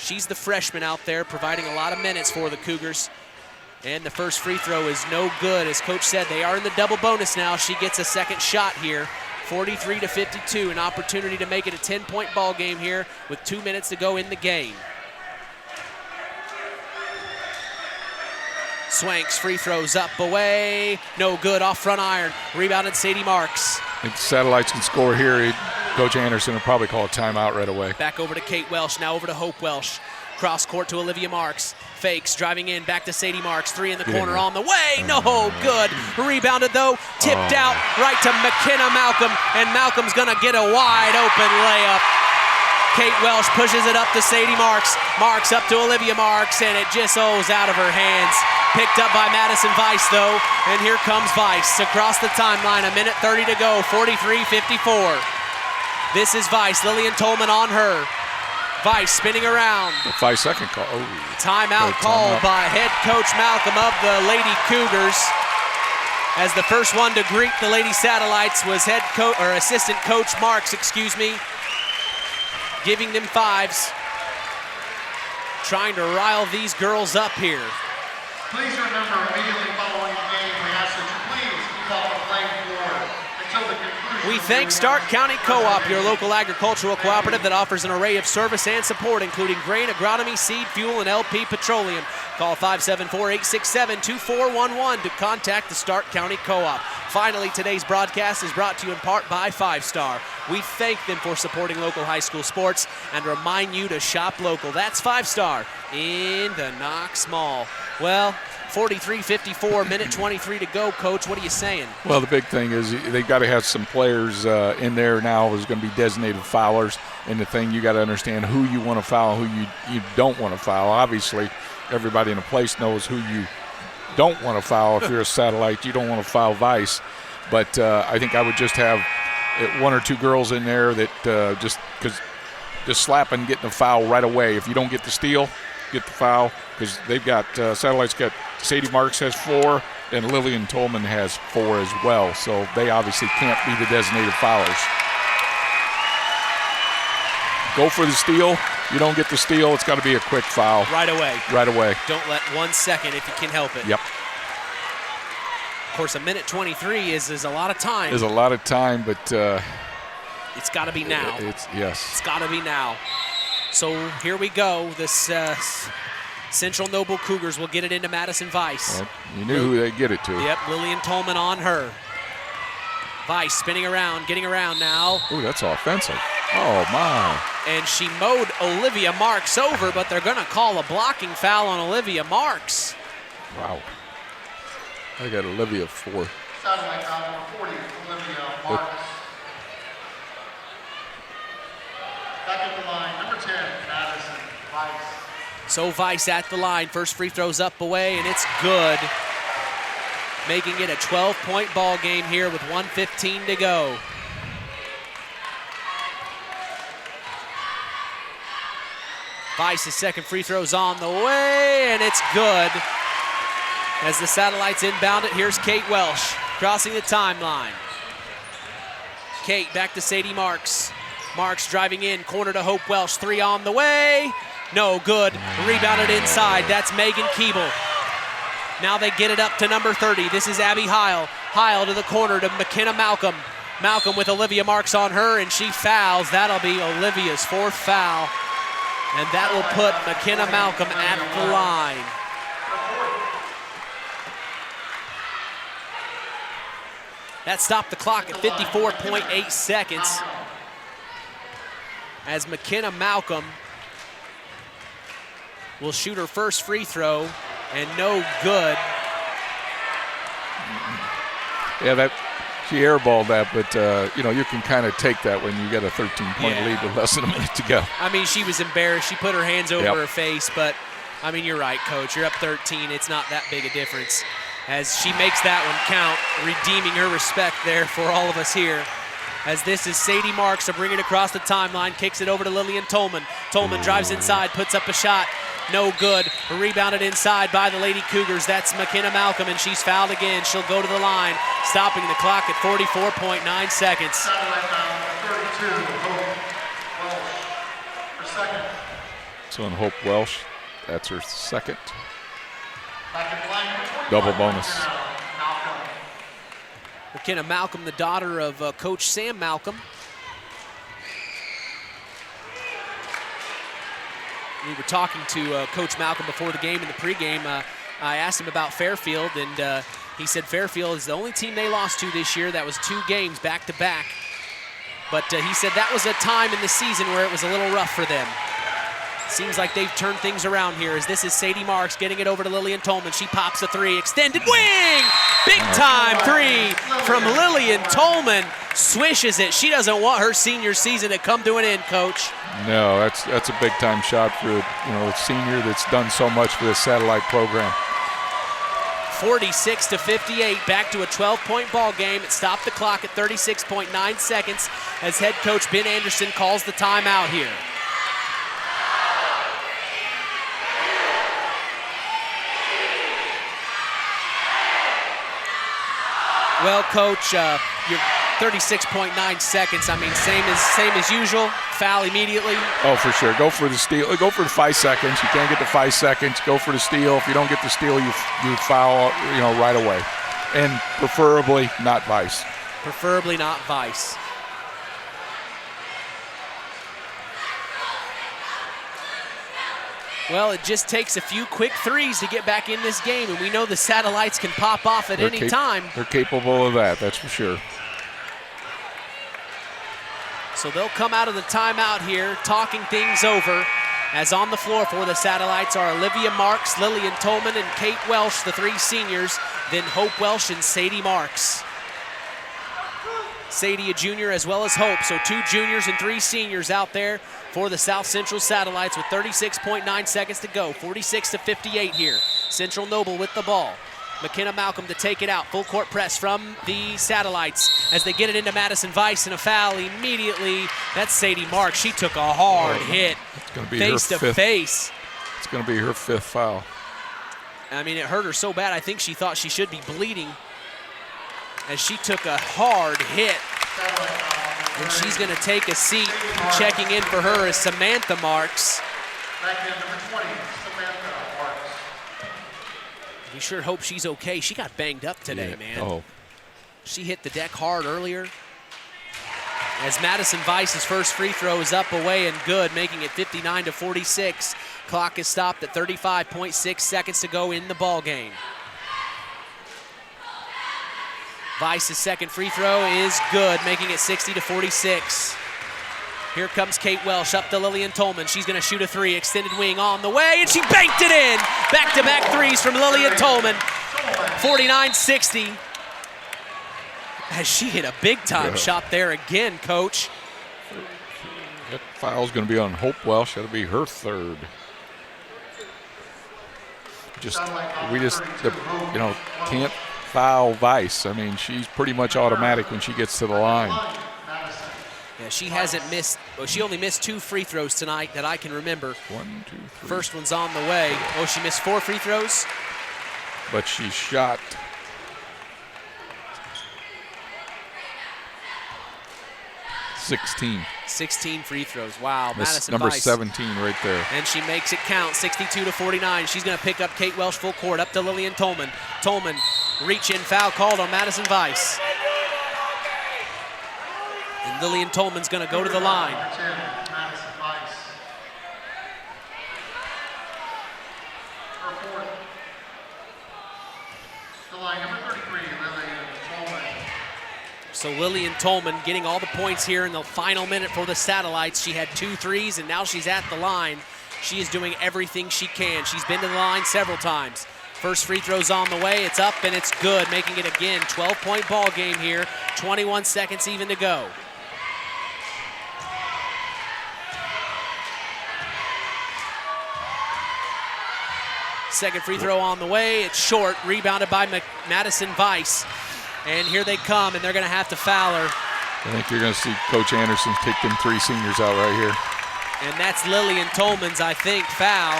She's the freshman out there, providing a lot of minutes for the Cougars. And the first free throw is no good. As Coach said, they are in the double bonus now. She gets a second shot here. 43-52, an opportunity to make it a 10-point ball game here with 2 minutes to go in the game. Swank's free throws up, away, no good, off front iron. Rebounded Sadie Marks. I think the Satellites can score here. Coach Anderson will probably call a timeout right away. Back over to Kate Welsh, now over to Hope Welsh. Cross court to Olivia Marks. Fakes, driving in, back to Sadie Marks. 3 in the corner on the way. No good. Rebounded though, tipped out right to McKenna Malcolm, and Malcolm's gonna get a wide open layup. Kate Welsh pushes it up to Sadie Marks. Marks up to Olivia Marks, and it just owes out of her hands. Picked up by Madison Weiss though, and here comes Weiss across the timeline. 1:30 to go, 43-54. This is Weiss, Lillian Tolman on her. Weiss spinning around. The 5-second call. Oh. Timeout called by head coach Malcolm of the Lady Cougars. As the first one to greet the Lady Satellites was head coach or assistant coach Marks, giving them 5s. Trying to rile these girls up here. Please remember, immediately following the game, we ask that you please keep off the playing floor until the conclusion. We thank Stark County Co-op, your local agricultural cooperative that offers an array of service and support, including grain, agronomy, seed, fuel, and LP Petroleum. Call 574-867-2411 to contact the Stark County Co-op. Finally, today's broadcast is brought to you in part by 5 Star. We thank them for supporting local high school sports and remind you to shop local. That's 5 Star in the Knox Mall. Well, 43-54, 1:23 to go, Coach. What are you saying? Well, the big thing is they've got to have some players in there now who's going to be designated foulers. And the thing, you got to understand who you want to foul, who you don't want to foul. Obviously, everybody in the place knows who you don't want to foul. If you're a Satellite, you don't want to foul Weiss. But I think I would just have 1 or 2 girls in there that just slapping, getting a foul right away. If you don't get the steal, get the foul, because they've got Satellites got Sadie Marks has 4 and Lillian Tolman has 4 as well, so they obviously can't be the designated foulers. Go for the steal. You don't get the steal, it's got to be a quick foul. Right away. Right away. Don't let 1 second if you can help it. Yep. Of course, 1:23 is a lot of time. There's a lot of time, but it's got to be now. It's got to be now. So here we go. This Central Noble Cougars will get it into Madison Weiss. Well, you knew who they'd get it to. Yep, Lillian Tolman on her. Weiss spinning around, getting around now. Ooh, that's offensive. Oh, my. And she mowed Olivia Marks over, but they're going to call a blocking foul on Olivia Marks. Wow. I got Olivia 4. Satellite foul number 40, Olivia Marks. Back at the line, number 10, Madison Weiss. So Weiss at the line. First free throw's up away, and it's good. Making it a 12-point ball game here with 1:15 to go. Weiss's second free throw's on the way, and it's good. As the Satellites inbound it, here's Kate Welsh crossing the timeline. Kate back to Sadie Marks. Marks driving in, corner to Hope Welsh. 3 on the way. No good. Rebounded inside. That's Megan Keeble. Now they get it up to number 30. This is Abby Heil. Heil to the corner to McKenna Malcolm. Malcolm with Olivia Marks on her, and she fouls. That'll be Olivia's 4th foul. And that will put McKenna Malcolm at the line. That stopped the clock at 54.8 seconds. As McKenna Malcolm will shoot her first free throw, and no good. Yeah, she airballed that, but you can kind of take that when you get a 13-point lead with less than a minute to go. I mean, she was embarrassed. She put her hands over her face, but I mean, you're right, Coach. You're up 13. It's not that big a difference. As she makes that one count, redeeming her respect there for all of us here. As this is Sadie Marks to bring it across the timeline, kicks it over to Lillian Tolman. Tolman drives inside, puts up a shot. No good. Rebounded inside by the Lady Cougars. That's McKenna Malcolm, and she's fouled again. She'll go to the line, stopping the clock at 44.9 seconds. So in Hope Welsh, that's her second. Double bonus. McKenna Malcolm, the daughter of Coach Sam Malcolm. We were talking to Coach Malcolm before the game in the pregame. I asked him about Fairfield, and he said Fairfield is the only team they lost to this year. That was 2 games back-to-back. But he said that was a time in the season where it was a little rough for them. Seems like they've turned things around here as this is Sadie Marks getting it over to Lillian Tolman. She pops a three, extended wing! Big time three from Lillian Tolman. Swishes it. She doesn't want her senior season to come to an end, Coach. No, that's a big time shot for a senior that's done so much for the satellite program. 46-58, back to a 12-point ball game. It stopped the clock at 36.9 seconds as head coach Ben Anderson calls the timeout here. Well, Coach, you're 36.9 seconds. I mean, same as usual. Foul immediately. Oh, for sure. Go for the steal. Go for the 5 seconds. You can't get the 5 seconds. Go for the steal. If you don't get the steal, you foul. Right away, and preferably not vice. Preferably not vice. Well, it just takes a few quick threes to get back in this game, and we know the Satellites can pop off at any time. They're capable of that, that's for sure. So they'll come out of the timeout here, talking things over, as on the floor for the Satellites are Olivia Marks, Lillian Tolman, and Kate Welsh, the three seniors, then Hope Welsh and Sadie Marks. Sadie, a junior, as well as Hope. So 2 juniors and 3 seniors out there for the South Central Satellites with 36.9 seconds to go. 46-58 here. Central Noble with the ball. McKenna Malcolm to take it out. Full court press from the Satellites as they get it into Madison Weiss, and a foul immediately. That's Sadie Marks. She took a hard hit face to face. It's going to be her 5th foul. I mean, it hurt her so bad I think she thought she should be bleeding as she took a hard hit. And she's going to take a seat. Checking in for her is Samantha Marks. We sure hope she's okay. She got banged up today, man. Oh. She hit the deck hard earlier. As Madison Weiss's first free throw is up, away, and good, making it 59-46. Clock is stopped at 35.6 seconds to go in the ball game. Weiss's second free throw is good, making it 60-46. Here comes Kate Welsh up to Lillian Tolman. She's going to shoot a three, extended wing on the way, and she banked it in. Back-to-back threes from Lillian Tolman. 49-60. As she hit a big-time shot there again, Coach. That foul's going to be on Hope Welsh. That'll be her 3rd. We just can't foul Weiss. I mean, she's pretty much automatic when she gets to the line. Yeah, she hasn't missed, well, she only missed 2 free throws tonight that I can remember. 1, 2, 3. First one's on the way. Oh, she missed 4 free throws? But she shot 16 free throws. Wow, Madison number Weiss. 17 right there. And she makes it count, 62-49. She's going to pick up Kate Welsh full court, up to Lillian Tolman. Tolman, reach-in foul called on Madison Weiss. And Lillian Tolman's going to go to the line. So Lillian Tolman getting all the points here in the final minute for the Satellites. She had 2 threes, and now she's at the line. She is doing everything she can. She's been to the line several times. First free throw's on the way. It's up, and it's good, making it again 12-point ball game here. 21 seconds even to go. Second free throw on the way. It's short, rebounded by Madison Weiss. And here they come, and they're going to have to foul her. I think you're going to see Coach Anderson take them 3 seniors out right here. And that's Lillian Tolman's, I think, foul.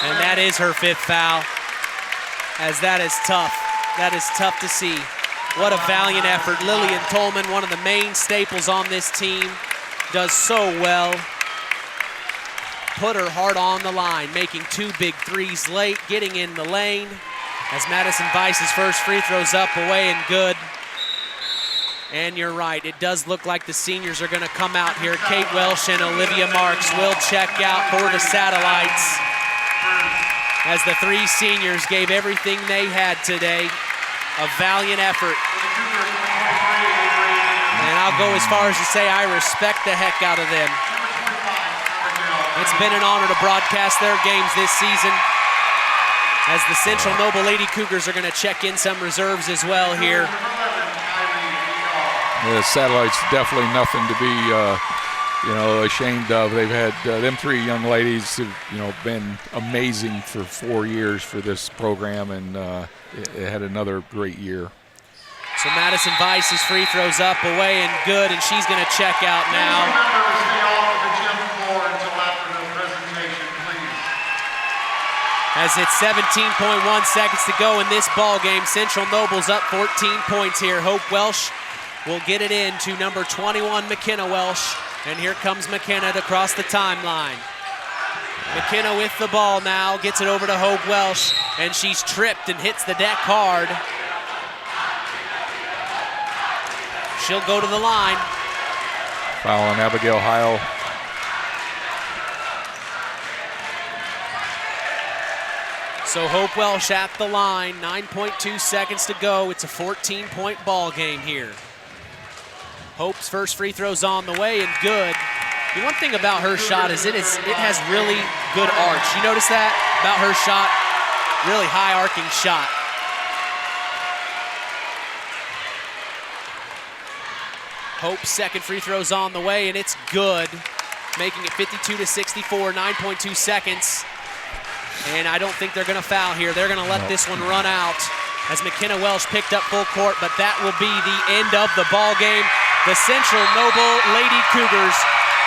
And that is her 5th foul, as that is tough. That is tough to see. What a valiant effort. Lillian Tolman, one of the main staples on this team, does so well. Put her heart on the line, making 2 big threes late, getting in the lane. As Madison Weiss's first free throw's up, away, and good. And you're right, it does look like the seniors are going to come out here. Kate Welsh and Olivia Marks will check out for the Satellites, as the 3 seniors gave everything they had today. A valiant effort. And I'll go as far as to say I respect the heck out of them. It's been an honor to broadcast their games this season, as the Central Noble Lady Cougars are going to check in some reserves as well here. The Satellites definitely nothing to be ashamed of. They've had them three young ladies who've been amazing for 4 years for this program, and it had another great year. So Madison Vice's free throws up, away, and good, and she's going to check out now. As it's 17.1 seconds to go in this ball game, Central Noble's up 14 points here. Hope Welsh will get it in to number 21, McKenna Welsh. And here comes McKenna to cross the timeline. McKenna with the ball now, gets it over to Hope Welsh, and she's tripped and hits the deck hard. She'll go to the line. Foul on Abigail Heil. So Hope Welsh at the line, 9.2 seconds to go. It's a 14-point ball game here. Hope's first free throw's on the way, and good. The one thing about her shot is it has really good arch. You notice that about her shot? Really high arcing shot. Hope's second free throw's on the way, and it's good, making it 52-64, 9.2 seconds. And I don't think they're going to foul here. They're going to let this one run out as McKenna Welsh picked up full court, but that will be the end of the ball game. The Central Noble Lady Cougars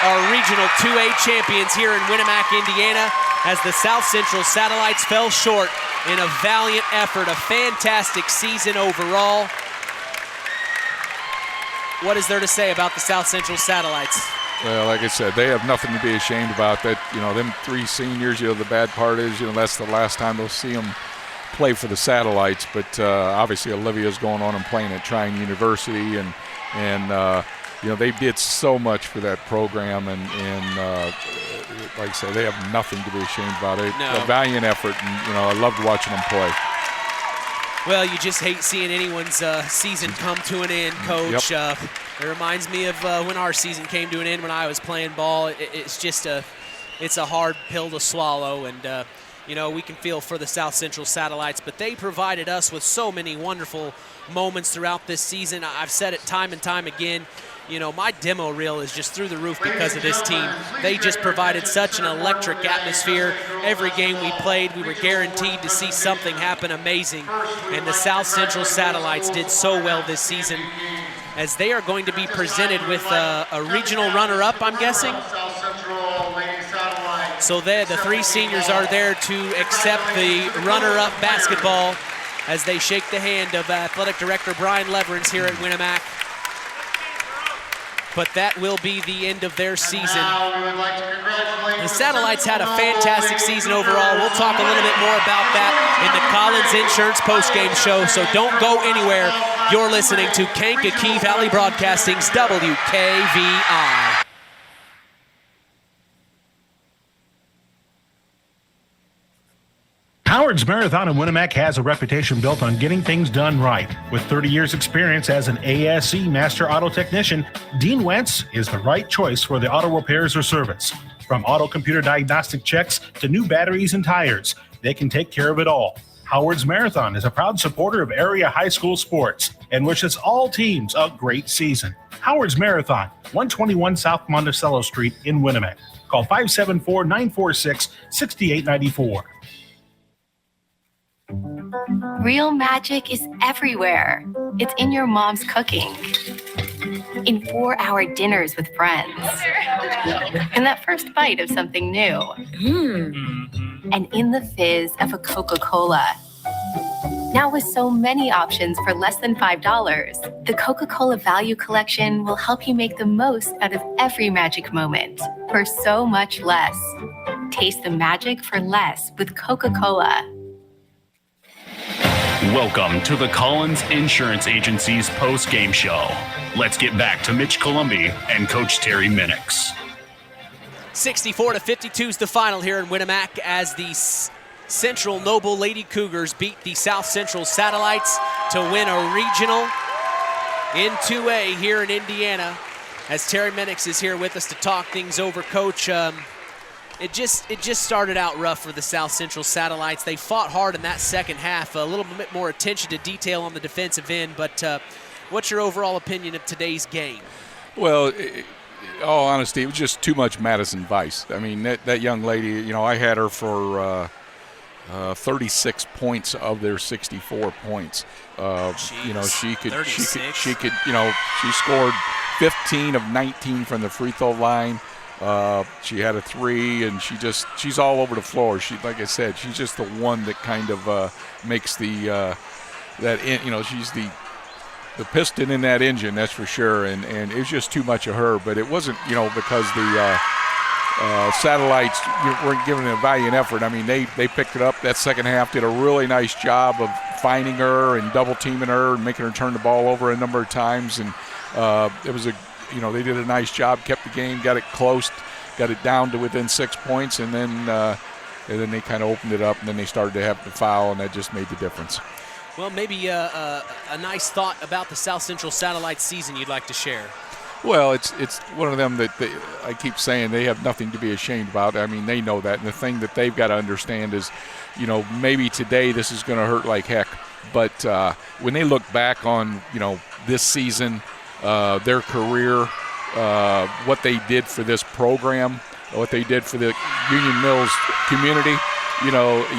are regional 2A champions here in Winamac, Indiana, as the South Central Satellites fell short in a valiant effort, a fantastic season overall. What is there to say about the South Central Satellites? Well, like I said, they have nothing to be ashamed about. That, them three seniors, the bad part is, that's the last time they'll see them play for the Satellites. But obviously Olivia's going on and playing at Trine University, and they did so much for that program, and like I said, they have nothing to be ashamed about. A valiant effort, and I loved watching them play. Well, you just hate seeing anyone's season come to an end, Coach. Yep. It reminds me of when our season came to an end when I was playing ball. It's just it's a hard pill to swallow, and we can feel for the South Central Satellites, but they provided us with so many wonderful moments throughout this season. I've said it time and time again. My demo reel is just through the roof because of this team. They just provided such an electric atmosphere. Every game we played, we were guaranteed to see something happen amazing. And the South Central Satellites did so well this season, as they are going to be presented with a regional runner-up, I'm guessing. So the three seniors are there to accept the runner-up basketball as they shake the hand of Athletic Director Brian Leverance here at Winamac. But that will be the end of their season. The Satellites had a fantastic season overall. We'll talk a little bit more about that in the Collins Insurance postgame show, so don't go anywhere. You're listening to Kankakee Valley Broadcasting's WKVI. Howard's Marathon in Winamac has a reputation built on getting things done right. With 30 years experience as an ASE Master Auto Technician, Dean Wentz is the right choice for the auto repairs or service. From auto computer diagnostic checks to new batteries and tires, they can take care of it all. Howard's Marathon is a proud supporter of area high school sports and wishes all teams a great season. Howard's Marathon, 121 South Monticello Street in Winamac. Call 574-946-6894. Real magic is everywhere. It's in your mom's cooking, in 4-hour dinners with friends, in that first bite of something new, and in the fizz of a Coca-Cola. Now with so many options for less than $5, the Coca-Cola Value Collection will help you make the most out of every magic moment for so much less. Taste the magic for less with Coca-Cola. Welcome to the Collins Insurance Agency's post-game show. Let's get back to Mitch Columbi and Coach Terry Minix. 64-52 is the final here in Winamac as the Central Noble Lady Cougars beat the South Central Satellites to win a regional in 2A here in Indiana. As Terry Menix is here with us to talk things over, Coach, it just started out rough for the South Central Satellites. They fought hard in that second half, a little bit more attention to detail on the defensive end, but what's your overall opinion of today's game? Well, in all honesty, it was just too much Madison Vice. I mean, that young lady, I had her for 36 points of their 64 points. She scored 15 of 19 from the free throw line. She had a 3, and she's all over the floor. Like I said, she's just the one that kind of makes she's the piston in that engine, that's for sure. And it was just too much of her. But it wasn't, because the Satellites weren't giving it a valiant effort. I mean, they picked it up that second half, did a really nice job of finding her and double teaming her and making her turn the ball over a number of times. And it was they did a nice job, kept the game, got it close, got it down to within 6 points, and then they kind of opened it up, and then they started to have the foul, and that just made the difference. Well, maybe a nice thought about the South Central Satellites season you'd like to share. Well, it's one of them that I keep saying they have nothing to be ashamed about. I mean, they know that, and the thing that they've got to understand is, maybe today this is going to hurt like heck, but when they look back on, this season, their career, what they did for this program, what they did for the Union Mills community,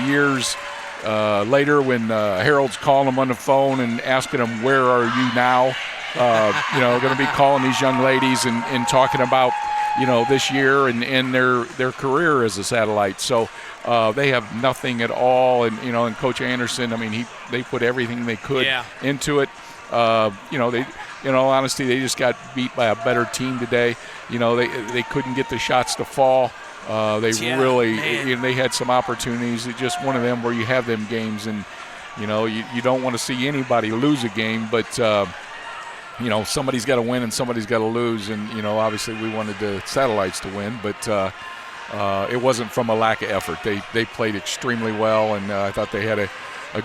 years later when Harold's calling them on the phone and asking them, where are you now? Going to be calling these young ladies and talking about, this year and their career as a Satellite. So they have nothing at all. And Coach Anderson, I mean, they put everything they could into it. In all honesty, they just got beat by a better team today. They couldn't get the shots to fall. They had some opportunities. It's just one of them where you have them games, and you don't want to see anybody lose a game, but somebody's got to win and somebody's got to lose, and obviously we wanted the Satellites to win, but it wasn't from a lack of effort. They played extremely well, and I thought they had a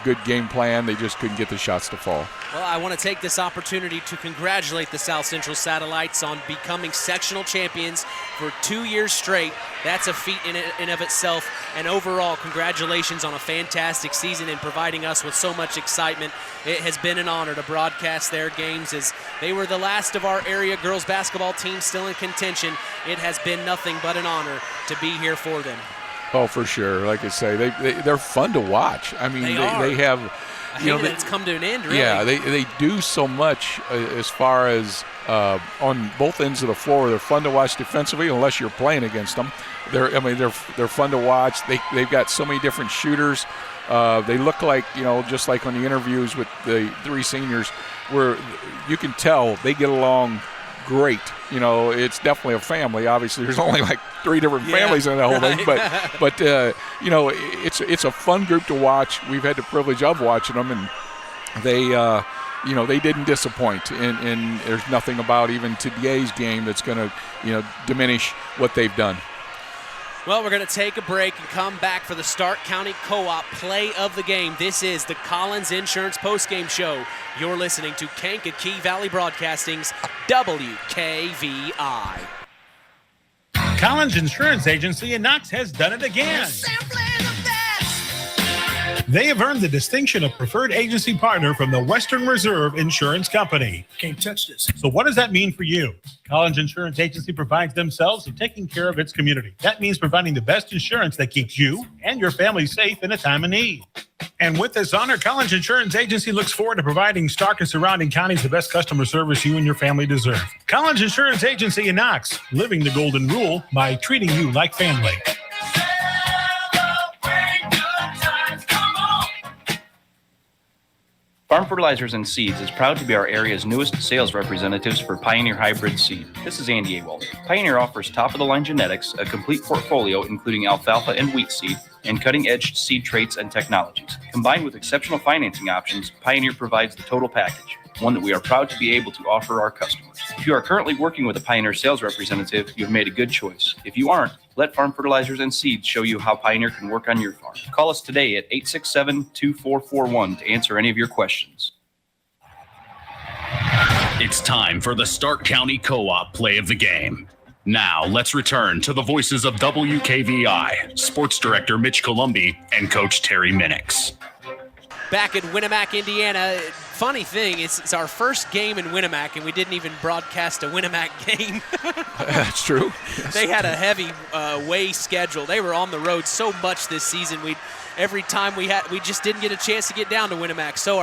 good game plan. They just couldn't get the shots to fall. Well, I want to take this opportunity to congratulate the South Central Satellites on becoming sectional champions for 2 years straight. That's a feat in and of itself. And overall, congratulations on a fantastic season and providing us with so much excitement. It has been an honor to broadcast their games, as they were the last of our area girls basketball teams still in contention. It has been nothing but an honor to be here for them. Oh, for sure. Like I say, they're fun to watch. I mean, they have. I hate that it's come to an end, really. Yeah, they do so much as far as on both ends of the floor. They're fun to watch defensively, unless you're playing against them. They're fun to watch. They've got so many different shooters. They look like, just like on the interviews with the 3 seniors, where you can tell they get along great. It's definitely a family. Obviously, there's only like 3 different families in the whole thing, but it's a fun group to watch. We've had the privilege of watching them, and they didn't disappoint. And there's nothing about even today's game that's going to diminish what they've done. Well, we're going to take a break and come back for the Stark County Co-op play of the game. This is the Collins Insurance postgame show. You're listening to Kankakee Valley Broadcasting's WKVI. Collins Insurance Agency in Knox has done it again. They have earned the distinction of preferred agency partner from the Western Reserve Insurance Company. Can't touch this. So what does that mean for you? Collins Insurance Agency provides themselves of taking care of its community. That means providing the best insurance that keeps you and your family safe in a time of need. And with this honor, Collins Insurance Agency looks forward to providing Stark and surrounding counties the best customer service you and your family deserve. Collins Insurance Agency in Knox, living the golden rule by treating you like family. Farm Fertilizers and Seeds is proud to be our area's newest sales representatives for Pioneer Hybrid Seed. This is Andy Awald. Pioneer offers top-of-the-line genetics, a complete portfolio including alfalfa and wheat seed, and cutting-edge seed traits and technologies. Combined with exceptional financing options, Pioneer provides the total package. one that we are proud to be able to offer our customers. If you are currently working with a Pioneer sales representative, you have made a good choice. If you aren't, let Farm Fertilizers and Seeds show you how Pioneer can work on your farm. Call us today at 867-2441 to answer any of your questions. It's time for the Stark County Co-op play of the game. Now, let's return to the voices of WKVI, Sports Director Mitch Columbi and Coach Terry Minix. Back in Winamac, Indiana. Funny thing, it's our first game in Winamac, and we didn't even broadcast a Winamac game. That's true. They had a heavy away schedule. They were on the road so much this season. Every time we just didn't get a chance to get down to Winamac. So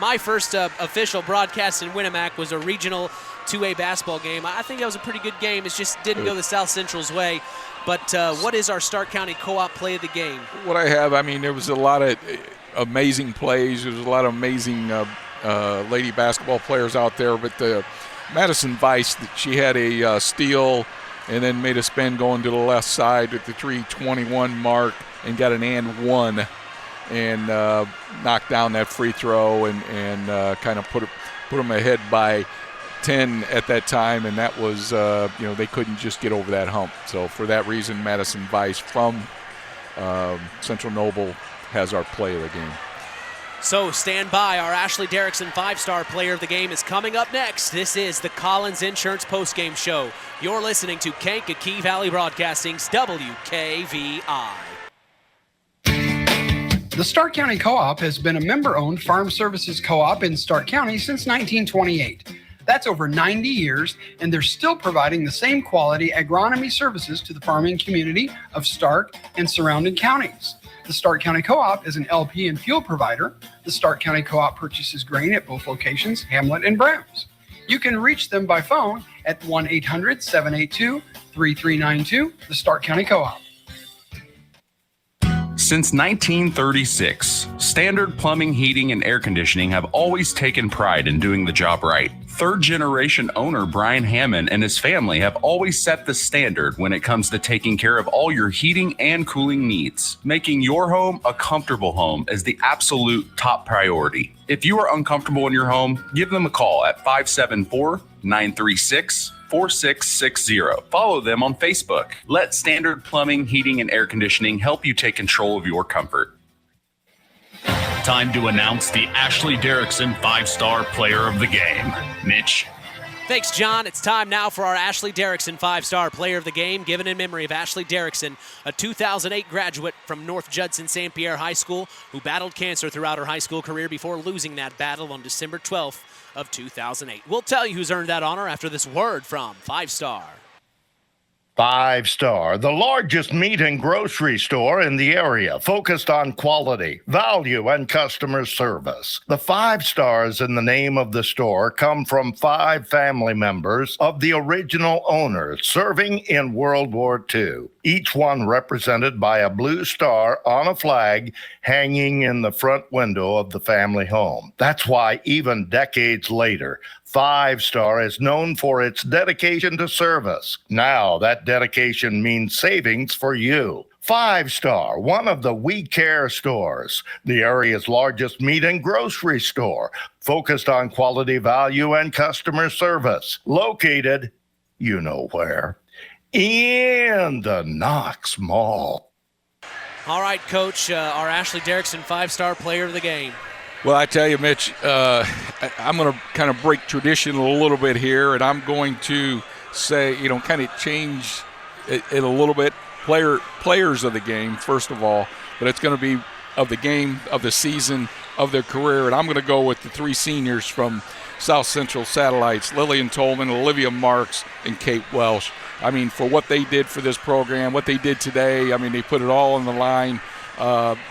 my first official broadcast in Winamac was a regional 2A basketball game. I think that was a pretty good game. It just didn't go the South Central's way. But what is our Stark County Co-op play of the game? What I have, there was a lot of amazing plays. There was a lot of amazing lady basketball players out there. But Madison Weiss, she had a steal and then made a spin going to the left side at the 3:21 mark and got an and one and knocked down that free throw and kind of put them ahead by 10 at that time, and that was, they couldn't just get over that hump. So for that reason, Madison Weiss from Central Noble has our play of the game. So stand by. Our Ashley Derrickson 5-star player of the game is coming up next. This is the Collins Insurance postgame show. You're listening to Kankakee Valley Broadcasting's WKVI. The Stark County Co-op has been a member-owned farm services co-op in Stark County since 1928. That's over 90 years, and they're still providing the same quality agronomy services to the farming community of Stark and surrounding counties. The Stark County Co-op is an LP and fuel provider. The Stark County Co-op purchases grain at both locations, Hamlet and Browns. You can reach them by phone at 1-800-782-3392, the Stark County Co-op. Since 1936, Standard Plumbing, Heating, and Air Conditioning have always taken pride in doing the job right. Third-generation owner Brian Hammond and his family have always set the standard when it comes to taking care of all your heating and cooling needs. Making your home a comfortable home is the absolute top priority. If you are uncomfortable in your home, give them a call at 574-936-4660. Follow them on Facebook. Let Standard Plumbing, Heating, and Air Conditioning help you take control of your comfort. Time to announce the Ashley Derrickson 5-star player of the game. Mitch. Thanks, John. It's time now for our Ashley Derrickson 5-star player of the game, given in memory of Ashley Derrickson, a 2008 graduate from North Judson St. Pierre High School who battled cancer throughout her high school career before losing that battle on December 12th of 2008. We'll tell you who's earned that honor after this word from 5-star. 5-Star, the largest meat and grocery store in the area, focused on quality, value, and customer service. The 5 stars in the name of the store come from 5 family members of the original owners serving in World War II, each one represented by a blue star on a flag hanging in the front window of the family home. That's why even decades later, 5-Star is known for its dedication to service. Now that dedication means savings for you. 5-Star, one of the We Care stores, the area's largest meat and grocery store, focused on quality, value, and customer service. Located, you know where, in the Knox Mall. All right, Coach, our Ashley Derrickson 5-star player of the game. Well, I tell you, Mitch, I'm going to kind of break tradition a little bit here, and I'm going to say, kind of change it a little bit. Players of the game, first of all, but it's going to be of the game, of the season, of their career, and I'm going to go with the 3 seniors from South Central Satellites, Lillian Tolman, Olivia Marks, and Kate Welsh. For what they did for this program, what they did today, they put it all on the line.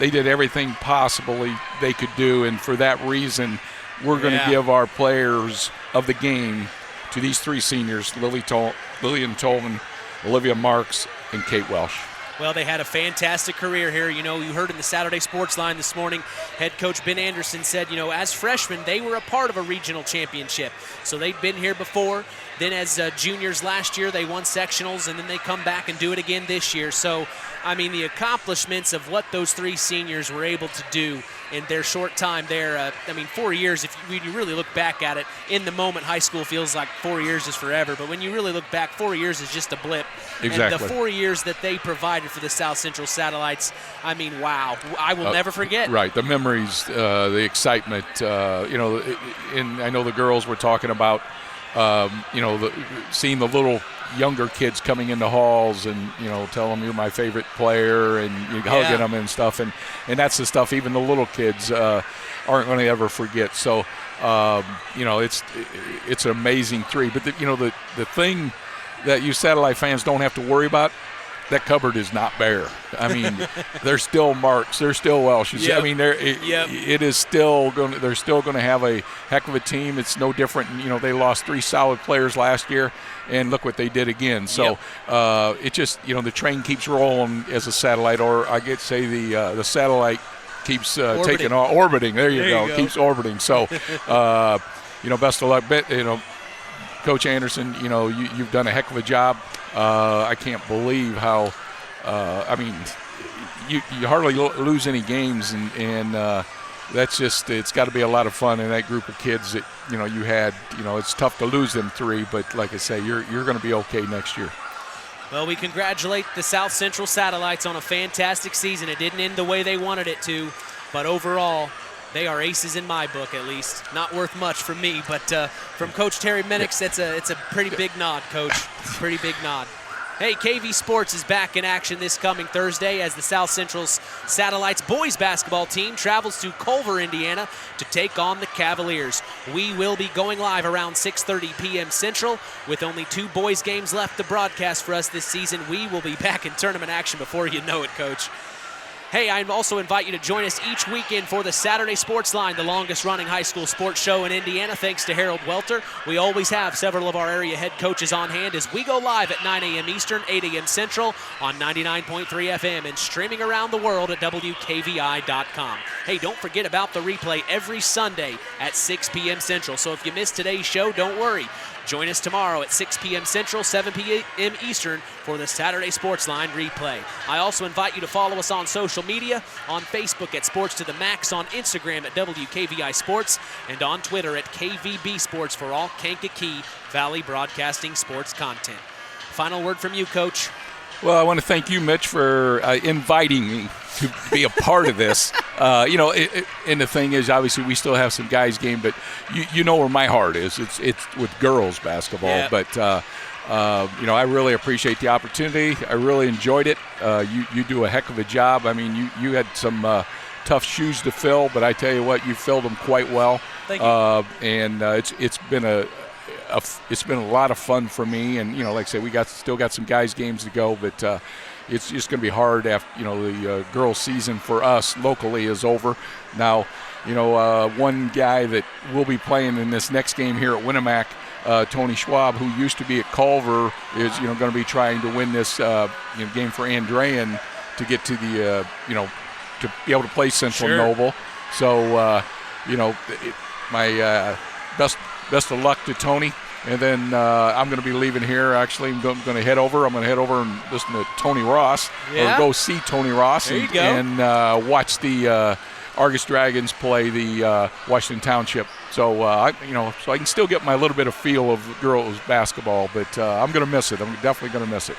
They did everything possibly they could do, and for that reason, we're going to give our players of the game to these 3 seniors, Lillian Tolman, Olivia Marks, and Kate Welsh. Well, they had a fantastic career here. You heard in the Saturday Sports Line this morning, head coach Ben Anderson said, as freshmen, they were a part of a regional championship. So they'd been here before. Then as juniors last year, they won sectionals, and then they come back and do it again this year. So, the accomplishments of what those 3 seniors were able to do in their short time there. 4 years, when you really look back at it, in the moment, high school feels like 4 years is forever. But when you really look back, 4 years is just a blip. Exactly. And the 4 years that they provided for the South Central Satellites, wow. I will never forget. Right. The memories, the excitement, and I know the girls were talking about, seeing the little younger kids coming into halls and, tell them you're my favorite player and you hugging them and stuff. And that's the stuff even the little kids aren't going to ever forget. So, it's an amazing three. But, the thing that you Satellite fans don't have to worry about, that cupboard is not bare. I mean, there's still Marks, there's still Welsh's. Yep. I mean, it is still going. They're still going to have a heck of a team. It's no different. They lost 3 solid players last year, and look what they did again. So it just the train keeps rolling as a Satellite, or I get to say the Satellite keeps taking off, orbiting. There you go, keeps orbiting. So best of luck. Coach Anderson, you've done a heck of a job. I can't believe how, you hardly lose any games, and that's just, it's got to be a lot of fun in that group of kids that, you had. It's tough to lose them 3, but like I say, you're going to be okay next year. Well, we congratulate the South Central Satellites on a fantastic season. It didn't end the way they wanted it to, but overall, they are aces in my book, at least. Not worth much from me, but from Coach Terry Minix, it's a pretty big nod, Coach. Pretty big nod. Hey, KV Sports is back in action this coming Thursday as the South Central Satellites boys basketball team travels to Culver, Indiana to take on the Cavaliers. We will be going live around 6:30 p.m. Central. With only 2 boys games left to broadcast for us this season, we will be back in tournament action before you know it, Coach. Hey, I also invite you to join us each weekend for the Saturday Sports Line, the longest-running high school sports show in Indiana, thanks to Harold Welter. We always have several of our area head coaches on hand as we go live at 9 a.m. Eastern, 8 a.m. Central on 99.3 FM and streaming around the world at WKVI.com. Hey, don't forget about the replay every Sunday at 6 p.m. Central. So if you missed today's show, don't worry. Join us tomorrow at 6 p.m. Central, 7 p.m. Eastern for the Saturday Sports Line replay. I also invite you to follow us on social media, on Facebook at Sports to the Max, on Instagram at WKVI Sports, and on Twitter at KVB Sports for all Kankakee Valley Broadcasting sports content. Final word from you, Coach. Well, I want to thank you, Mitch, for inviting me to be a part of this. And the thing is, obviously, we still have some guys' game, but you know where my heart is. It's with girls basketball. Yeah. But, I really appreciate the opportunity. I really enjoyed it. You do a heck of a job. I mean, you had some tough shoes to fill, but I tell you what, you filled them quite well. Thank you. And it's been a lot of fun for me, and like I said, we still got some guys' games to go, but it's just going to be hard after the girls' season for us locally is over. Now, one guy that will be playing in this next game here at Winamac, Tony Schwab, who used to be at Culver, is going to be trying to win this game for Andrean to get to the to be able to play Central Noble. So my best of luck to Tony. And then I'm going to be leaving here. Actually, I'm going to head over. I'm going to head over and listen to Tony Ross, or go see Tony Ross, and watch the Argus Dragons play the Washington Township. So I can still get my little bit of feel of girls basketball, but I'm going to miss it. I'm definitely going to miss it.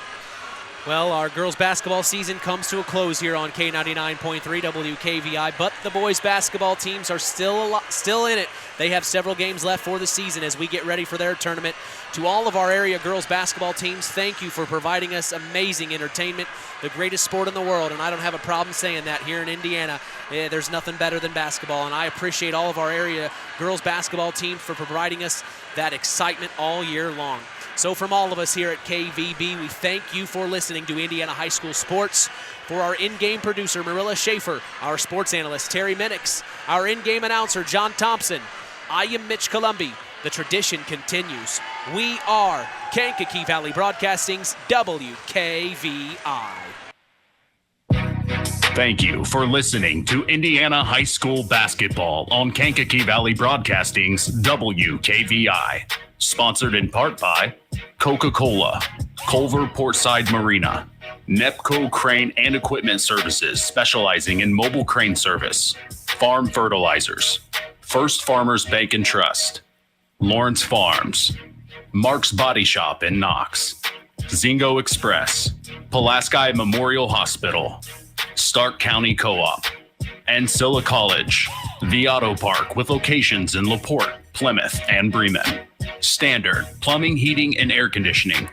Well, our girls basketball season comes to a close here on K99.3 WKVI, but the boys basketball teams are still in it. They have several games left for the season as we get ready for their tournament. To all of our area girls basketball teams, thank you for providing us amazing entertainment, the greatest sport in the world, and I don't have a problem saying that here in Indiana. There's nothing better than basketball, and I appreciate all of our area girls basketball teams for providing us that excitement all year long. So from all of us here at KVB, we thank you for listening to Indiana High School Sports. For our in-game producer, Marilla Schaefer, our sports analyst, Terry Minix, our in-game announcer, John Thompson, I am Mitch Columbi. The tradition continues. We are Kankakee Valley Broadcasting's WKVI. Thank you for listening to Indiana High School Basketball on Kankakee Valley Broadcasting's WKVI. Sponsored in part by Coca-Cola, Culver Portside Marina, Nepco Crane and Equipment Services, specializing in mobile crane service, Farm Fertilizers, First Farmers Bank and Trust, Lawrence Farms, Mark's Body Shop in Knox, Zingo Express, Pulaski Memorial Hospital, Stark County Co-op, Ancilla College, The Auto Park with locations in LaPorte, Plymouth, and Bremen, Standard Plumbing, Heating, and Air Conditioning,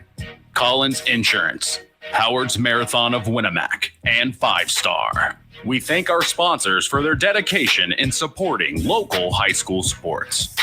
Collins Insurance, Howard's Marathon of Winnemac, and 5 Star. We thank our sponsors for their dedication in supporting local high school sports.